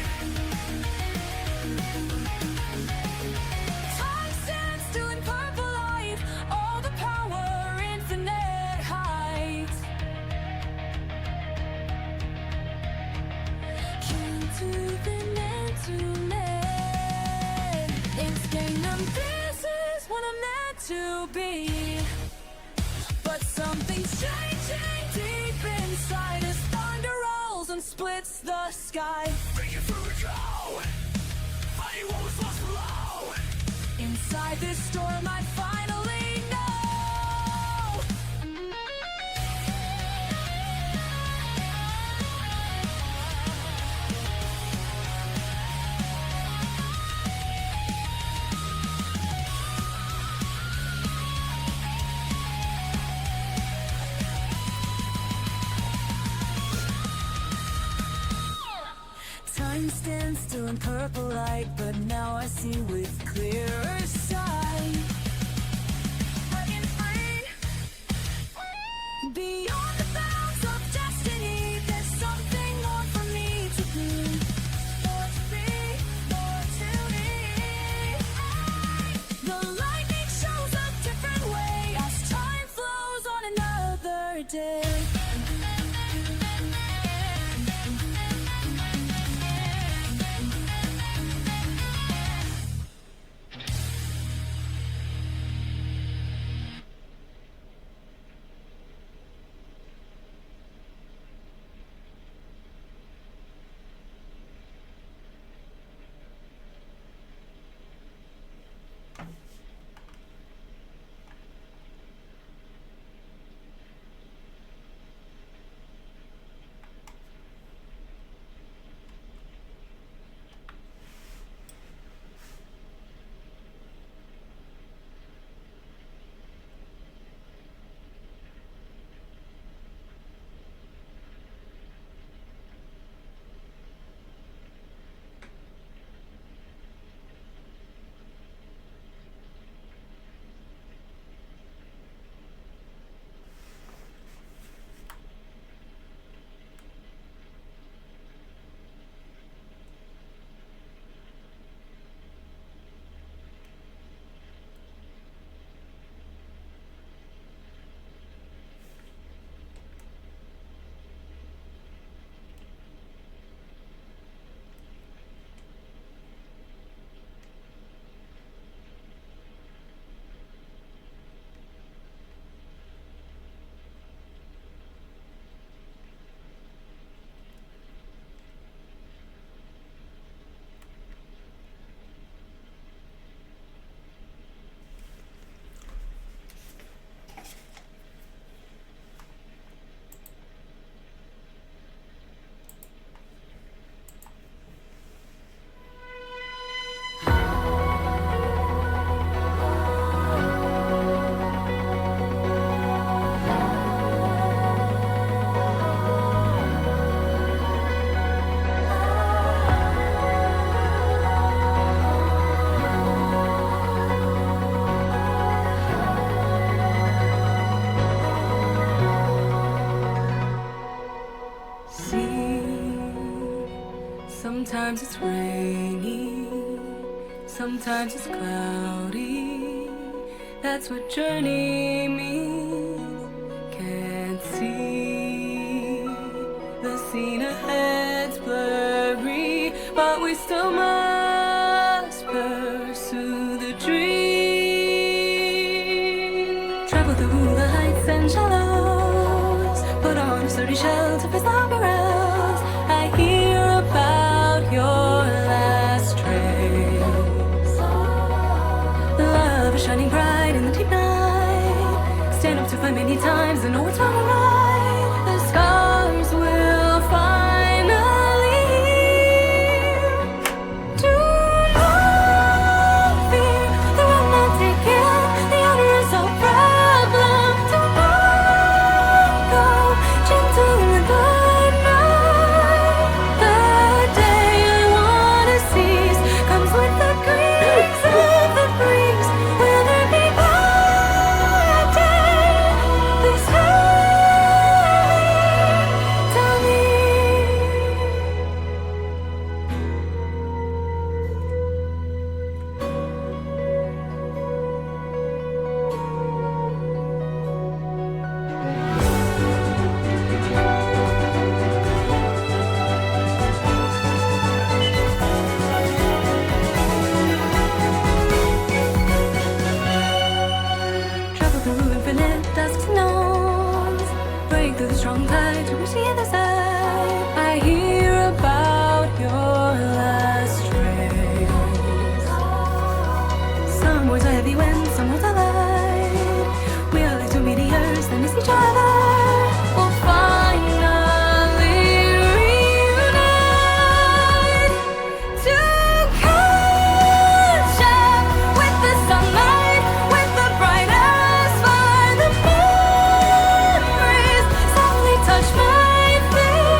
Time stands still in purple light. All the power, infinite height. Can't do the man to man. It's kingdom, this is what I'm meant to be. But something's changing deep inside as thunder rolls and splits the sky. Breaking through the cloud. Fighting what was lost below. Inside this storm I finally know. Time stands still in purple light, but now I see with clearer sight. Breaking free, beyond the bounds of destiny. There's something more for me to be. More to be, more to be. The lightning shows a different way as time flows on another day. Sometimes it's rainy, sometimes it's cloudy. That's what journey means. Can't see the scene ahead's blurry, but we still must pursue the dream. Travel through the heights and shallows, put on a sturdy shell to face the perils. I hear about your last trace. Love is shining bright in the deep night. Stand up to fight many times and know it's on the right. The stars will finally heal. Do not fear, they will not take it. The honor is no problem. Do not go gentle in the night. The day I wanna seize comes with the grace of the breeze. Will there be bad day? Please tell me. Travel through infinite dusks and nones, break through the strong tide to reach the other side. I hear about your last trace. Some words are heavy when some words are light. We are like two meteors that miss each other. We'll finally reunite to catch up with the sunlight, with the brightest fire. The memories softly touch my face.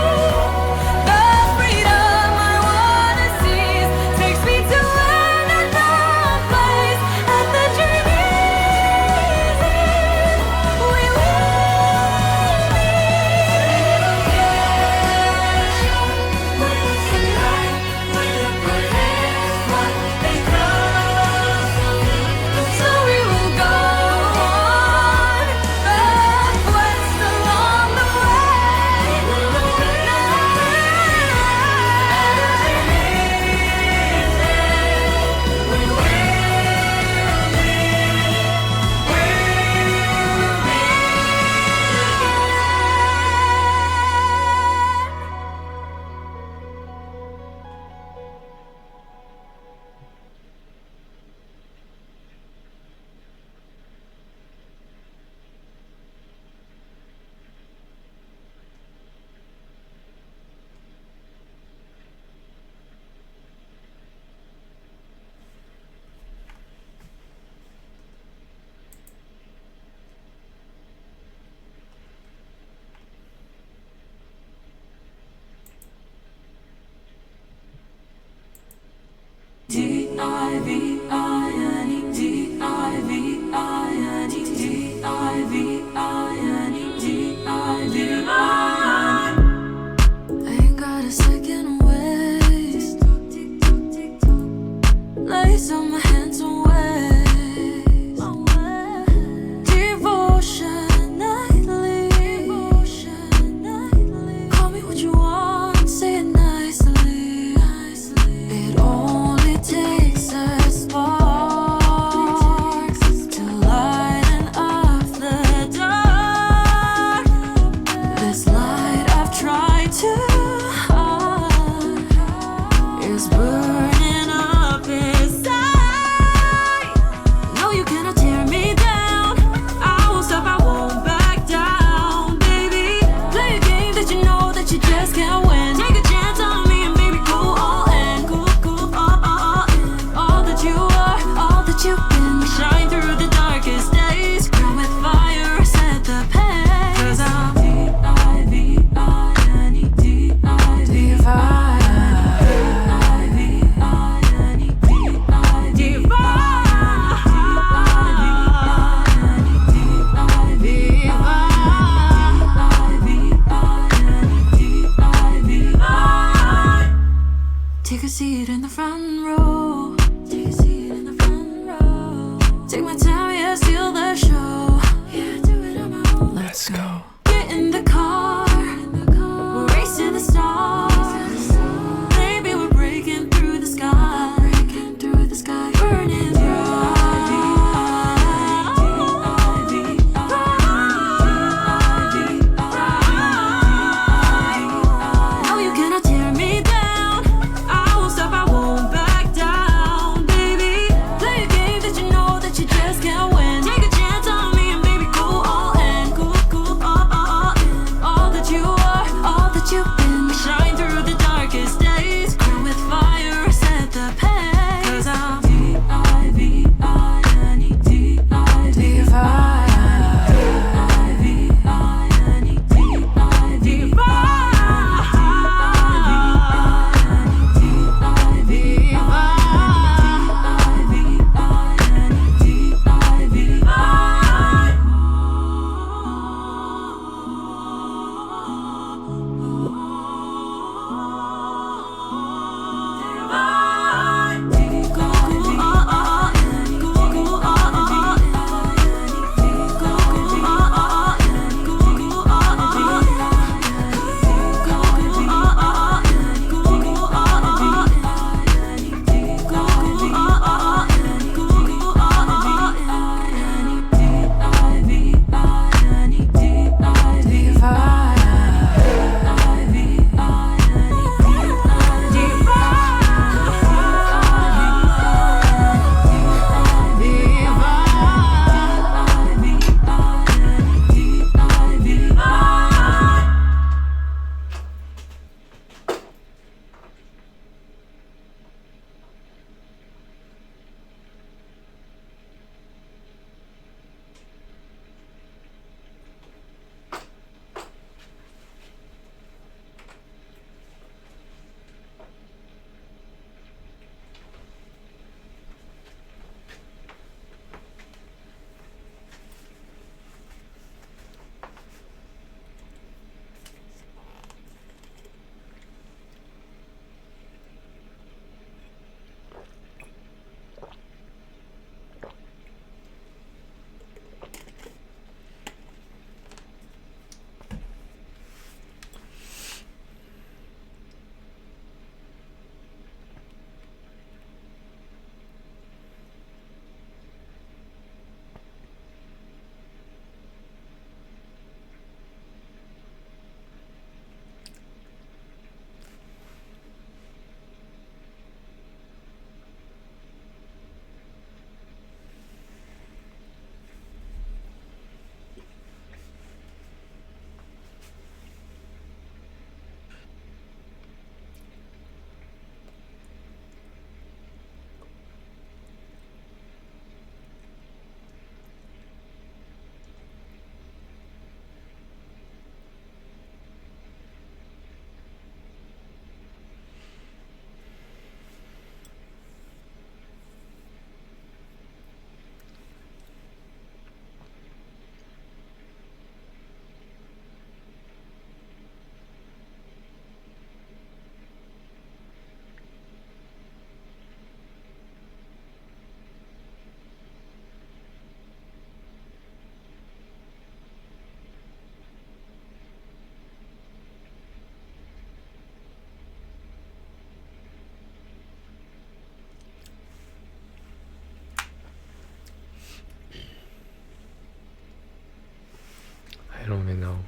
don't even know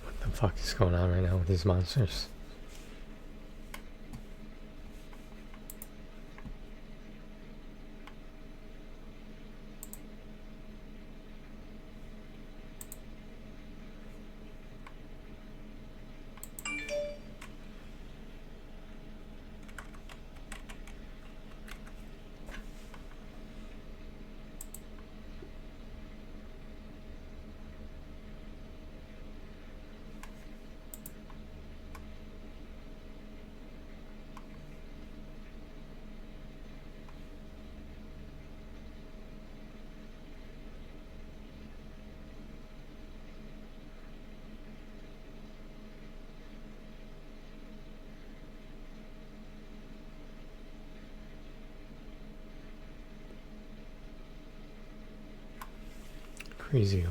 what the fuck is going on right now with these monsters. Crazier.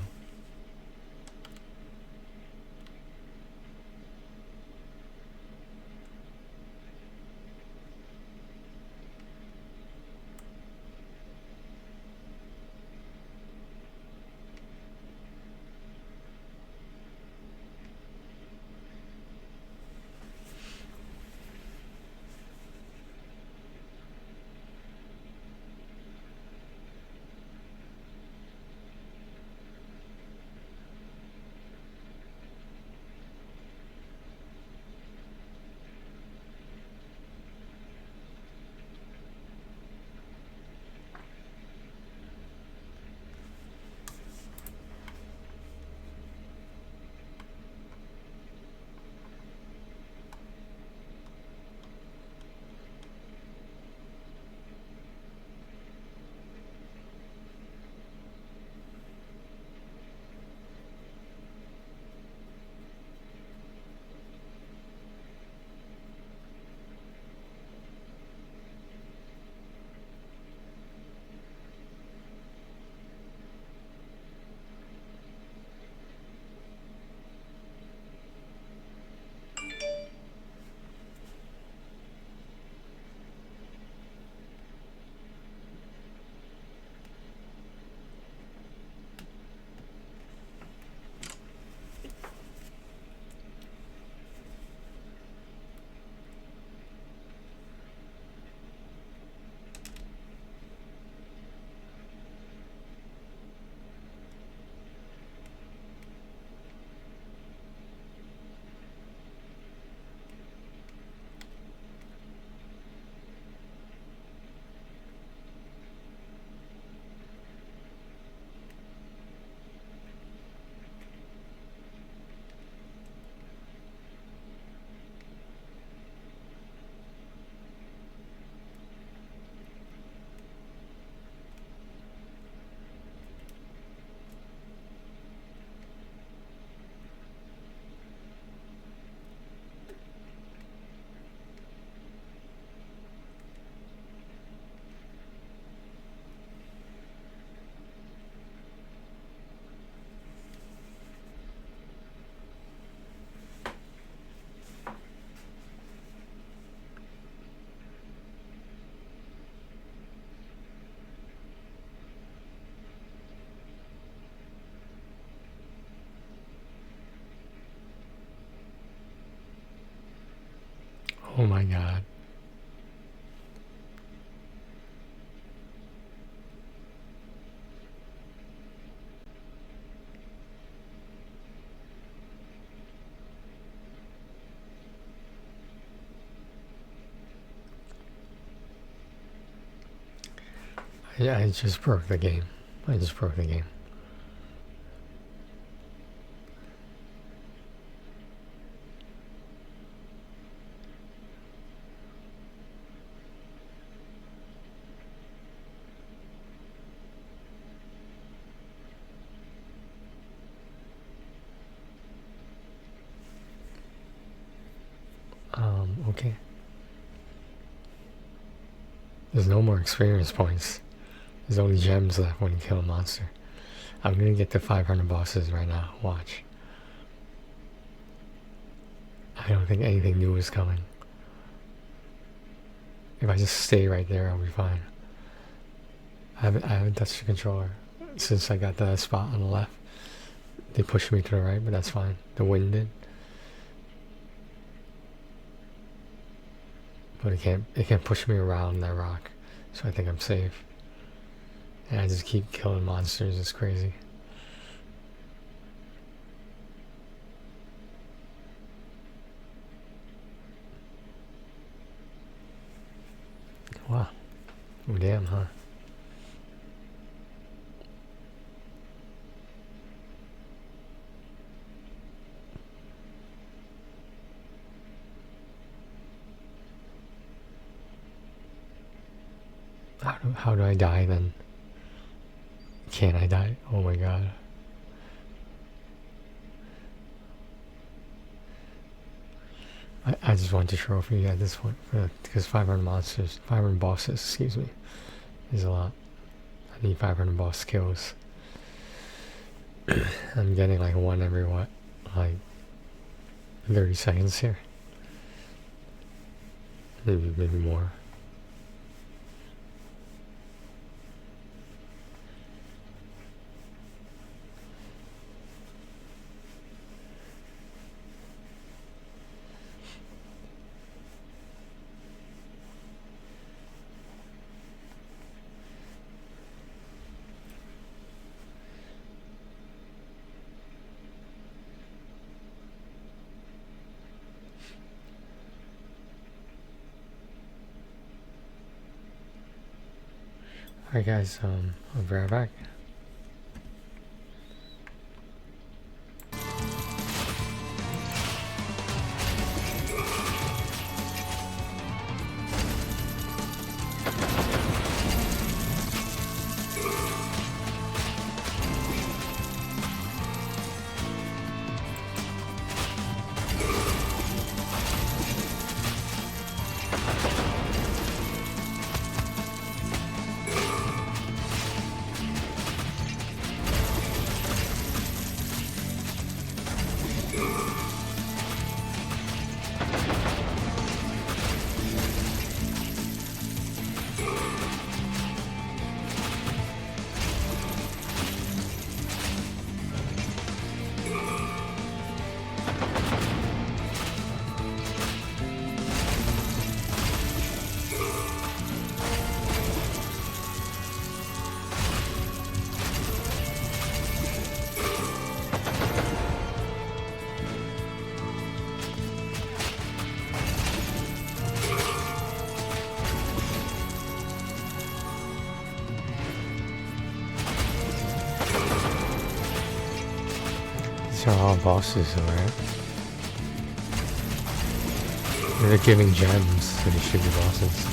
Oh my god. Yeah, I just broke the game. I just broke the game. Okay. There's no more experience points. There's only gems left when you kill a monster. I'm gonna get to 500 bosses right now. Watch. I don't think anything new is coming. If I just stay right there, I'll be fine. I haven't touched the controller since I got the spot on the left. they pushed me to the right, but that's fine. The wind did. But it can't push me around that rock. So I think I'm safe. And I just keep killing monsters, it's crazy. Wow. Oh damn, huh? How do I die then? Can I die? Oh my god. I just want the trophy at this point because 500 monsters, 500 bosses, excuse me, is a lot. I need 500 boss kills. I'm getting like one every what? Like 30 seconds here. Maybe more. Alright guys, I'll be right back. These are all bosses, alright? They're giving gems, so they should be bosses.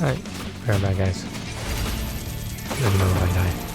Alright, be right back, guys. Let me know if I die.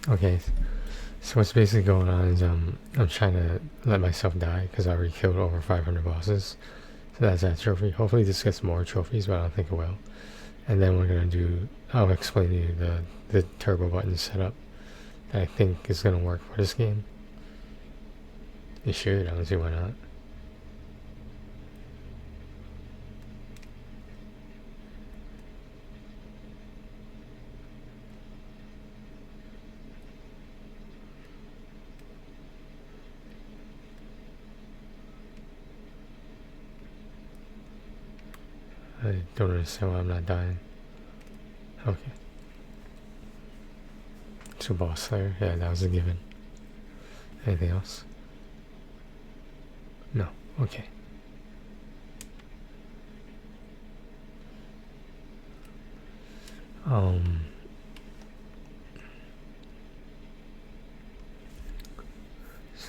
Okay, so what's basically going on is I'm trying to let myself die because I already killed over 500 bosses. So that's that trophy. Hopefully this gets more trophies, but I don't think it will. And then we're gonna do, I'll explain to you the turbo button setup that I think is gonna work for this game. It should, I don't see why not. I don't understand why I'm not dying. Okay. 2 boss slayer. Yeah, that was a given. Anything else? No. Okay.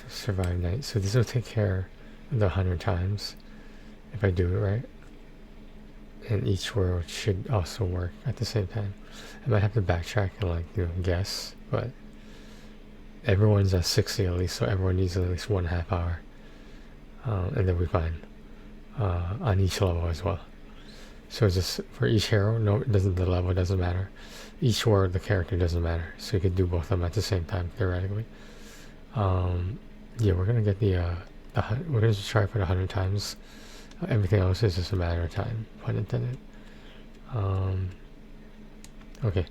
Survive night. So this will take care of the 100 times if I do it right. And each world should also work at the same time. I might have to backtrack and like, you know, guess, but everyone's at 60 at least, so everyone needs at least 1.5 hour. And then we're fine. On each level as well. So it's just for each hero, no, it doesn't, the level doesn't matter. Each world, the character doesn't matter. So you could do both of them at the same time, theoretically. Yeah, we're gonna get we're gonna just try for the 100 times. Everything else is just a matter of time, pun intended. Okay,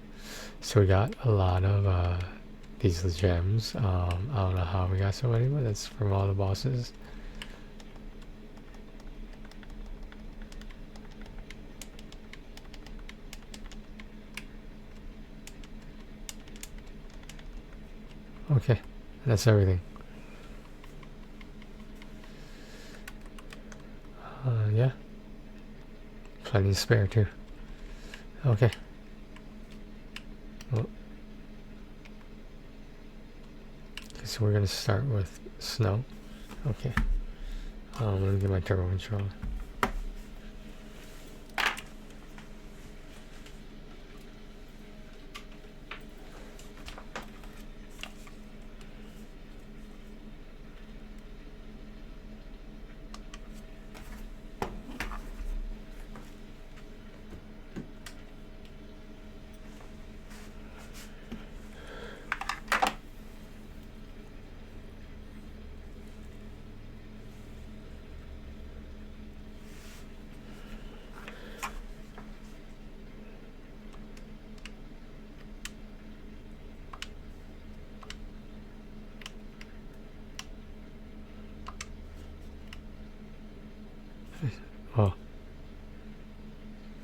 so we got a lot of these gems. I don't know how we got so many, but that's from all the bosses. Okay, that's everything. Yeah. Plenty spare too. Okay. Well, so we're gonna start with snow. Okay. Let me get my turbo controller. Oh.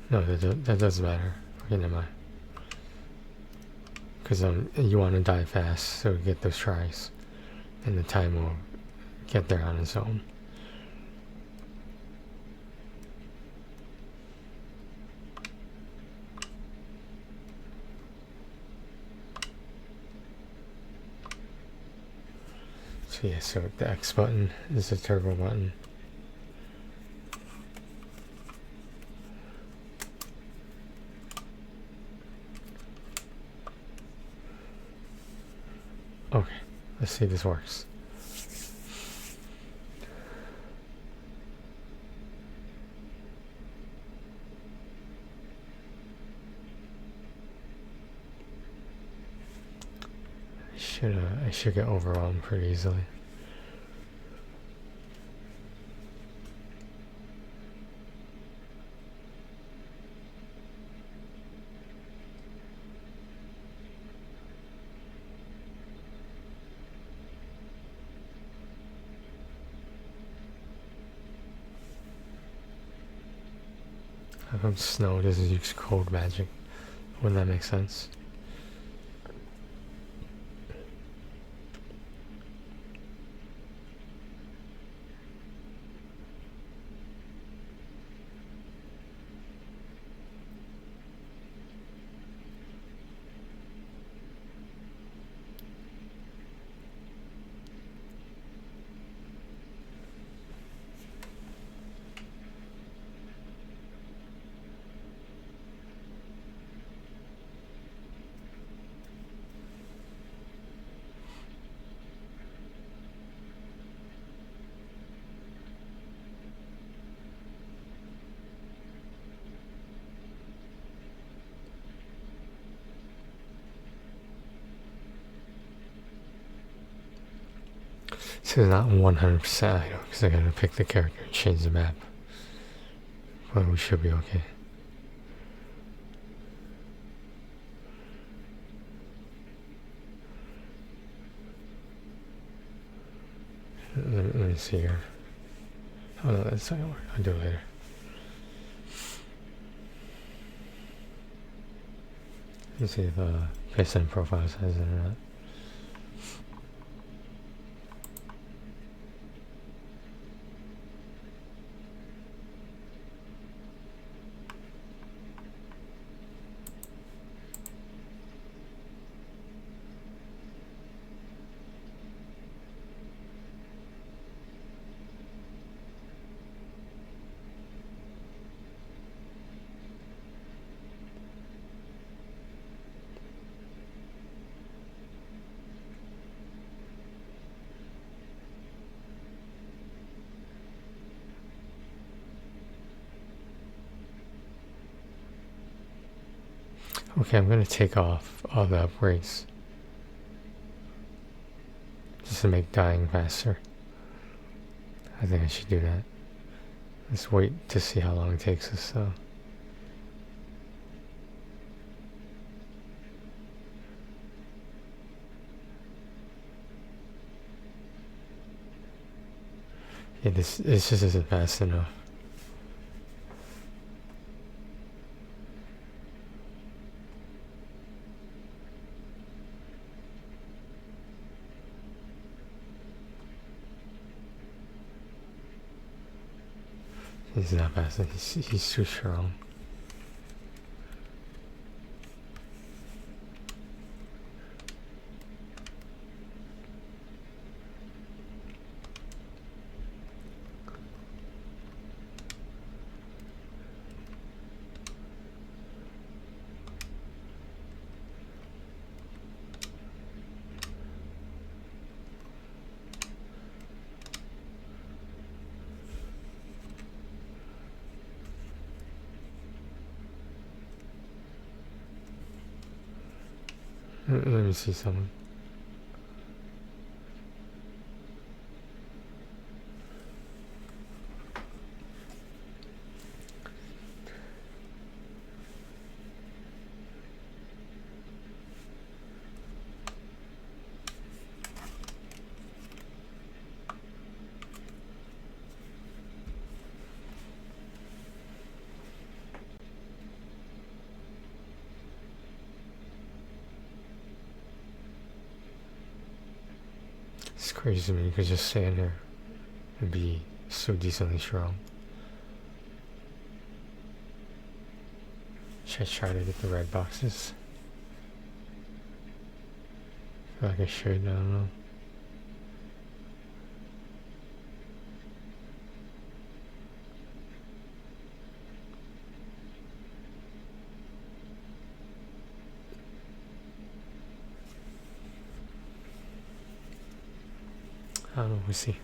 No, that doesn't matter. Okay, never mind. Because you want to die fast, so you get those tries. And the time will get there on its own. So yeah, so the X button is the turbo button. Okay, let's see if this works. I should get overwhelmed pretty easily. How come snow doesn't use cold magic? Wouldn't that make sense? So not 100% I know, because I gotta pick the character and change the map. But we should be okay. Let me see here. Oh no, that's not gonna work. I'll do it later. You see if Piston Profiles has it or not. Okay, I'm gonna take off all the upgrades just to make dying faster. I think I should do that. Let's wait to see how long it takes us though. Yeah, this just isn't fast enough. He's not fast enough. He's too strong. Let me see something. It's crazy to me you could just stand there and be so decently strong. Should I try to get the red boxes? I feel like I should, I don't know. I don't know, we'll see.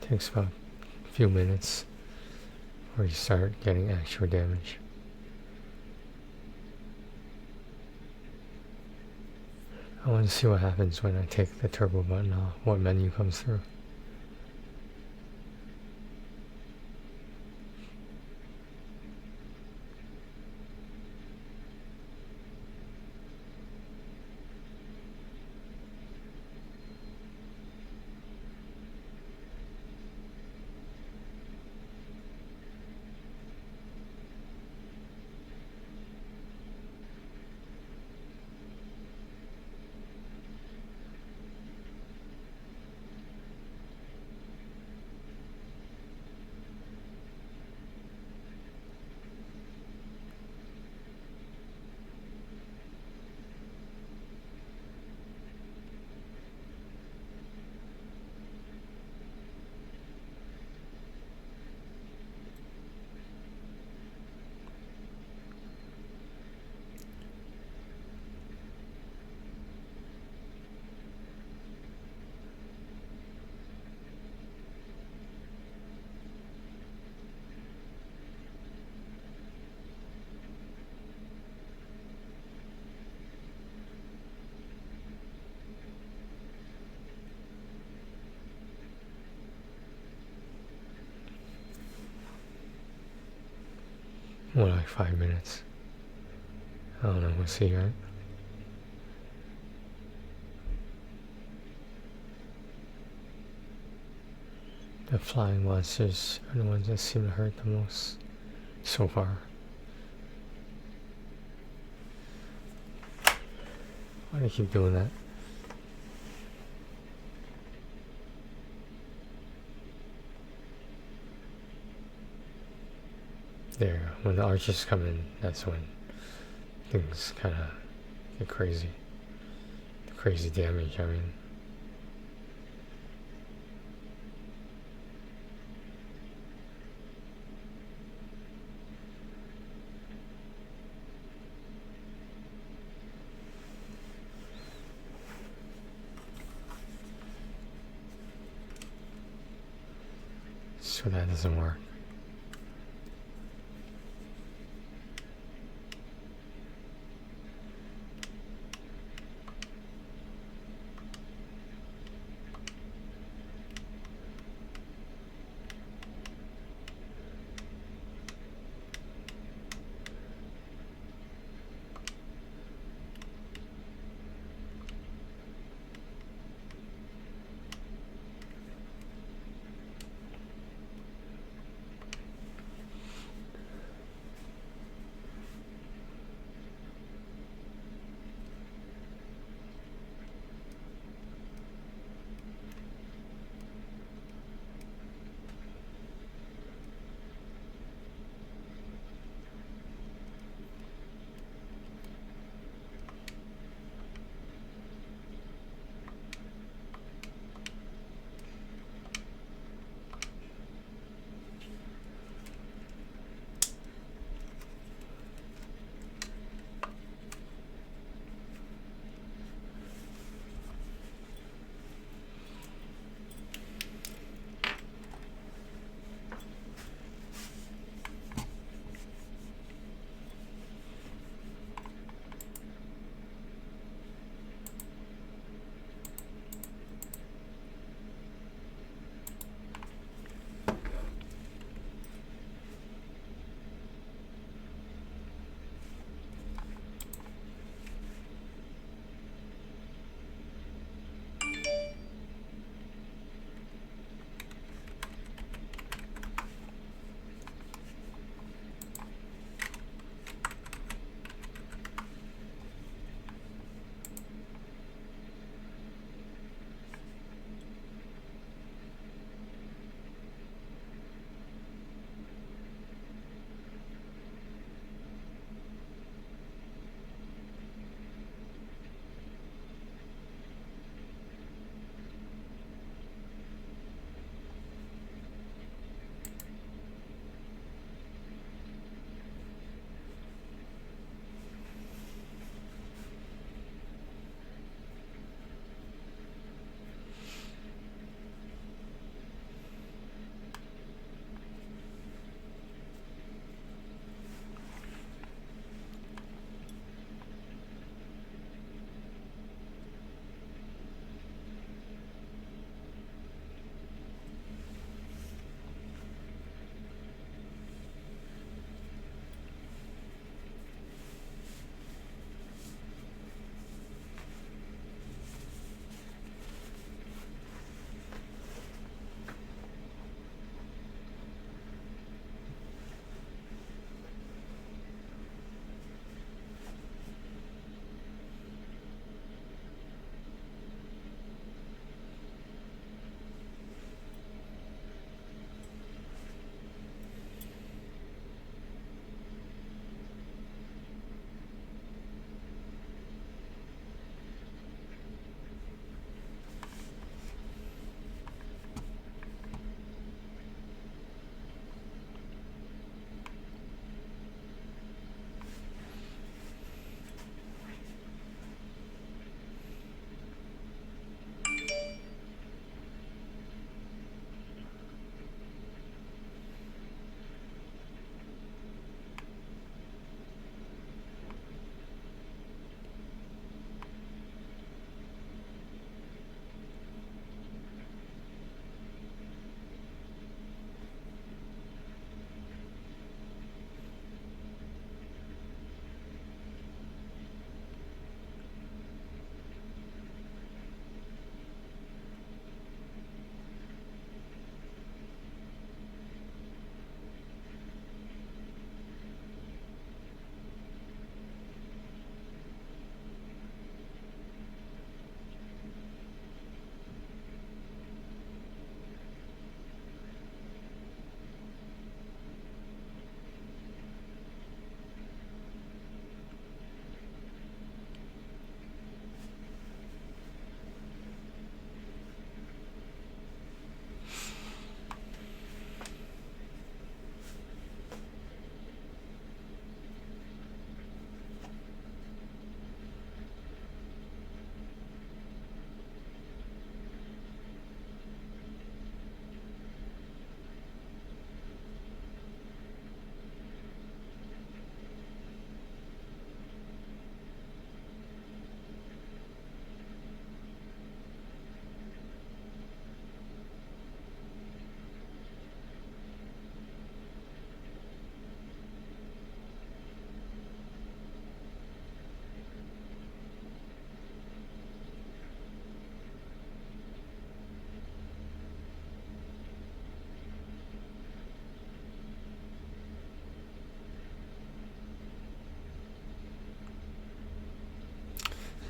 Takes about a few minutes before you start getting actual damage. I want to see what happens when I take the turbo button off, what menu comes through. More like 5 minutes. I don't know, we'll see, right? The flying monsters are the ones that seem to hurt the most so far. Why do you keep doing that? There, when the archers come in, that's when things kind of get crazy. The crazy damage, I mean. So that doesn't work.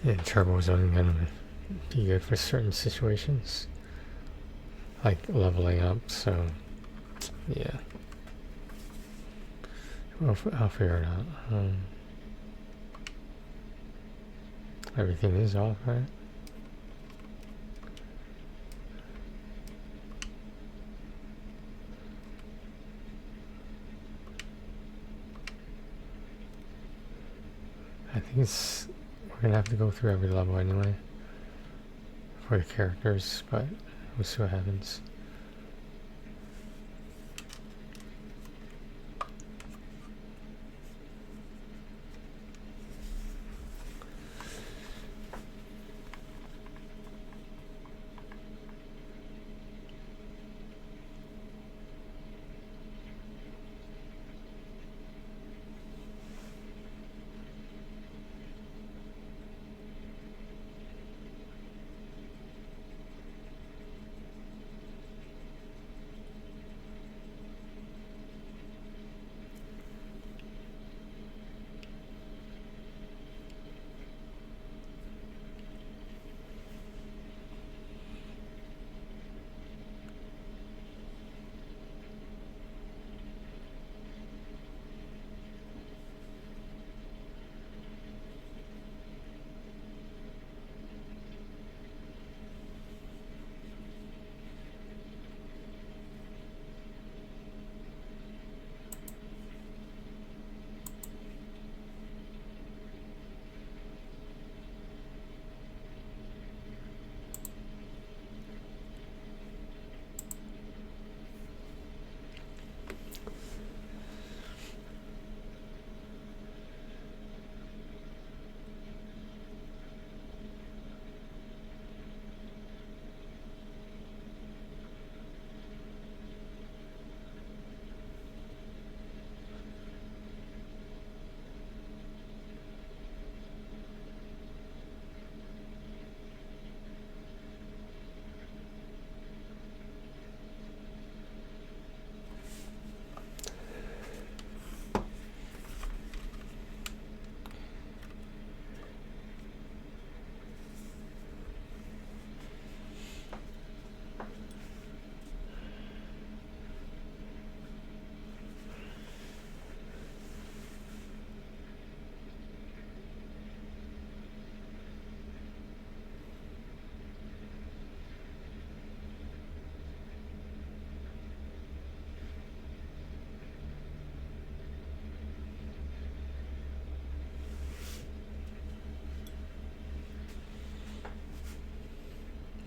Yeah, turbo is only gonna be good for certain situations, like leveling up. So, yeah, I'll figure it out. Everything is off, right? I think we're gonna have to go through every level anyway for the characters, but we'll see what happens.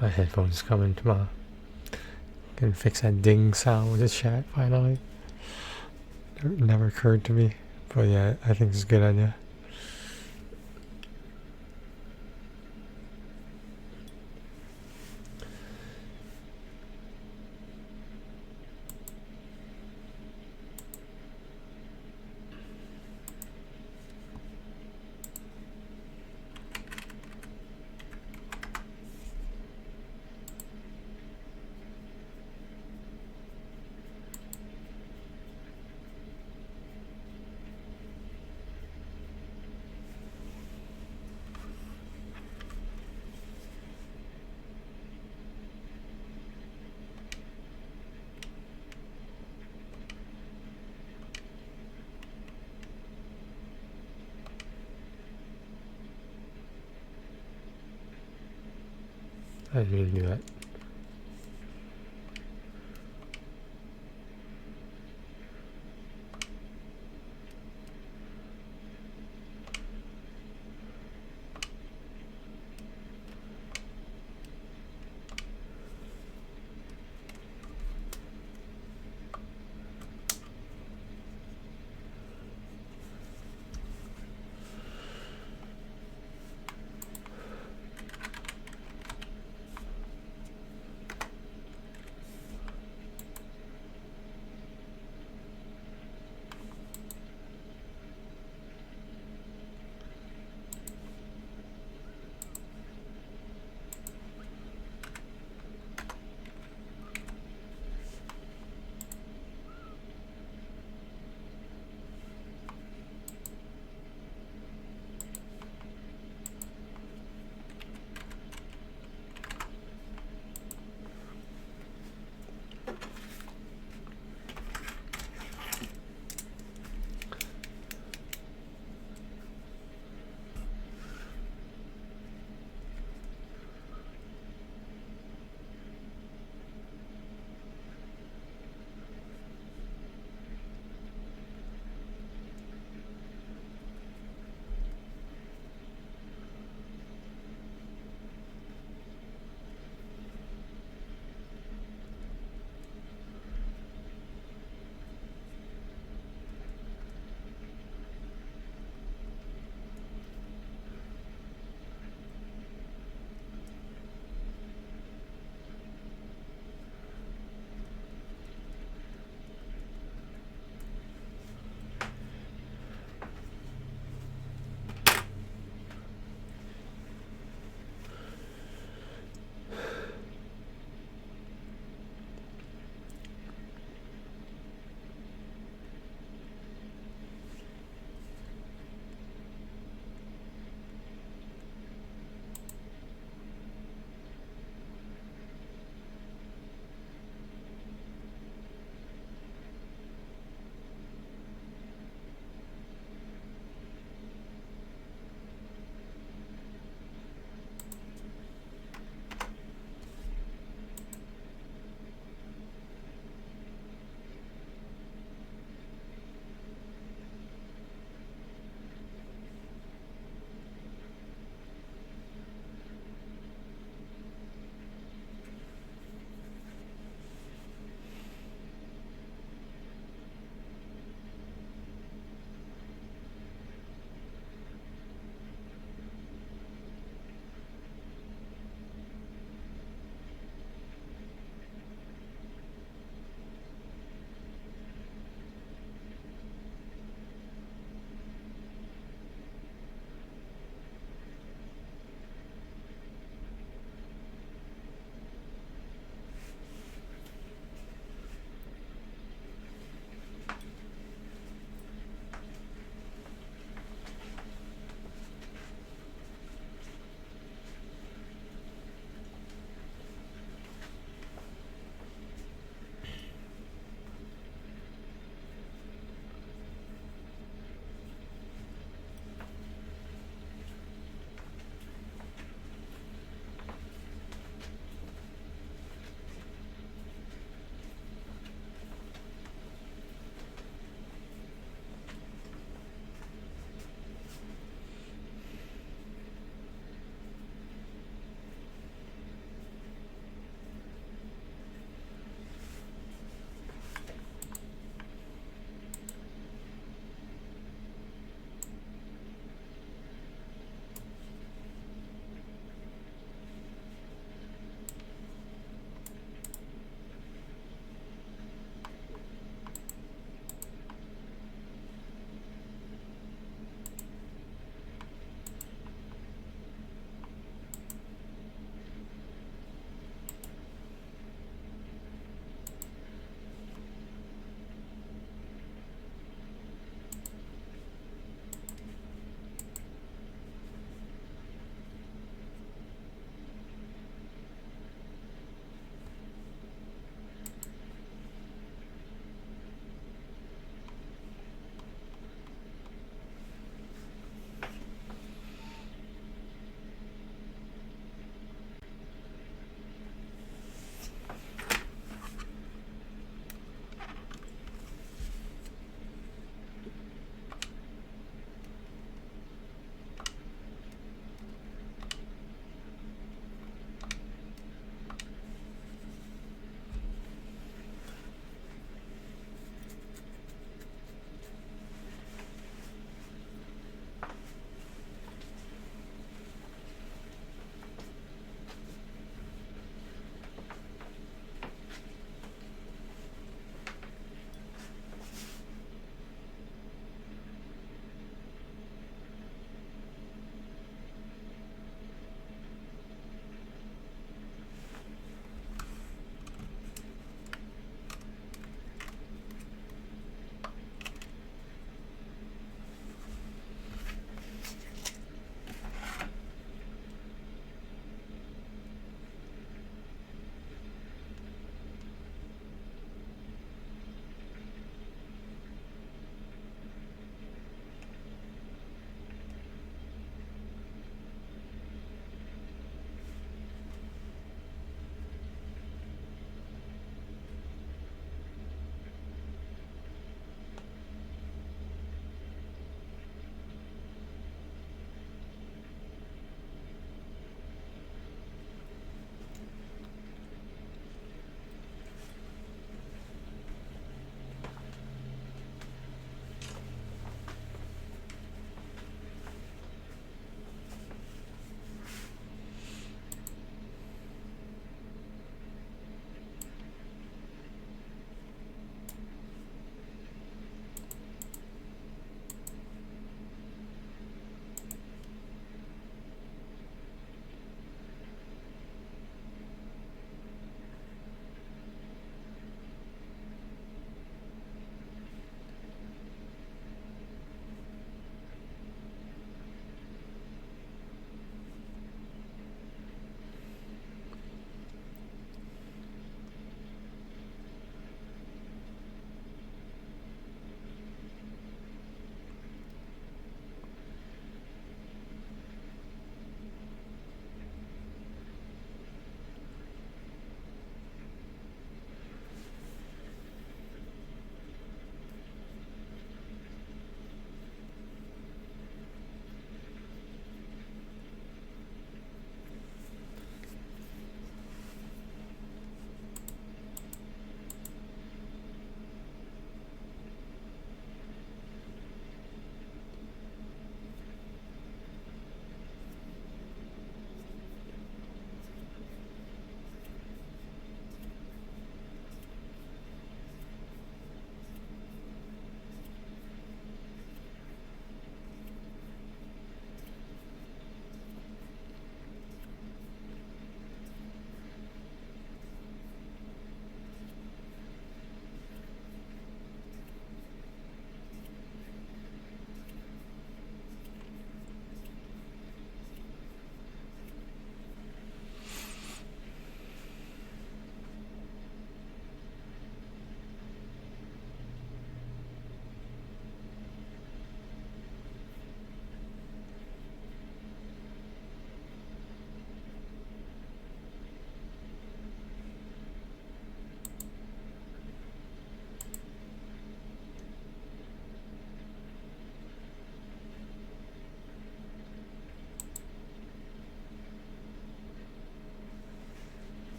My headphones coming tomorrow. Can fix that ding sound with the chat finally. It never occurred to me, but yeah, I think it's a good idea. I didn't mean to do that.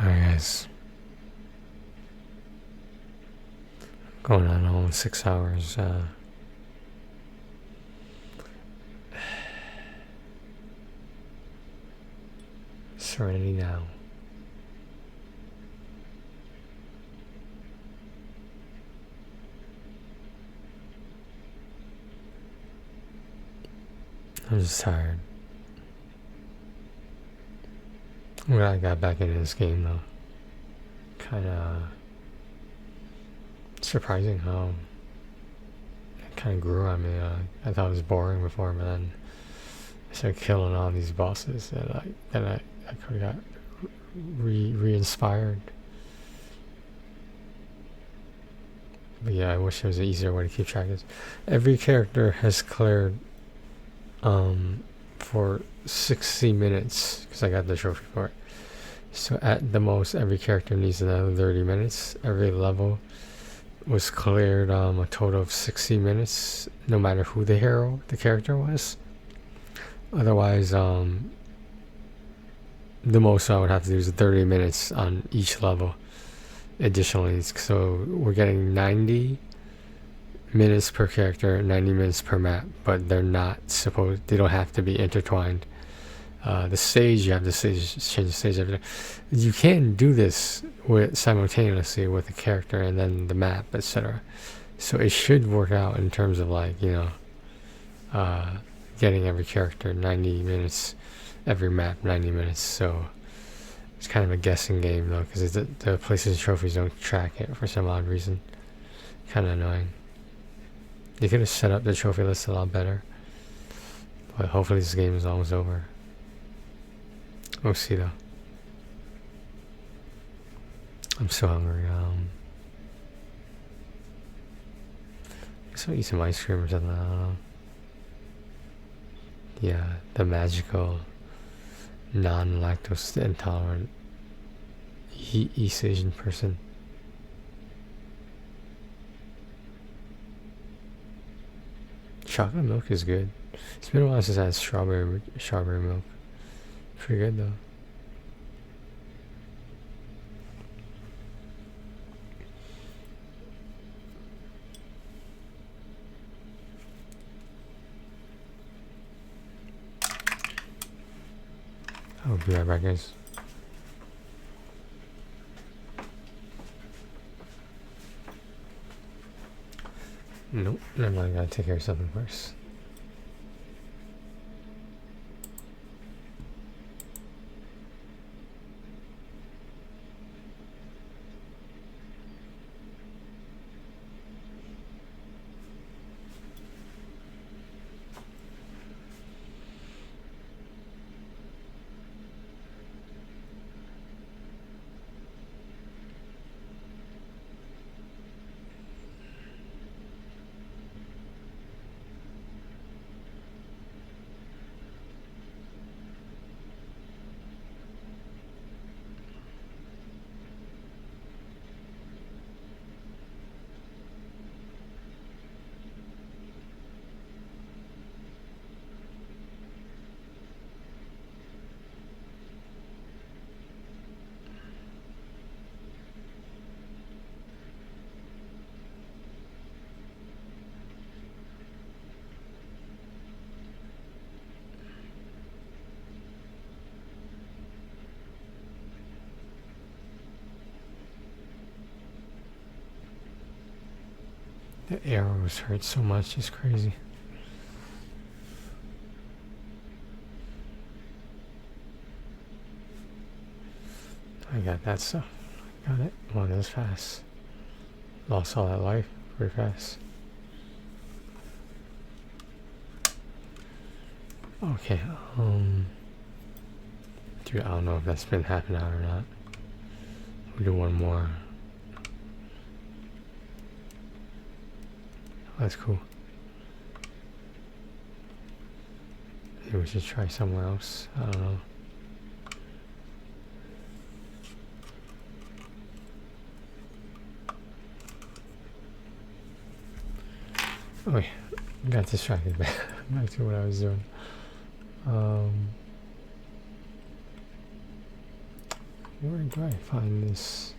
Alright, guys. Going on almost 6 hours. Serenity now. I'm just tired. I'm glad I got back into this game though. Kinda surprising how it kinda grew on me. I thought it was boring before, but then I started killing all these bosses and I kinda got re-inspired. But yeah, I wish there was an easier way to keep track of this. Every character has cleared for 60 minutes because I got the trophy for it. So at the most, every character needs another 30 minutes. Every level was cleared a total of 60 minutes, no matter who the character was. Otherwise, the most I would have to do is 30 minutes on each level. Additionally, so we're getting 90 minutes per character, 90 minutes per map, but they don't have to be intertwined. The stage, you have to change the stage every day. You can do this simultaneously with the character and then the map, etc. So it should work out in terms of getting every character 90 minutes, every map 90 minutes. So it's kind of a guessing game though, because the PlayStation trophies don't track it for some odd reason. Kind of annoying. They could have set up the trophy list a lot better, but hopefully this game is almost over. We'll see though. I'm so hungry. I guess I'll eat some ice cream or something. I don't know. Yeah, the magical non-lactose intolerant East Asian person. Chocolate milk is good. It's been a while since I had strawberry milk. Pretty good though. I'll be right back, guys. Nope, never mind. I gotta take care of something first. The arrows hurt so much, it's crazy. I got that stuff. Got it. Well, that was fast. Lost all that life pretty fast. Okay, dude, I don't know if that's been happening or not. We'll do one more. Oh, that's cool. Maybe we should try somewhere else. I don't know. Oh, wait, got distracted back to what I was doing. Where do I find this?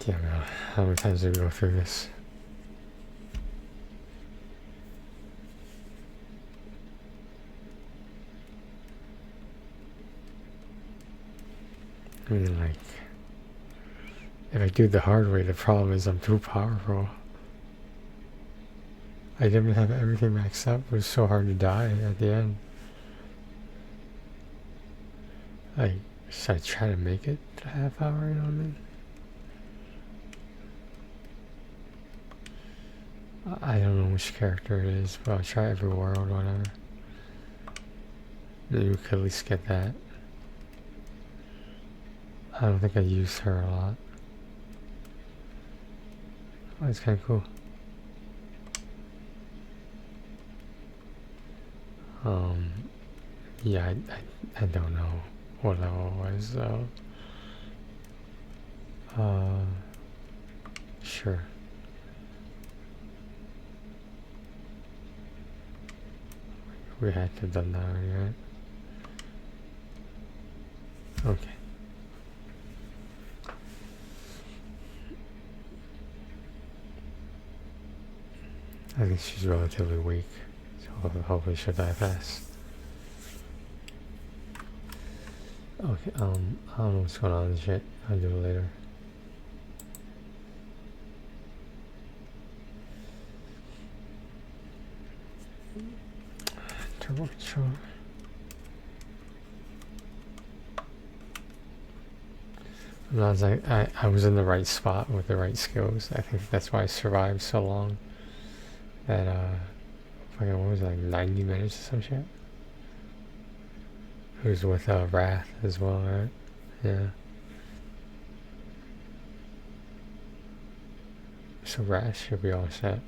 Yeah, man. How many times did we go through this? I mean, like, if I do the hard way, the problem is I'm too powerful. I didn't have everything maxed up. It was so hard to die at the end. Like, should I try to make it to half hour, you know what I mean? I don't know which character it is, but I'll try every world, whatever. Maybe we could at least get that. I don't think I used her a lot. Oh, it's kind of cool. Yeah, I don't know what level it was though. Sure. We had to have done that already, right? Okay. I think she's relatively weak, so hopefully she'll die fast. Okay, I don't know what's going on in shit. I'll do it later. Turbo control. I was in the right spot with the right skills. I think that's why I survived so long. That fucking, what was it, like 90 minutes or some shit? It was with Wrath as well, right? Yeah. So Wrath should be all set.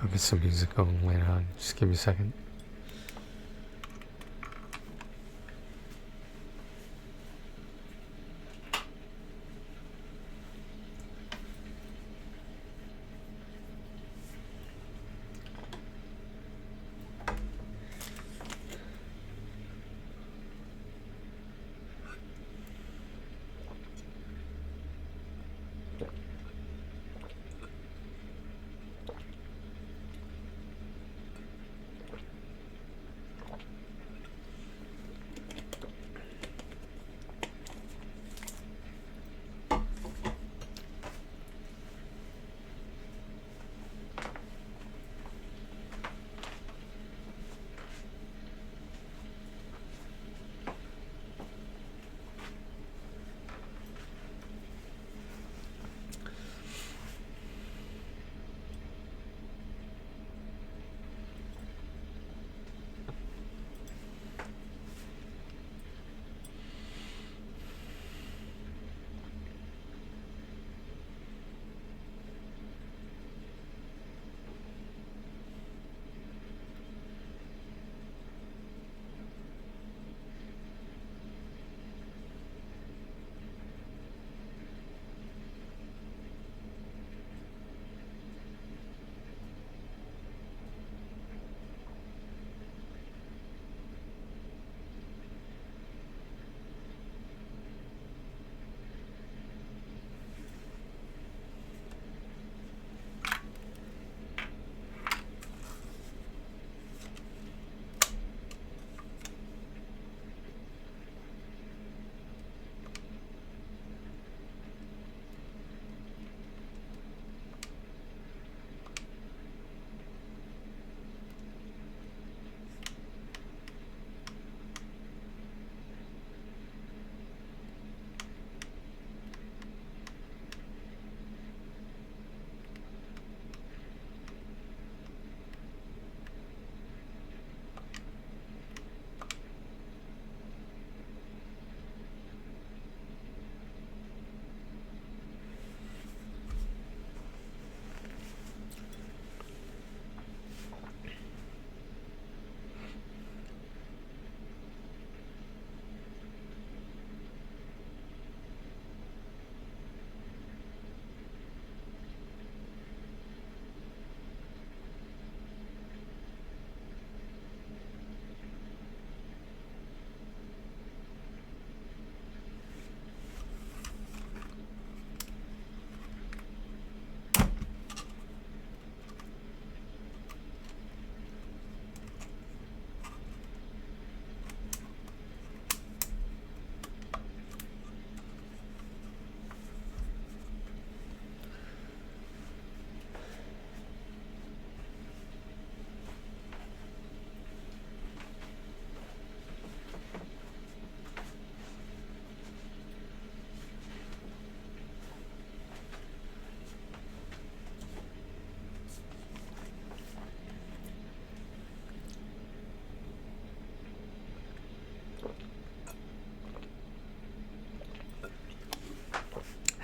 I'll get some music going later on. Just give me a second.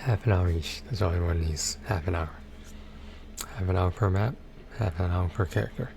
Half an hour each. That's all everyone needs. Half an hour. Half an hour per map. Half an hour per character.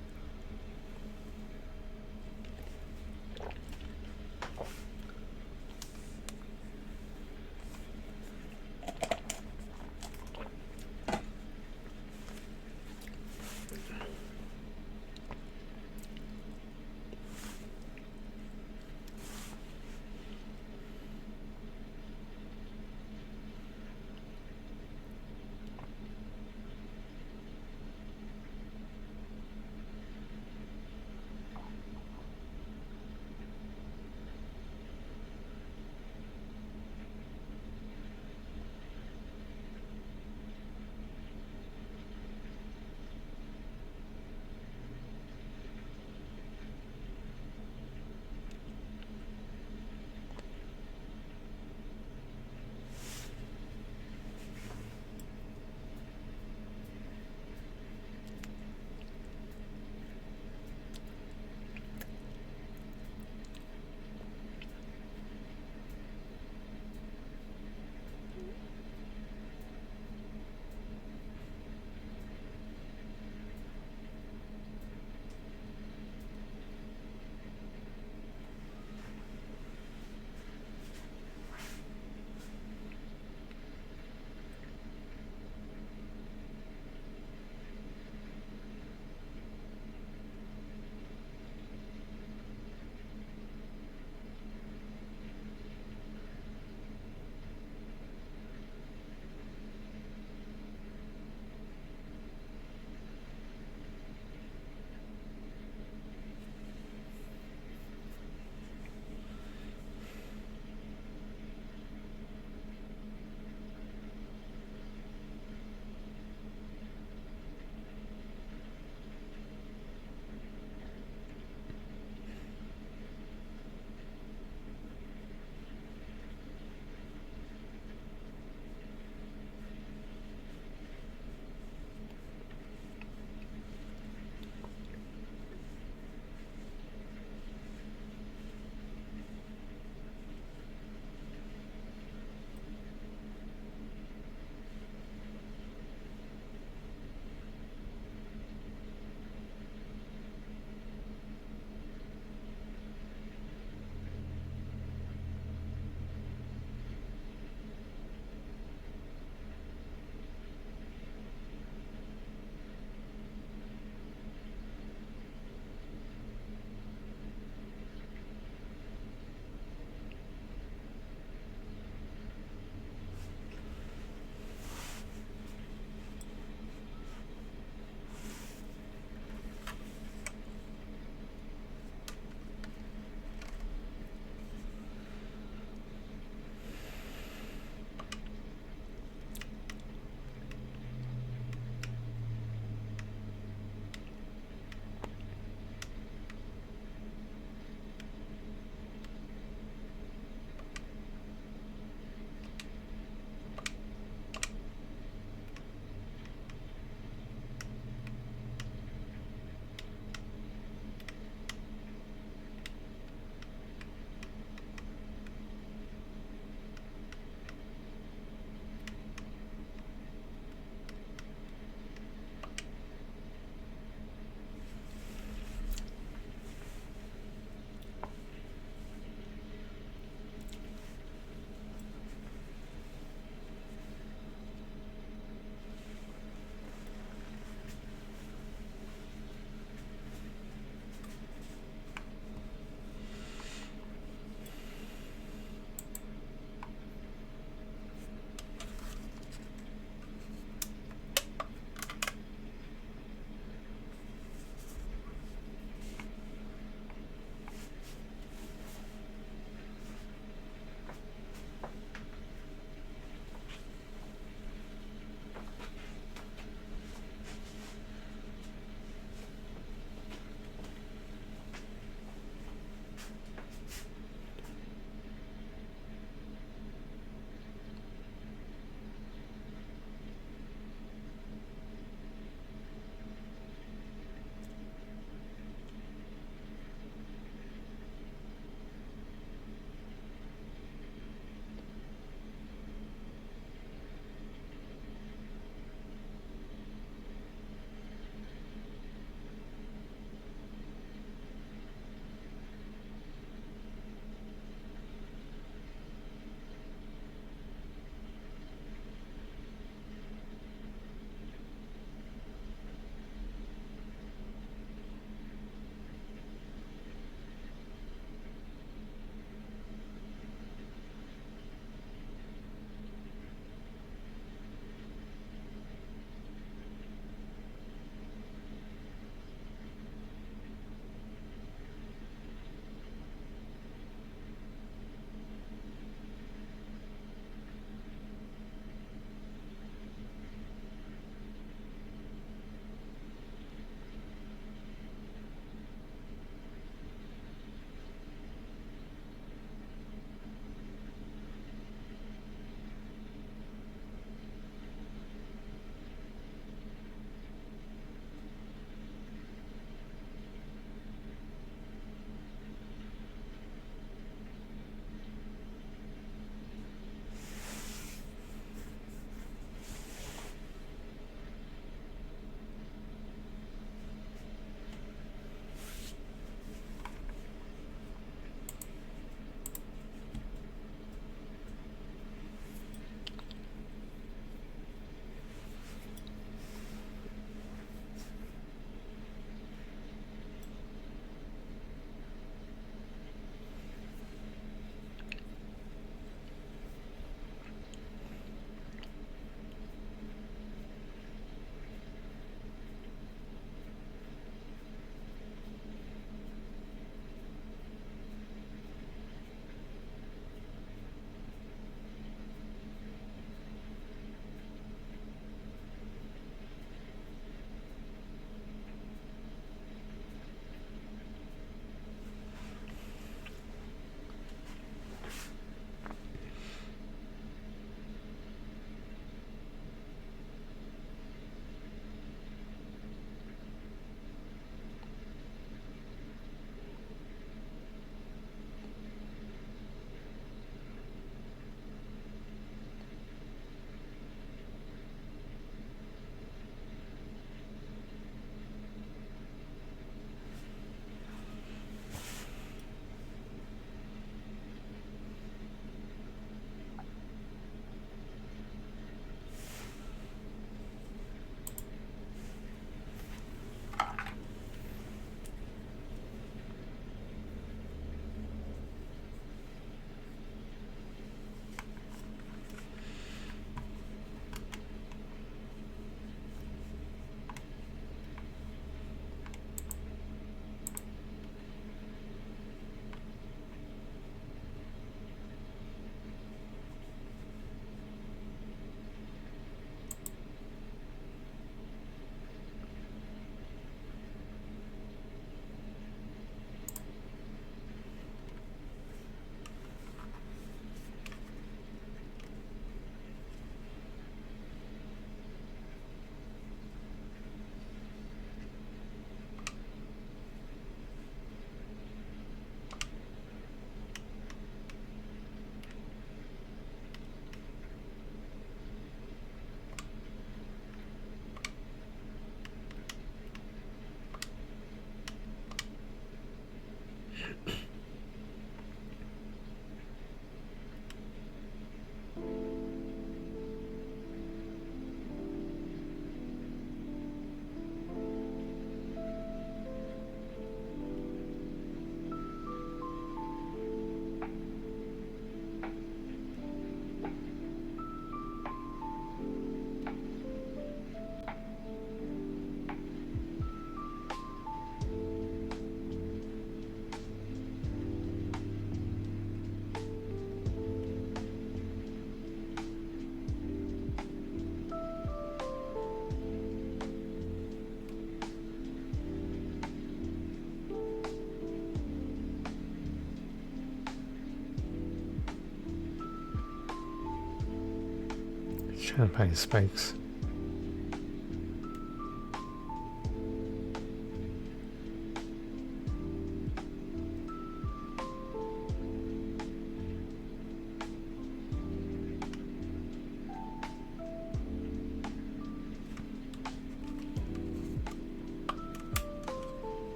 Trying to find spikes.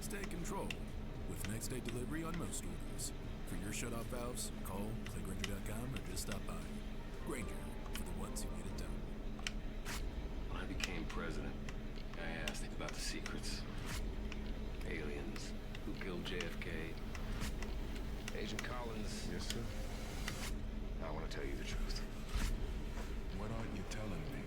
Stay control with next day delivery on most orders. For your shut-off valves, call clickgranger.com or just stop by. Granger, for the ones who get it done. When I became president, I asked about the secrets. Aliens, who killed JFK. Agent Collins. Yes, sir? I want to tell you the truth. What aren't you telling me?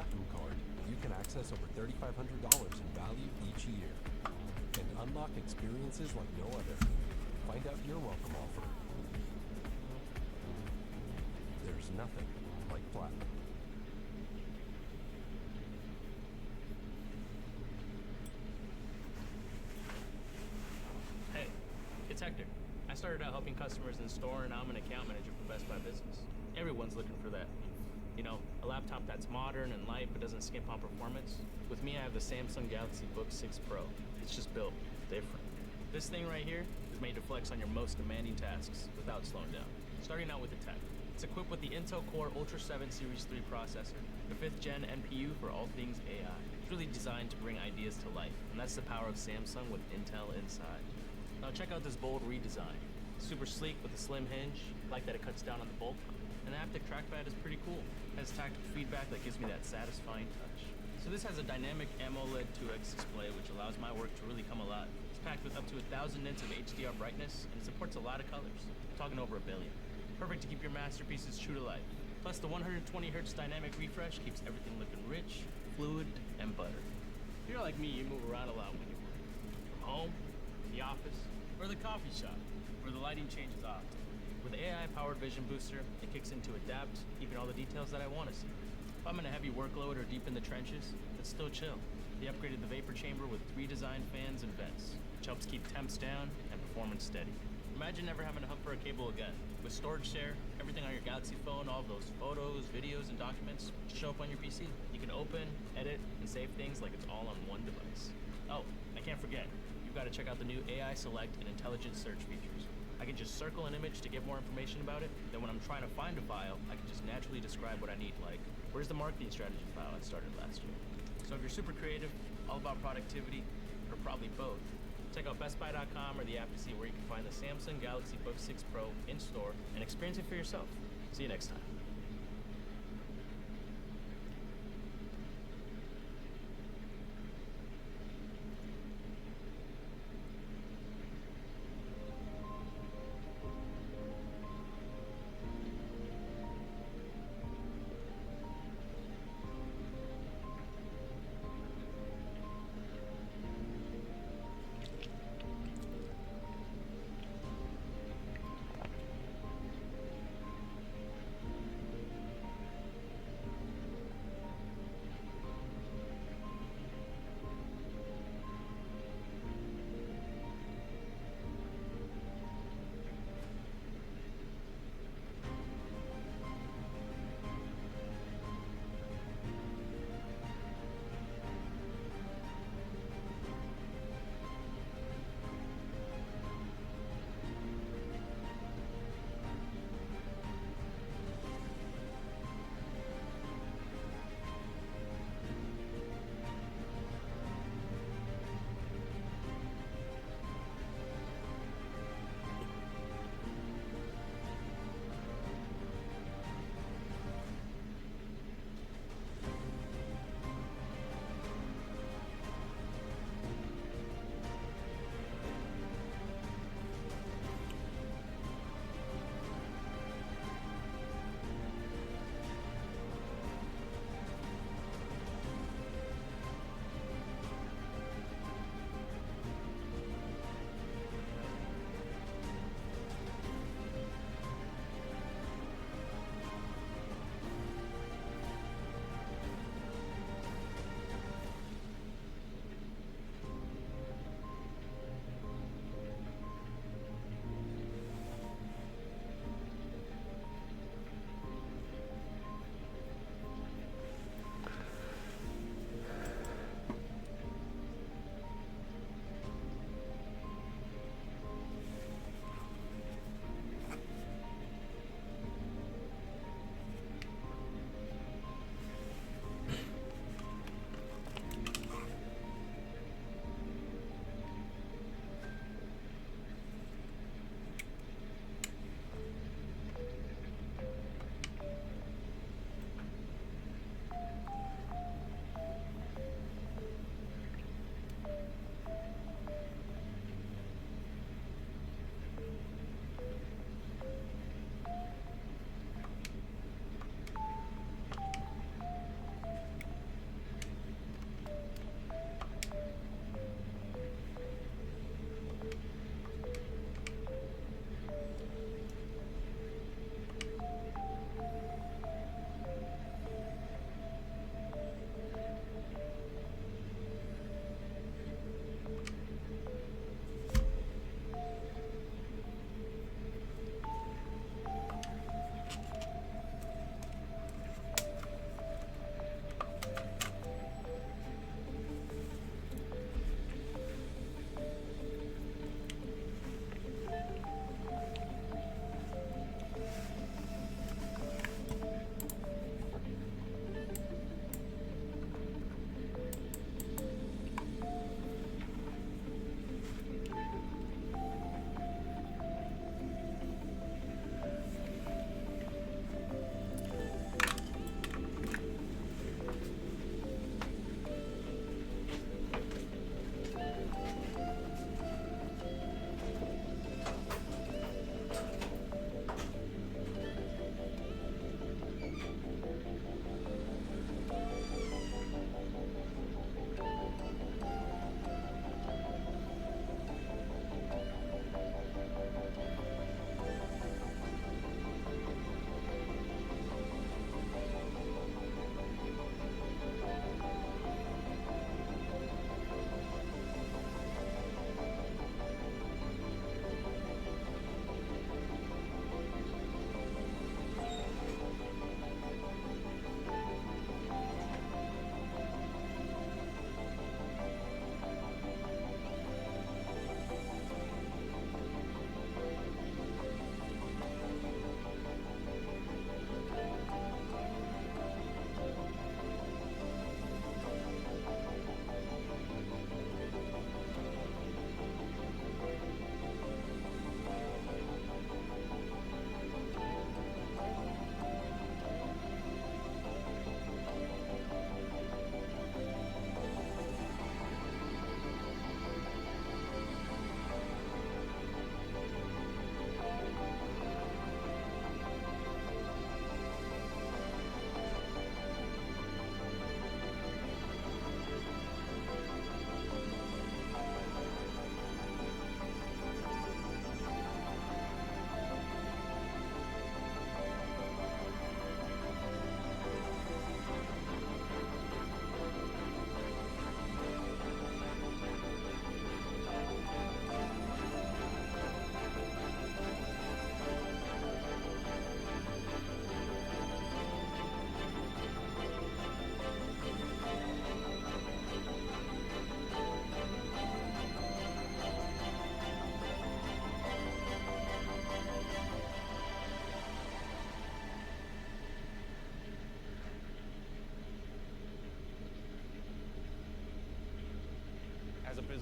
Platinum card, you can access over $3,500 in value each year and unlock experiences like no other. Find out your welcome offer. There's nothing like Platinum. Hey, it's Hector. I started out helping customers in store, and now I'm an account manager for Best Buy Business. Everyone's looking for that. You know, a laptop that's modern and light but doesn't skimp on performance. With me, I have the Samsung Galaxy Book 6 Pro. It's just built different. This thing right here is made to flex on your most demanding tasks without slowing down. Starting out with the tech. It's equipped with the Intel Core Ultra 7 Series 3 processor, the 5th gen NPU for all things AI. It's really designed to bring ideas to life, and that's the power of Samsung with Intel inside. Now check out this bold redesign. Super sleek with a slim hinge, like that it cuts down on the bulk. And the haptic trackpad is pretty cool. It has tactile feedback that gives me that satisfying touch. So this has a dynamic AMOLED 2X display, which allows my work to really come alive. It's packed with up to 1,000 nits of HDR brightness, and it supports a lot of colors. I'm talking over 1 billion. Perfect to keep your masterpieces true to life. Plus the 120Hz dynamic refresh keeps everything looking rich, fluid, and buttered. If you're like me, you move around a lot when you work. From home, the office, or the coffee shop, where the lighting changes often. With the AI-powered vision booster, it kicks in to adapt, keeping all the details that I want to see. If I'm in a heavy workload or deep in the trenches, it's still chill. They upgraded the vapor chamber with 3 designed fans and vents, which helps keep temps down and performance steady. Imagine never having to hunt for a cable again. With storage share, everything on your Galaxy phone, all of those photos, videos, and documents just show up on your PC. You can open, edit, and save things like it's all on one device. Oh, and I can't forget, you've got to check out the new AI Select and Intelligent Search features. I can just circle an image to get more information about it. Then when I'm trying to find a file, I can just naturally describe what I need, like, where's the marketing strategy file I started last year? So if you're super creative, all about productivity, or probably both, check out BestBuy.com or the app to see where you can find the Samsung Galaxy Book 6 Pro in store and experience it for yourself. See you next time.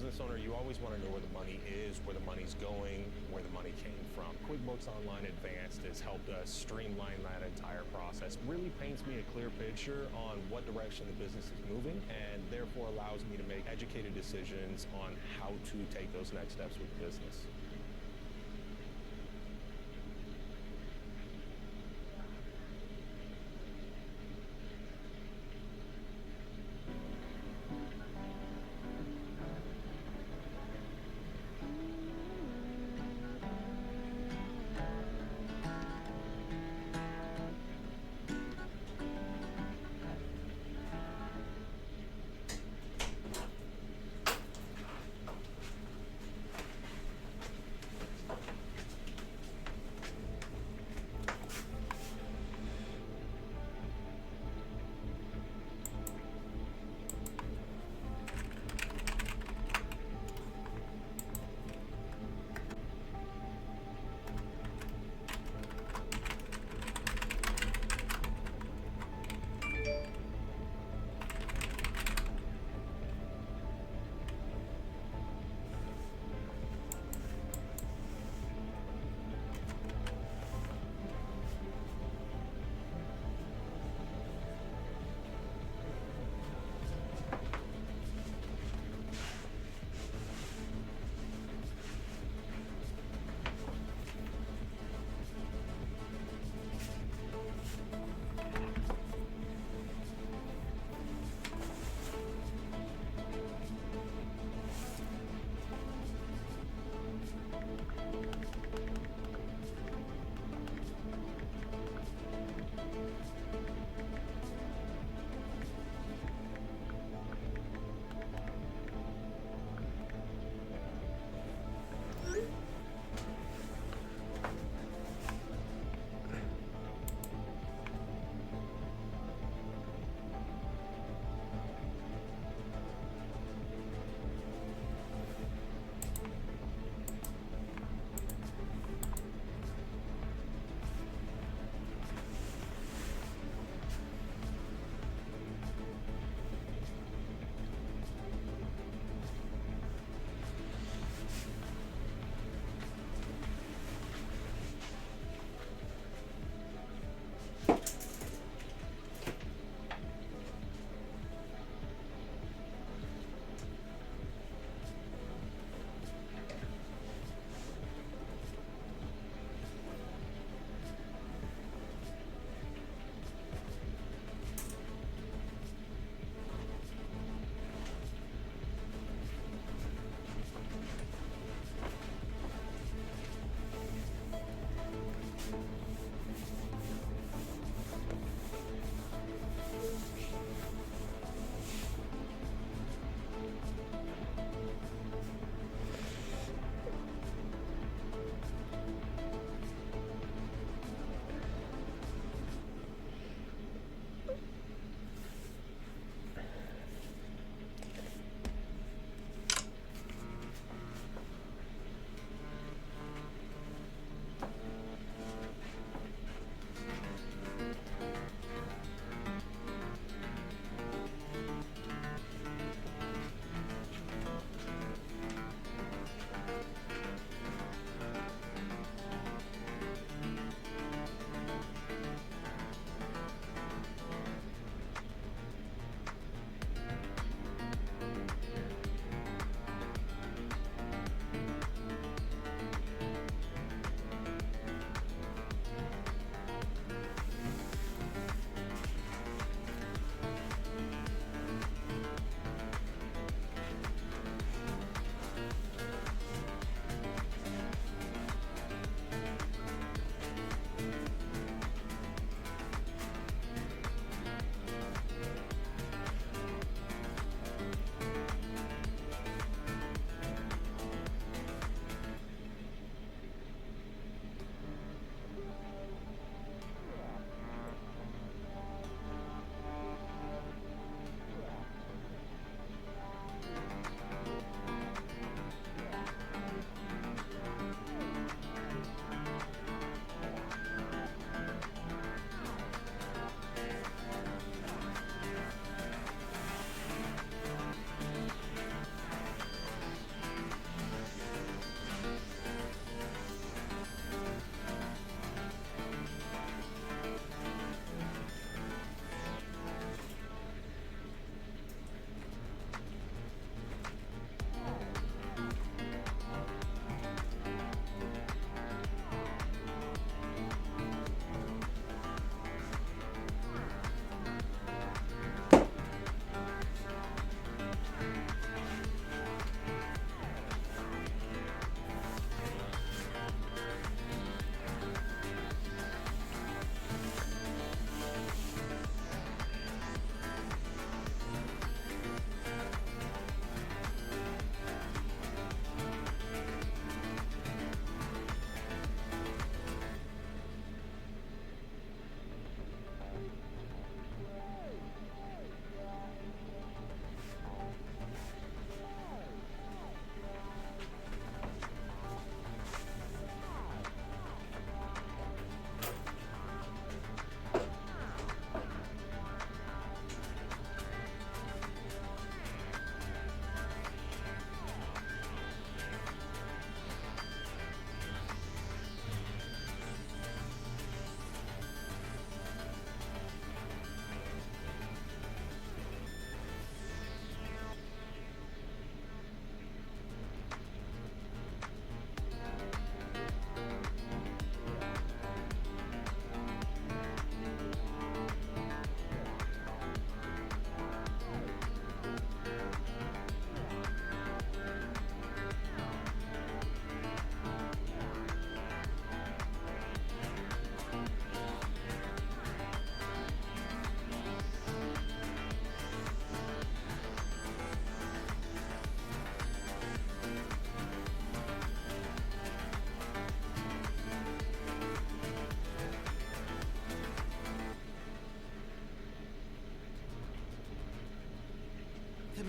business owner, you always want to know where the money is, where the money's going, where the money came from. QuickBooks Online Advanced has helped us streamline that entire process. Really paints me a clear picture on what direction the business is moving, and therefore allows me to make educated decisions on how to take those next steps with the business.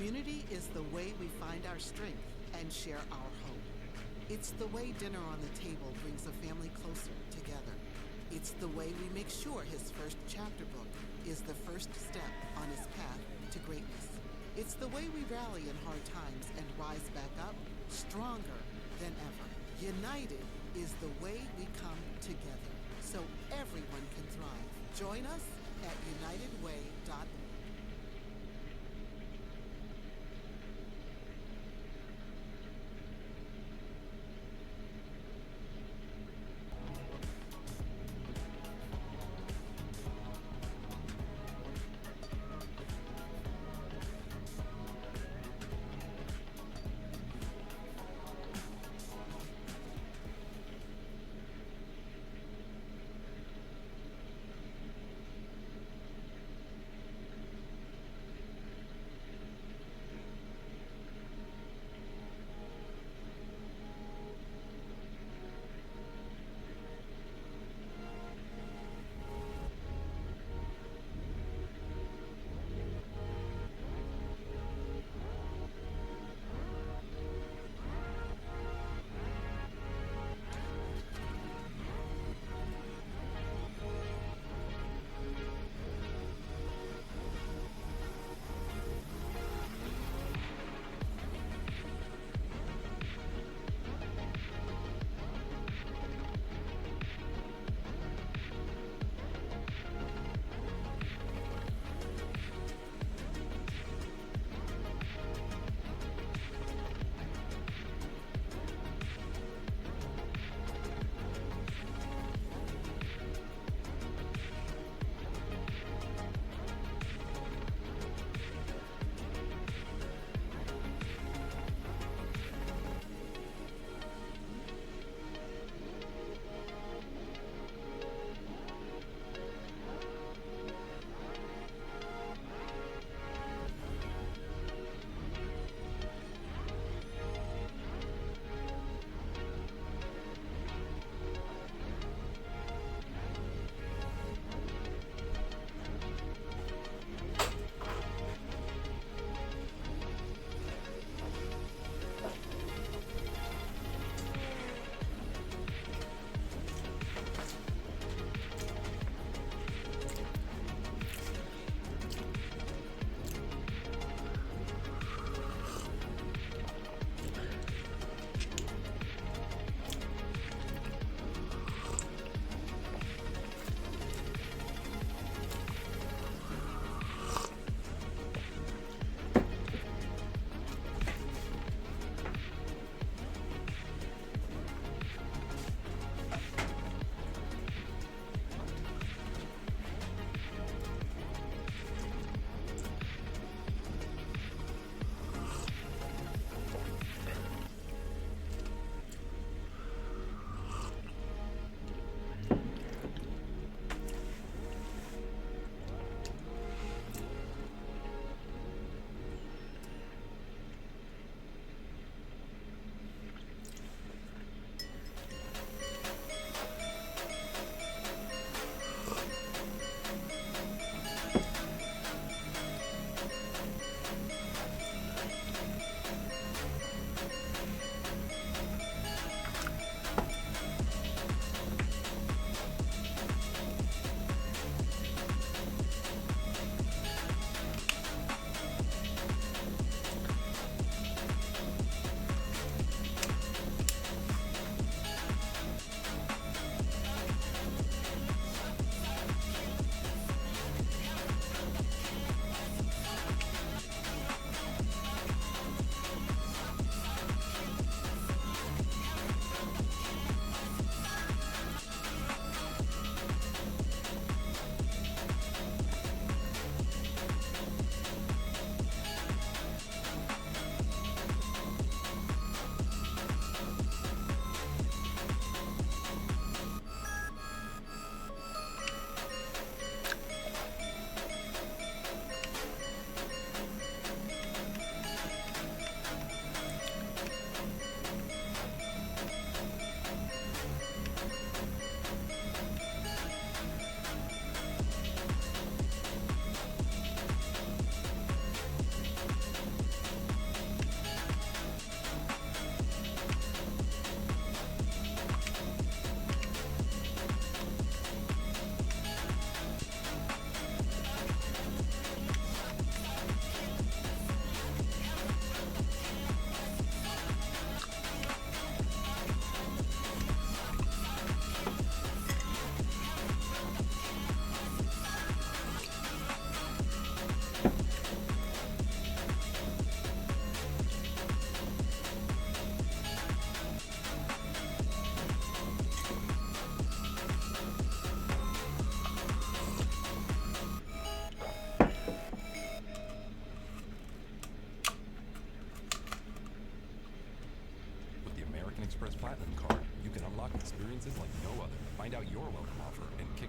Community is the way we find our strength and share our hope. It's the way dinner on the table brings a family closer together. It's the way we make sure his first chapter book is the first step on his path to greatness. It's the way we rally in hard times and rise back up stronger than ever. United is the way we come together so everyone can thrive. Join us at unitedway.org.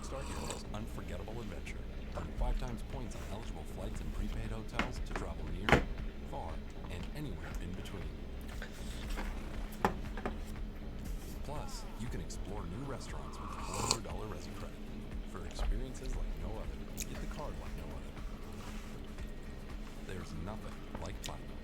kickstart your most unforgettable adventure. Earn 5 times points on eligible flights and prepaid hotels to travel near, far, and anywhere in between. Plus, you can explore new restaurants with the $400 Resi credit for experiences like no other. Get the card like no other. There's nothing like Platinum.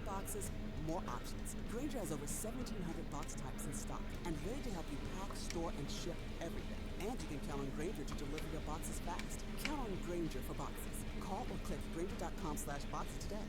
boxes, more options. Grainger has over 1,700 box types in stock and ready to help you pack, store, and ship everything. And you can count on Grainger to deliver your boxes fast. Count on Grainger for boxes. Call or click Grainger.com/boxes today.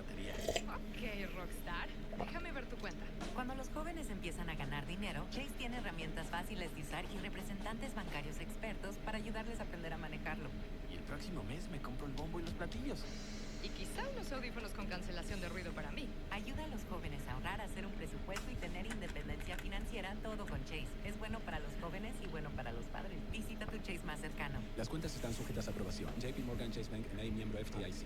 batería. Ok, Rockstar. Déjame ver tu cuenta. Cuando los jóvenes empiezan a ganar dinero, Chase tiene herramientas fáciles de usar y representantes bancarios expertos para ayudarles a aprender a manejarlo. Y el próximo mes me compro el bombo y los platillos. Y quizá unos audífonos con cancelación de ruido para mí. Ayuda a los jóvenes a ahorrar, a hacer un presupuesto y tener independencia financiera, todo con Chase. Es bueno para los jóvenes y bueno para los padres. Visita tu Chase más cercano. Las cuentas están sujetas a aprobación. JP Morgan Chase Bank N.A. miembro FDIC.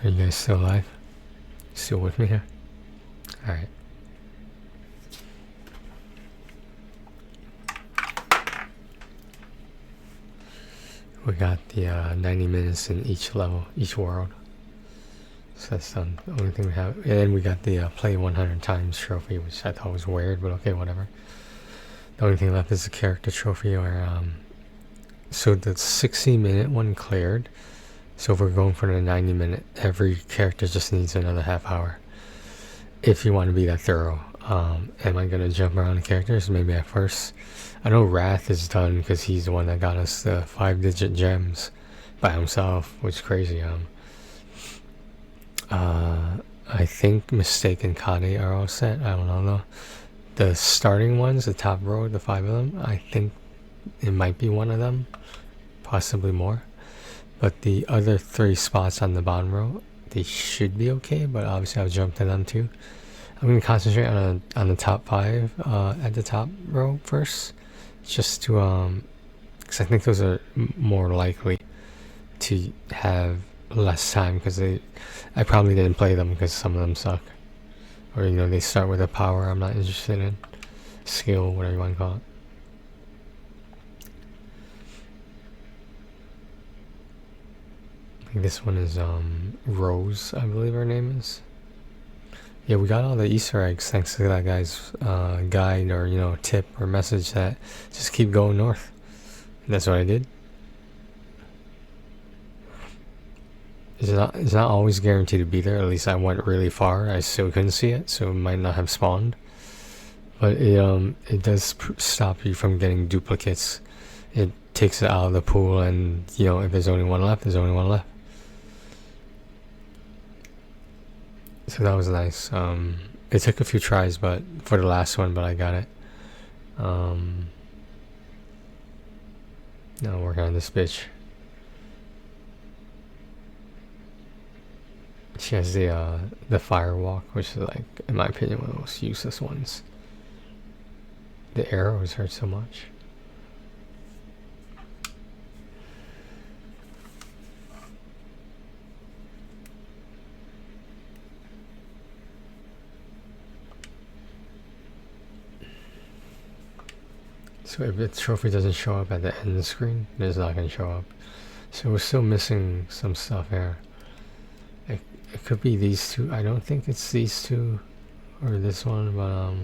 Are you guys still alive? Still with me here? Alright. We got the 90 minutes in each level, each world. So that's the only thing we have. And then we got the play 100 times trophy, which I thought was weird, but okay, whatever. The only thing left is the character trophy, or so the 60-minute one cleared. So if we're going for the 90-minute, every character just needs another half hour. If you want to be that thorough. Am I gonna jump around the characters? Maybe at first. I know Wrath is done because he's the one that got us the 5-digit gems by himself, which is crazy. I think Mistake and Kade are all set. I don't know though. The starting ones, the top row, the 5 of them, I think it might be one of them, possibly more. But the other 3 spots on the bottom row, they should be okay, but obviously I'll jump to them too. I'm going to concentrate on the top 5 at the top row first, just to because I think those are more likely to have less time, because I probably didn't play them because some of them suck, or they start with a power I'm not interested in, skill, whatever you want to call it. I think this one is Rose, I believe her name is. Yeah, we got all the Easter eggs thanks to that guy's guide, or tip or message that just keep going north. And that's what I did. It's not always guaranteed to be there. At least I went really far. I still couldn't see it, so it might not have spawned. But it does stop you from getting duplicates. It takes it out of the pool, and if there's only one left, there's only one left. So that was nice. It took a few tries, but for the last one, but I got it. Now working on this bitch. She has the firewalk, which is, like, in my opinion, one of the most useless ones. The arrows hurt so much. So if the trophy doesn't show up at the end of the screen, it's not going to show up. So we're still missing some stuff here. It could be these two. I don't think it's these two or this one, but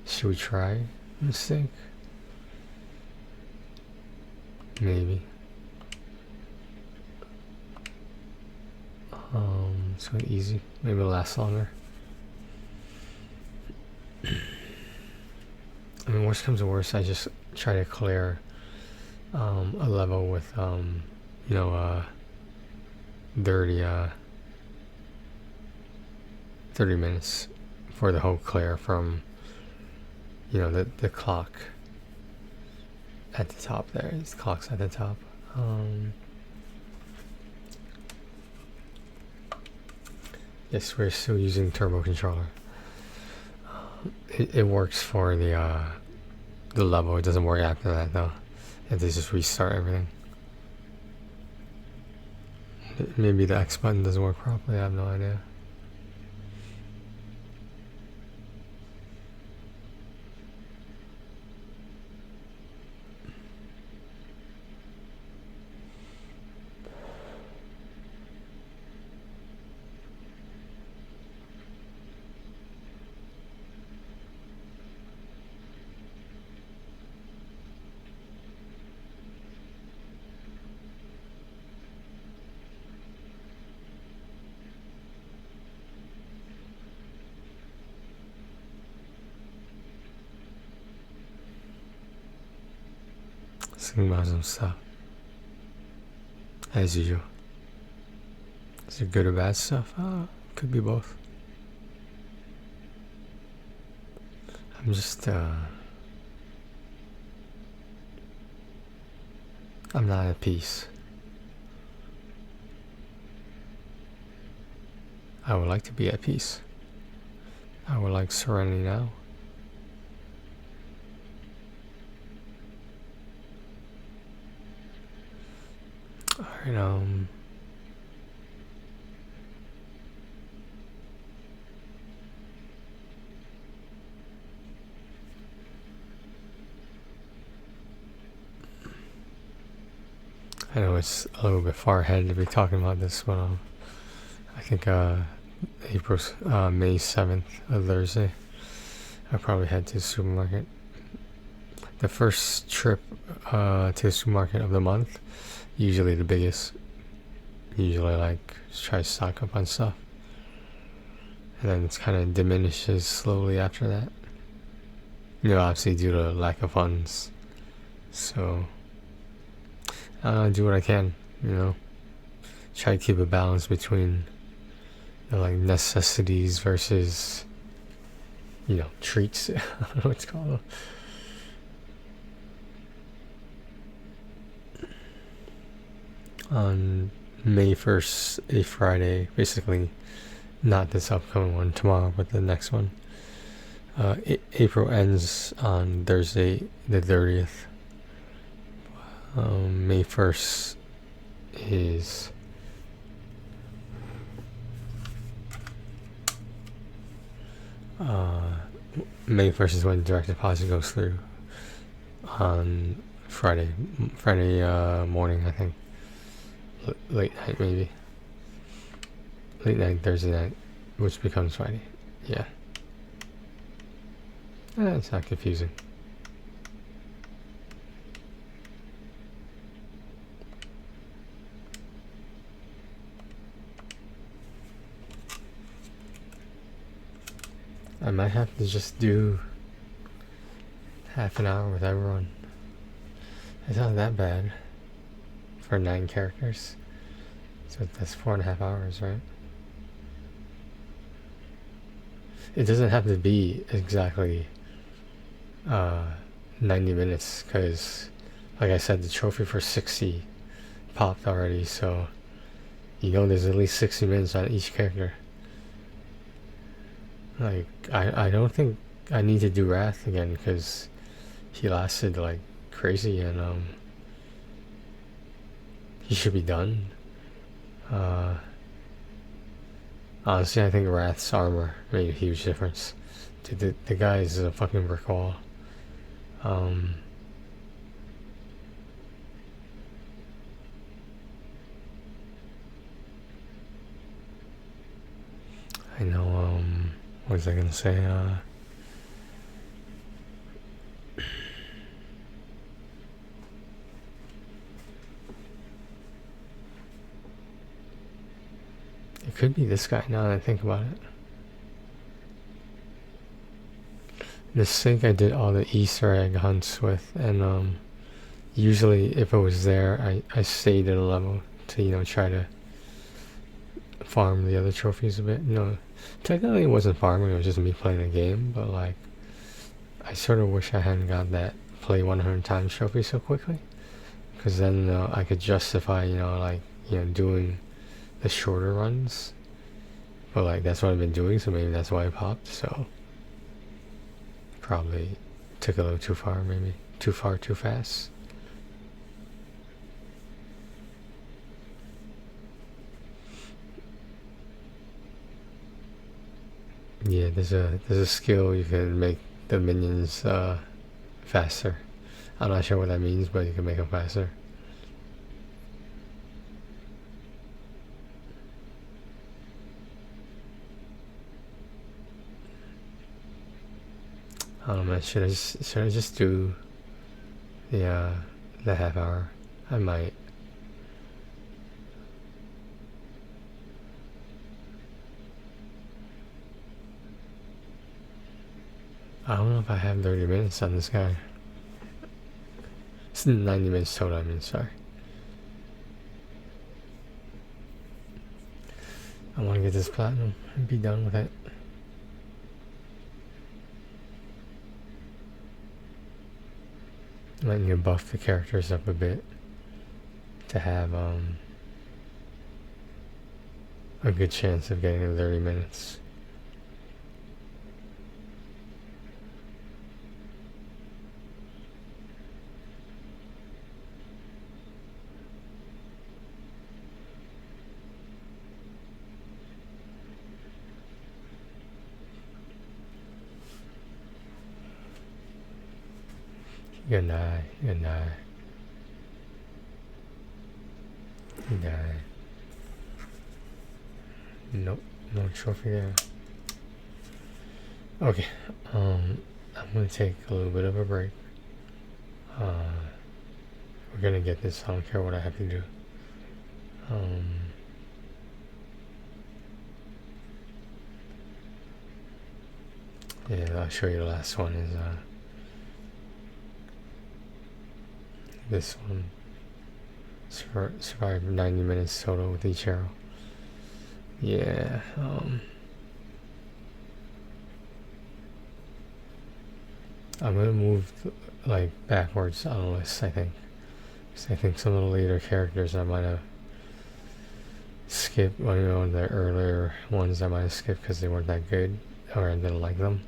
should we try Mistake? Maybe. It's going easy. Maybe it'll last longer. I mean, worst comes to worst, I just try to clear a level with 30 minutes for the whole clear from the clock at the top there. The clock's at the top. Yes, we're still using turbo controller. It works for the level. It doesn't work after that though. You have to just restart everything. Maybe the X button doesn't work properly. I have no idea. Thinking about some stuff. As usual. Is it good or bad stuff? Could be both. I'm just I'm not at peace. I would like to be at peace. I would like serenity now. Alright, I know it's a little bit far ahead to be talking about this, but I think April's May 7th, a Thursday. I'll probably head to the supermarket. The first trip to the supermarket of the month, usually the biggest. Usually like just try to stock up on stuff. And then it's kind of diminishes slowly after that. You know, obviously due to lack of funds. So, do what I can, you know. Try to keep a balance between the, like, necessities versus, you know, treats. I don't know what it's called. On May 1st, a Friday, basically not this upcoming one tomorrow, but the next one. April ends on Thursday the 30th. May 1st is May 1st is when direct deposit goes through on Friday morning, I think. Late night, maybe. Late night, Thursday night, which becomes Friday. Yeah. It's not confusing. I might have to just do half an hour with everyone. It's not that bad for 9 characters. So that's 4.5 hours, right? It doesn't have to be exactly 90 minutes, because like I said, the trophy for 60 popped already, so you know there's at least 60 minutes on each character. Like, I don't think I need to do Wrath again, because he lasted like crazy, and he should be done. Honestly, I think Wrath's armor made a huge difference. Dude, the guy is a fucking brick wall. I know, what was I gonna say? It could be this guy now that I think about it. This sync I did all the Easter egg hunts with, and usually if it was there, I stayed at a level to, you know, try to farm the other trophies a bit. You know, technically it wasn't farming, it was just me playing the game, but like, I sort of wish I hadn't got that play 100 times trophy so quickly, because then I could justify, you know, like, you know, doing the shorter runs. But like, that's what I've been doing, so maybe that's why I popped. So probably took a little too far, maybe too far too fast. Yeah, there's a skill you can make the minions faster. I'm not sure what that means, but you can make them faster. I don't know, man. Should I just do the half hour? I might. I don't know if I have 30 minutes on this guy. It's 90 minutes total, I mean, sorry. I want to get this platinum and be done with it. Might need to buff the characters up a bit to have a good chance of getting to 30 minutes. Good night, good night. guy. Nope, no trophy there. Okay, I'm gonna take a little bit of a break. We're gonna get this. I don't care what I have to do. Yeah, I'll show you the last one is this one. Survive 90 minutes total with each arrow. Yeah, I'm gonna move like backwards on the list, I think. So I think some of the later characters I might have skipped, well, you know, the earlier ones I might have skipped because they weren't that good or I didn't like them.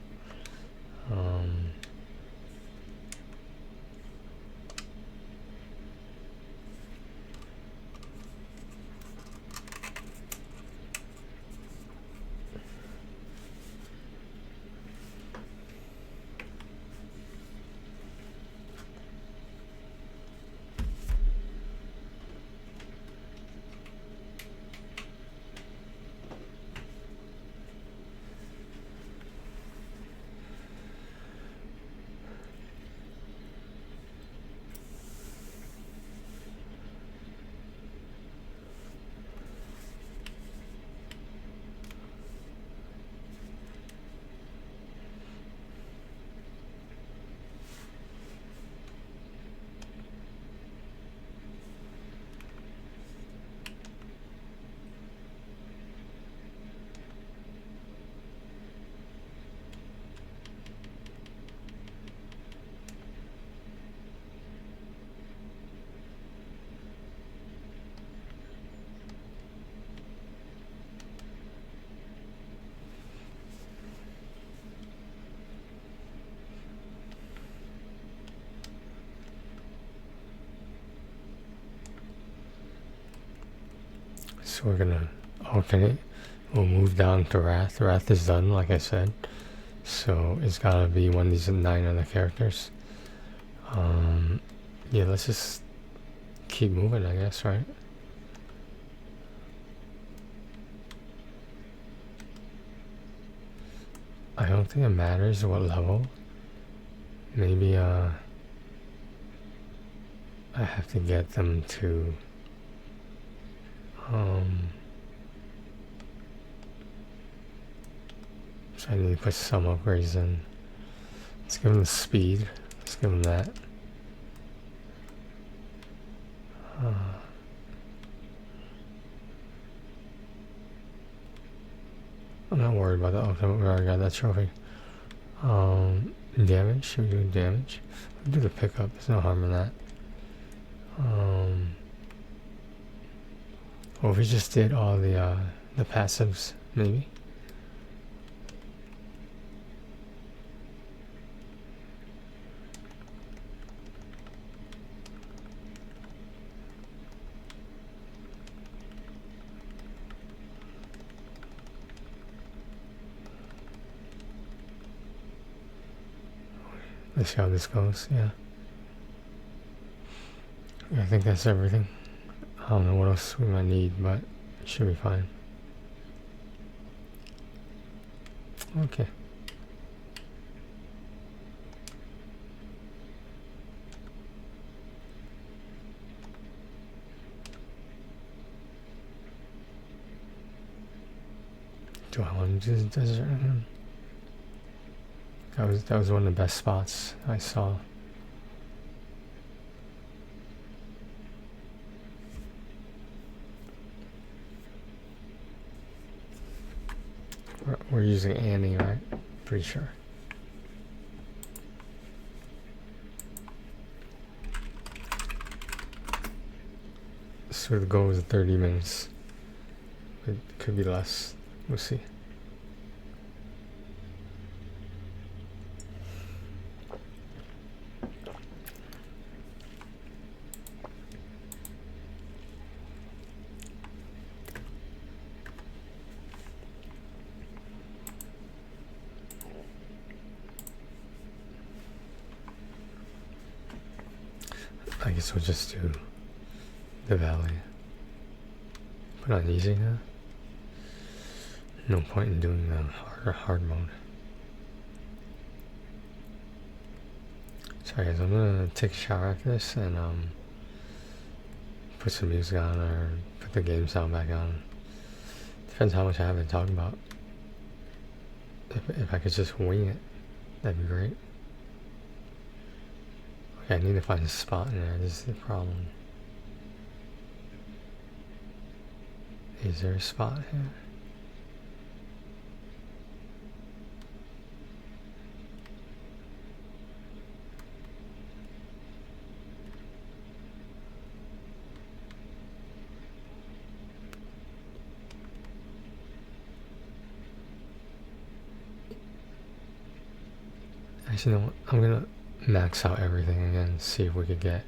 So we're gonna alternate. We'll move down to Wrath. Wrath is done, like I said. So it's gotta be one of these 9 other characters. Yeah, let's just keep moving, I guess, right? I don't think it matters what level. Maybe I have to get them to so I need to put some upgrades in. Let's give them the speed. Let's give them that. I'm not worried about the ultimate. We already got that trophy. Damage. Should we do damage? We'll do the pickup. There's no harm in that. Or if we just did all the passives, maybe. Let's see how this goes, yeah. I think that's everything. I don't know what else we might need, but it should be fine. Okay. Do I want to do the desert? That was one of the best spots I saw. We're using Annie, right? Pretty sure. So the goal is 30 minutes. It could be less. We'll see. I guess we'll just do the valley. put on easy now. No point in doing the hard mode. Sorry guys, I'm gonna take a shower after this and put some music on or put the game sound back on. Depends how much I have to talk about. If I could just wing it, that'd be great. Okay, I need to find a spot in there. This is the problem. Is there a spot here? Actually, you know what? I'm gonna max out everything again, see if we could get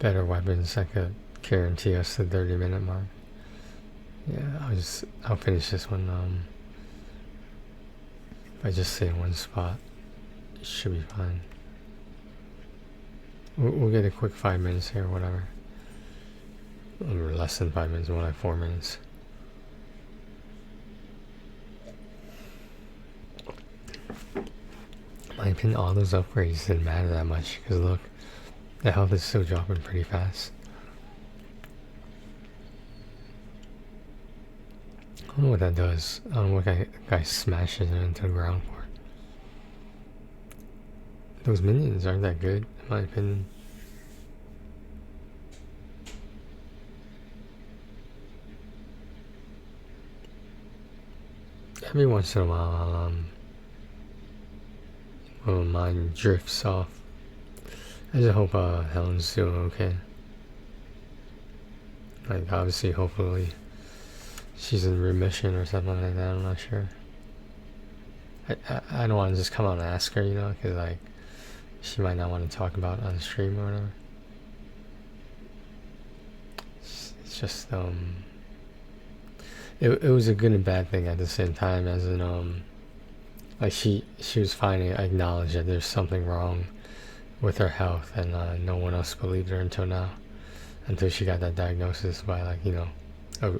better weapons that could guarantee us the 30-minute mark. Yeah, I'll finish this one. If I just stay in one spot, it should be fine. We'll get a quick 5 minutes here, whatever. Or less than 5 minutes, more like 4 minutes. In my opinion, all those upgrades didn't matter that much, because look, the health is still dropping pretty fast. I don't know what that does. I don't know what guy smashes it into the ground for. Those minions aren't that good, in my opinion. Every once in a while, well, mine drifts off. I just hope Helen's doing okay. Like, obviously, hopefully, she's in remission or something like that. I'm not sure. I don't want to just come out and ask her, you know, because like she might not want to talk about it on the stream or whatever. It's just it was a good and bad thing at the same time, as in like she was finally acknowledged that there's something wrong with her health, and no one else believed her until now, until she got that diagnosis by, like, you know,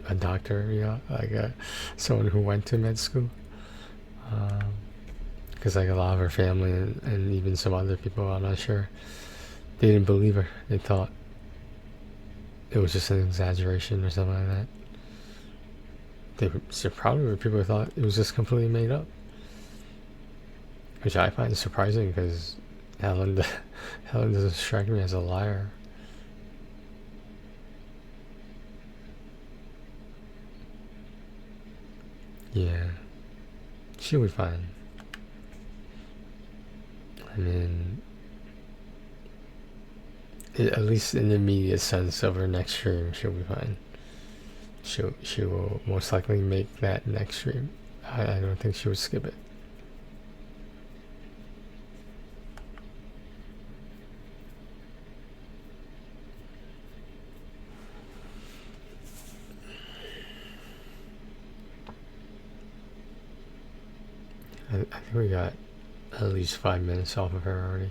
a doctor, you know, like someone who went to med school. Because like a lot of her family and even some other people, I'm not sure, they didn't believe her. They thought it was just an exaggeration or something like that. So probably were people who thought it was just completely made up, which I find surprising, because Helen doesn't strike me as a liar. Yeah, she'll be fine. I mean, at least in the immediate sense of her next stream, she'll be fine. She will most likely make that next stream. I don't think she would skip it. I think we got at least 5 minutes off of her already.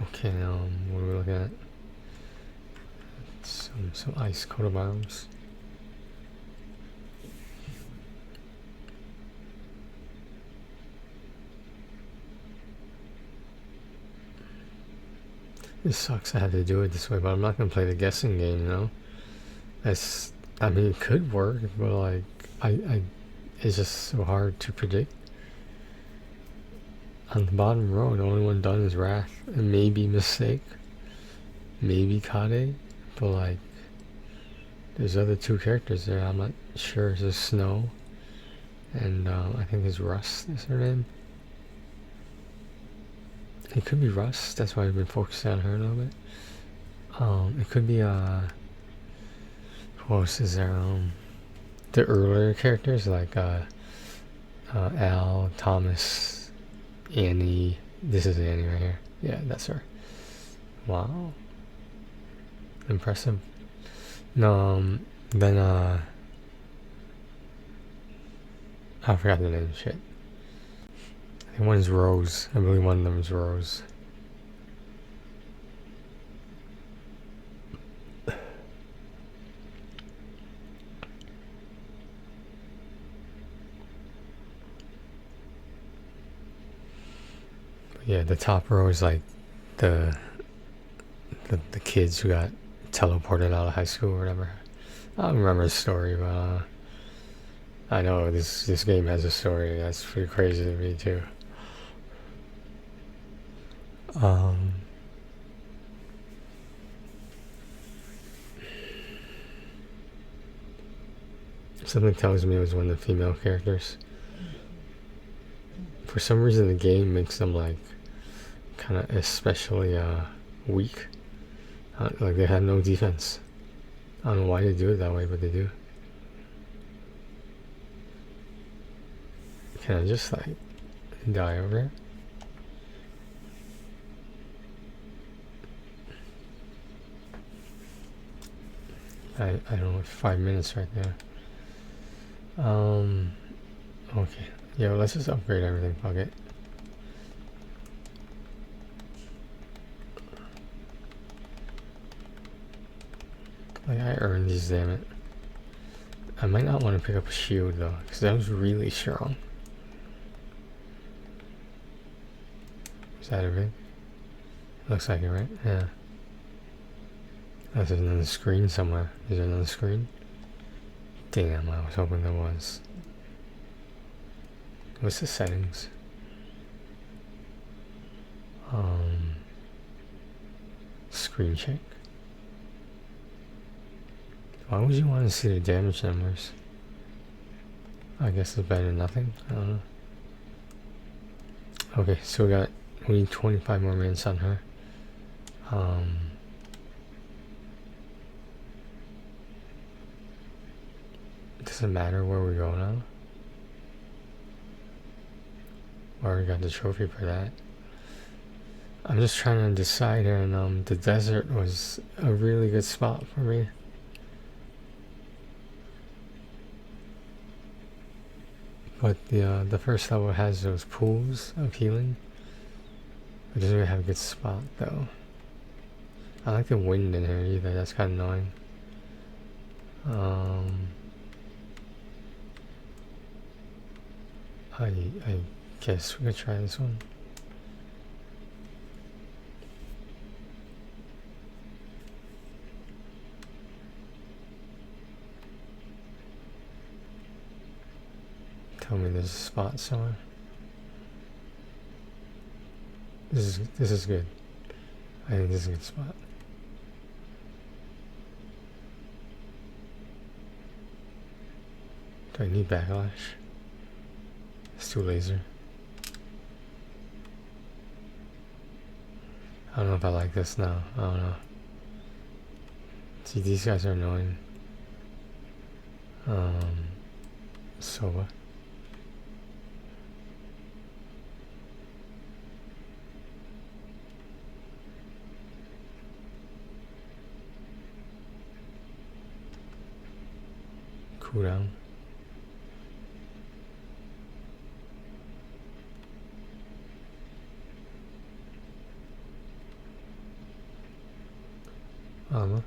Okay, what are we looking at? Some ice coat of arms. This sucks I had to do it this way, but I'm not gonna play the guessing game, you know? I mean, it could work, but like, it's just so hard to predict. On the bottom row, the only one done is Wrath, and maybe Mistake, maybe Kade, but like, there's other two characters there. I'm not sure. It's just Snow, and I think it's Rust is her name. It could be Rust. That's why I've been focusing on her a little bit. It could be who else is there? The earlier characters like Al, Thomas, Annie. This is Annie right here. Yeah, that's her. Wow. Impressive. No, then I forgot the name. Shit. I think one's Rose. I believe one of them is Rose. yeah, the top row is like the the kids who got teleported out of high school or whatever. I don't remember the story, but I know this game has a story that's pretty crazy to me too. Something tells me it was one of the female characters. For some reason, the game makes them like kind of especially weak. Like they have no defense. I don't know why they do it that way, but they do. Can I just like die over here? I don't know, 5 minutes right there. Okay. Yeah, well, let's just upgrade everything, fuck it. Like, I earned these, damn it. I might not want to pick up a shield though, because that was really strong. Is that everything? Looks like it, right? Yeah. Oh, there's another screen somewhere. Is there another screen? Damn, I was hoping there was. What's the settings? Screen check. Why would you want to see the damage numbers? I guess it's better than nothing. I don't know. Okay, so we need 25 more minutes on her. Doesn't matter where we go now. We already got the trophy for that. I'm just trying to decide here, and the desert was a really good spot for me. But the first level has those pools of healing. It doesn't really have a good spot though. I like the wind in here either, that's kind of annoying. I guess we could try this one. Tell me there's a spot somewhere. This is good. I think this is a good spot. Do I need backlash? Let's do laser. I don't know if I like this now. I don't know. See, these guys are annoying. Soba. Cooldown. Armor.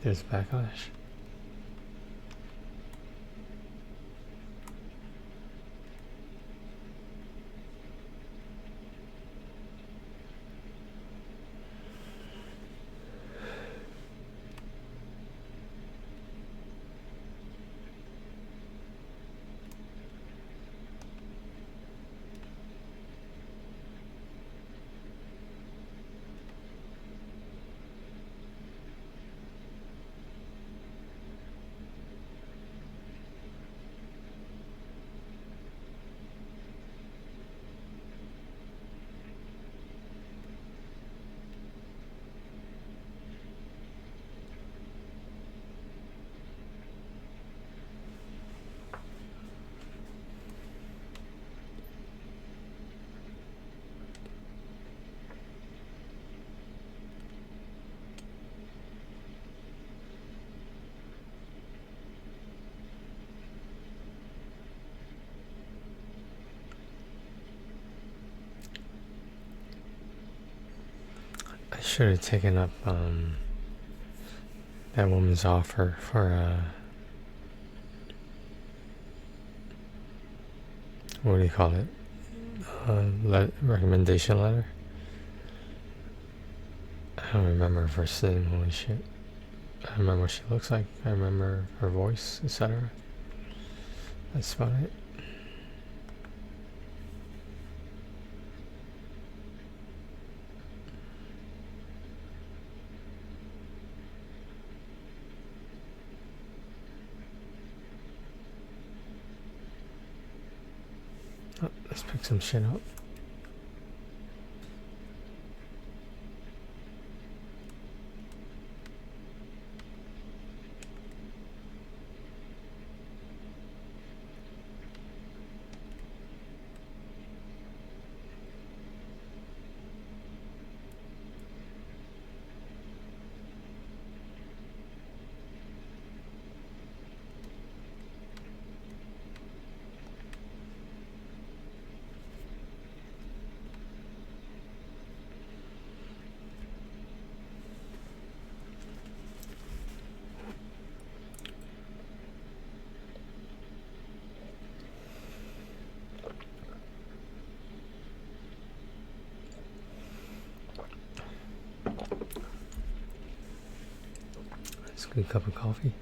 there's backlash. I should have taken up that woman's offer for what do you call it? Recommendation letter. I don't remember her first name. Holy shit! I remember what she looks like. I remember her voice, etc. That's about it. Oh, let's pick some shit up. It's a good cup of coffee.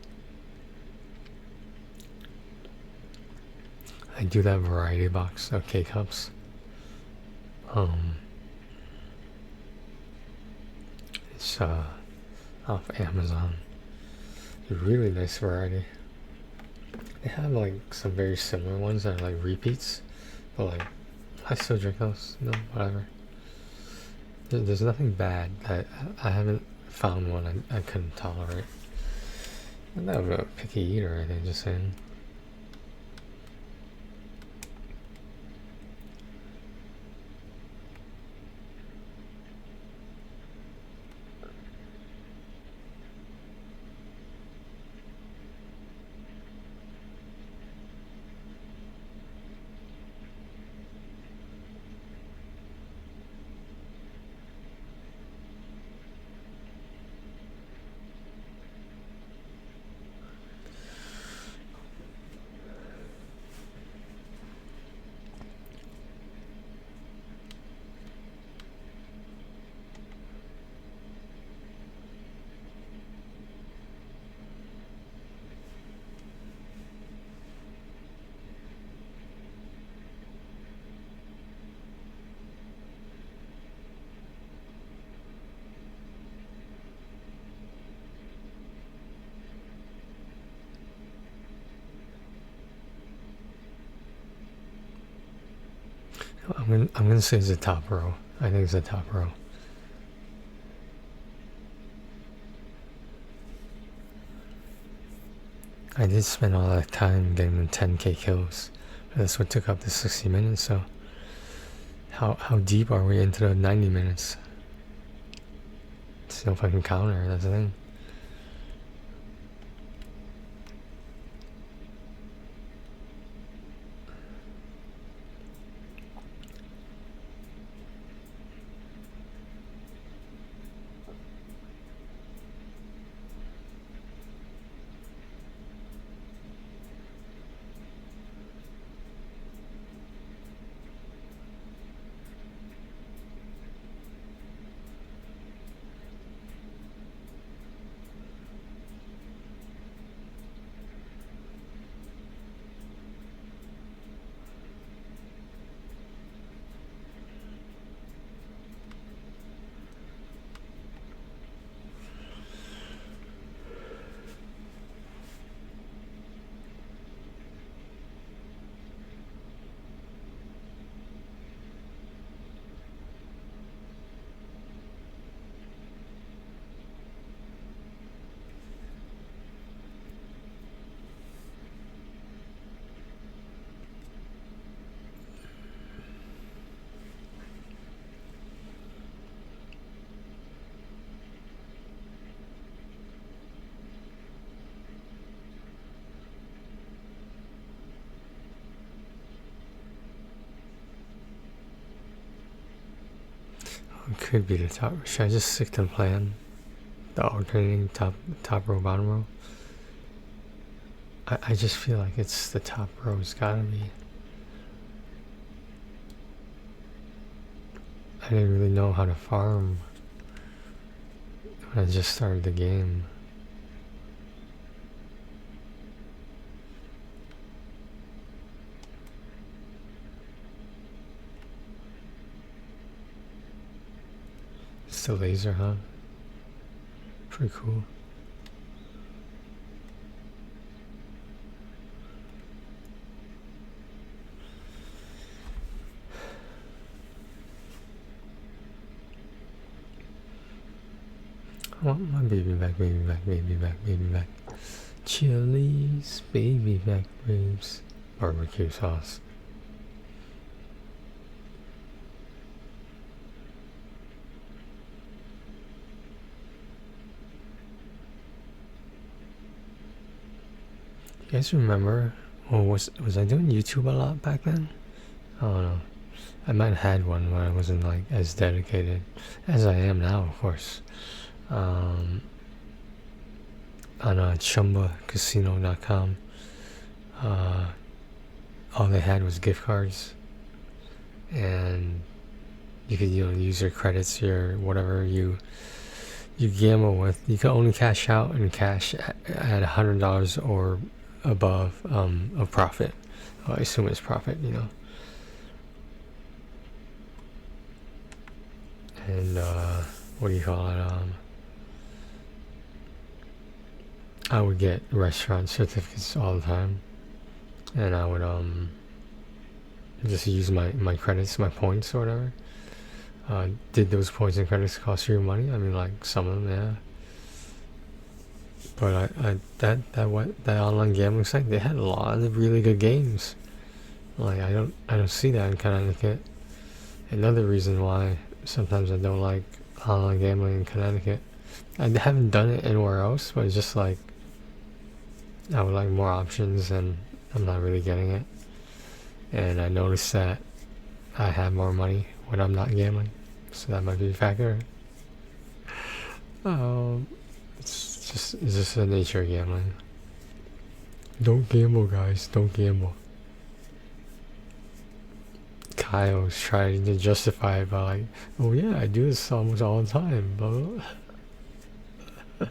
I do that variety box of K-cups. It's off Amazon. A really nice variety. They have like some very similar ones that are like repeats, but like I still drink those. No, whatever. There's nothing bad. I haven't found one I couldn't tolerate. I'm not a picky eater, I think, just saying. I'm gonna say it's the top row. I think it's the top row. I did spend all that time getting the 10k kills. That's what took up the 60 minutes, so how deep are we into the 90 minutes? See if I can counter, that's the thing. It could be the top. Should I just stick to the plan? The alternating top row, bottom row? I just feel like it's the top row. It's gotta be. I didn't really know how to farm when I just started the game. It's the laser, huh? Pretty cool. I want my baby back, baby back, baby back, baby back. Chili's baby back ribs. Barbecue sauce. You guys remember? Or was I doing YouTube a lot back then? I don't know. I might have had one when I wasn't like as dedicated as I am now, of course. On chumbacasino.com, all they had was gift cards, and you could use your credits, your whatever you gamble with. You can only cash out and cash at $100 or above of profit. I assume it's profit, and what do you call it? I would get restaurant certificates all the time, and I would just use my credits, my points or whatever. Did those points and credits cost you money? I mean, like some of them, yeah. But that online gambling site, they had a lot of really good games. Like I don't see that in Connecticut. Another reason why sometimes I don't like online gambling in Connecticut. I haven't done it anywhere else, but it's just like I would like more options, and I'm not really getting it. And I noticed that I have more money when I'm not gambling, so that might be a factor. It's just the nature of gambling. Don't gamble, guys. Don't gamble. Kyle's trying to justify it by like, oh yeah, I do this almost all the time, blah, blah, blah.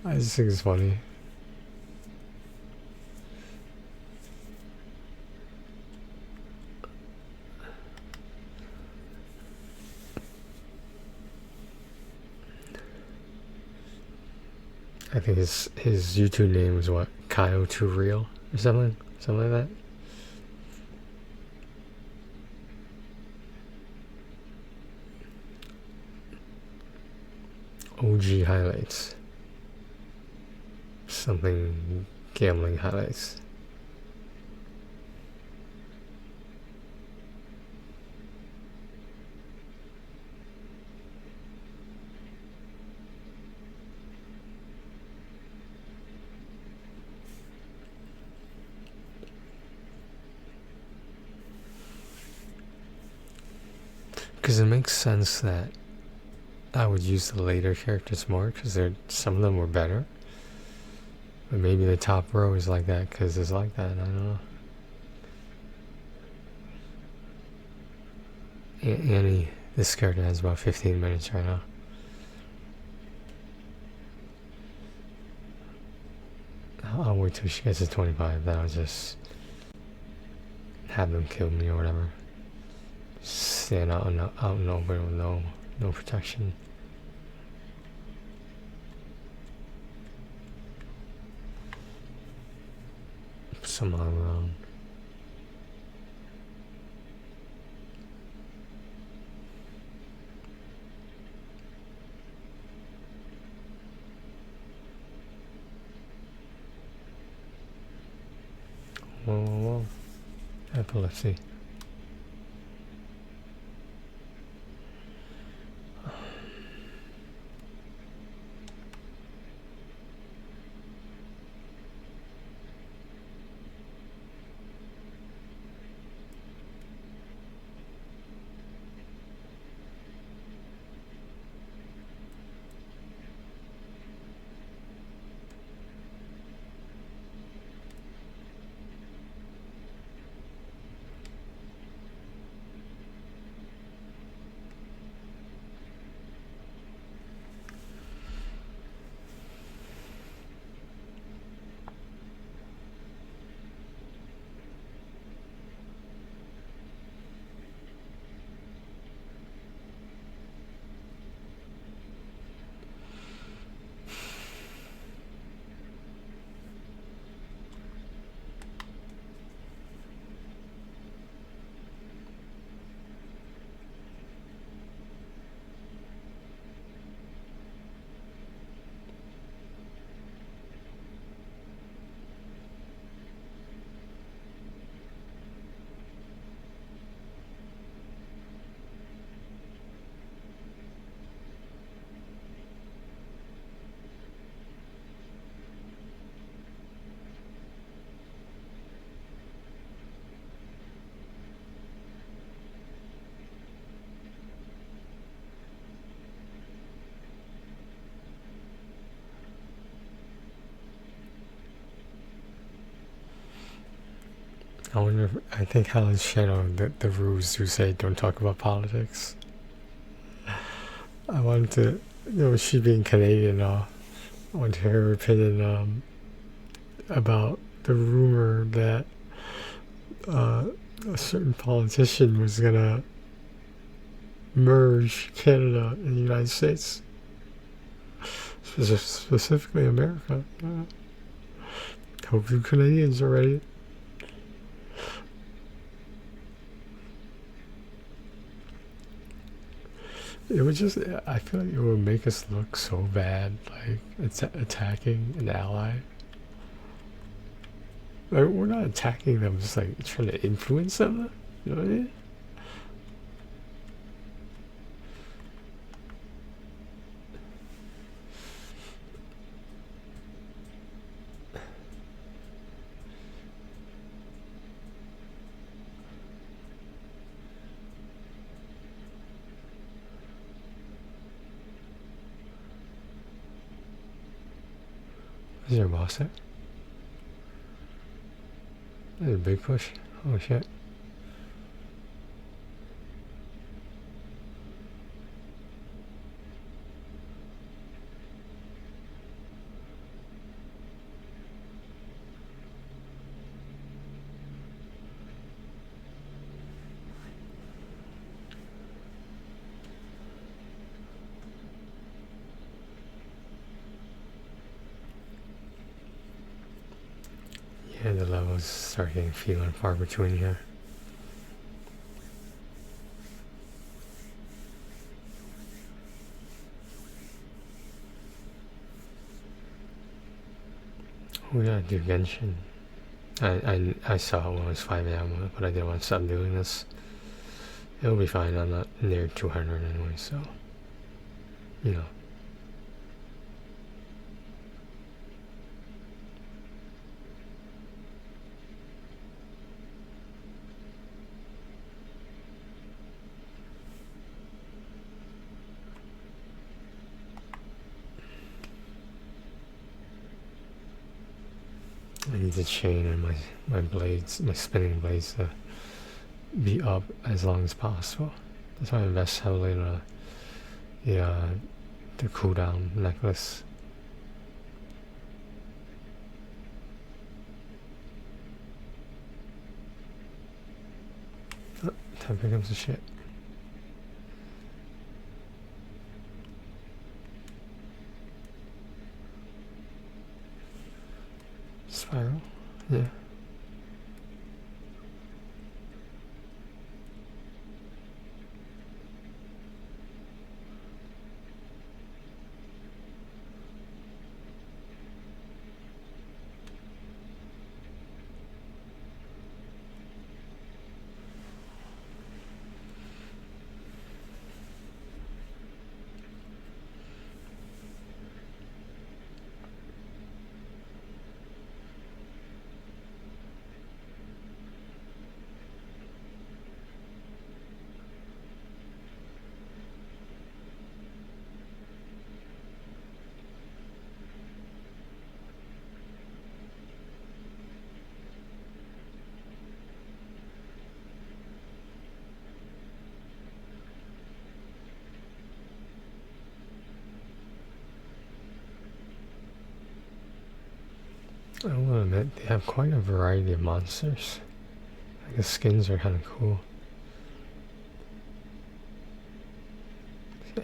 I just think it's funny. I think his YouTube name was what? Kyle Too Real or something like that. OG highlights. Something gambling highlights. Because it makes sense that I would use the later characters more, because some of them were better. But maybe the top row is like that because it's like that. I don't know. Annie, this character has about 15 minutes right now. I'll wait till she gets to 25. Then I'll just have them kill me or whatever. Stand out in the open with no protection. Somehow around. Whoa. Epilepsy. I wonder if, I think Helen's channel, the rules do say don't talk about politics. I wanted to, she being Canadian, I want to hear her opinion about the rumor that a certain politician was gonna merge Canada and the United States, specifically America. Hope you Canadians are ready. It would just, I feel like it would make us look so bad, like attacking an ally. Like, we're not attacking them, just like trying to influence them, you know what I mean? Is there a boss there? There's a big push. Oh shit. Yeah, the levels start getting few and far between here. We gotta do Genshin. I saw it when it was 5 a.m, but I didn't want to stop doing this. It'll be fine, I'm not near 200 anyway, so, you know. I need the chain and my blades, my spinning blades to be up as long as possible. That's why I invest heavily in the cooldown necklace. Oh, time becomes a shit. Spiral? Yeah. I will admit, they have quite a variety of monsters. Like the skins are kind of cool.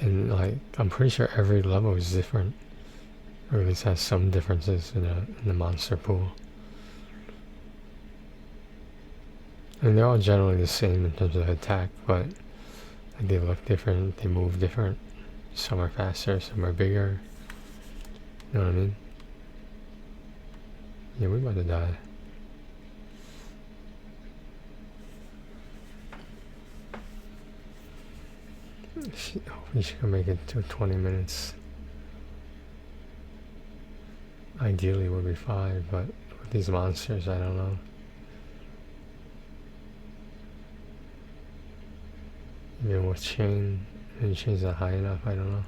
And like, I'm pretty sure every level is different. Or at least has some differences in the monster pool. And they're all generally the same in terms of attack, but like they look different, they move different. Some are faster, some are bigger. You know what I mean? Yeah, we're about to die. We should make it to 20 minutes. Ideally it would be 5, but with these monsters, I don't know. Even with chain, and chain's not high enough, I don't know.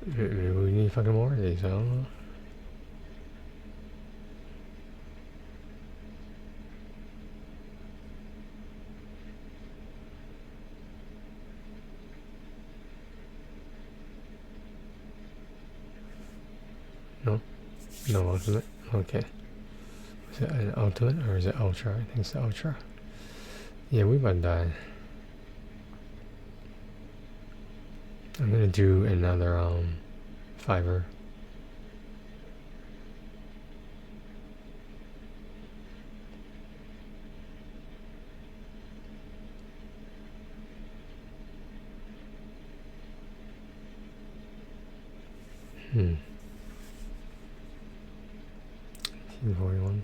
Maybe we need fucking more of these, I don't know. No ultimate? Okay. Is it an ultimate or is it ultra? I think it's the ultra. Yeah, we about to die. I'm gonna do another fiver. Hmm. 1841.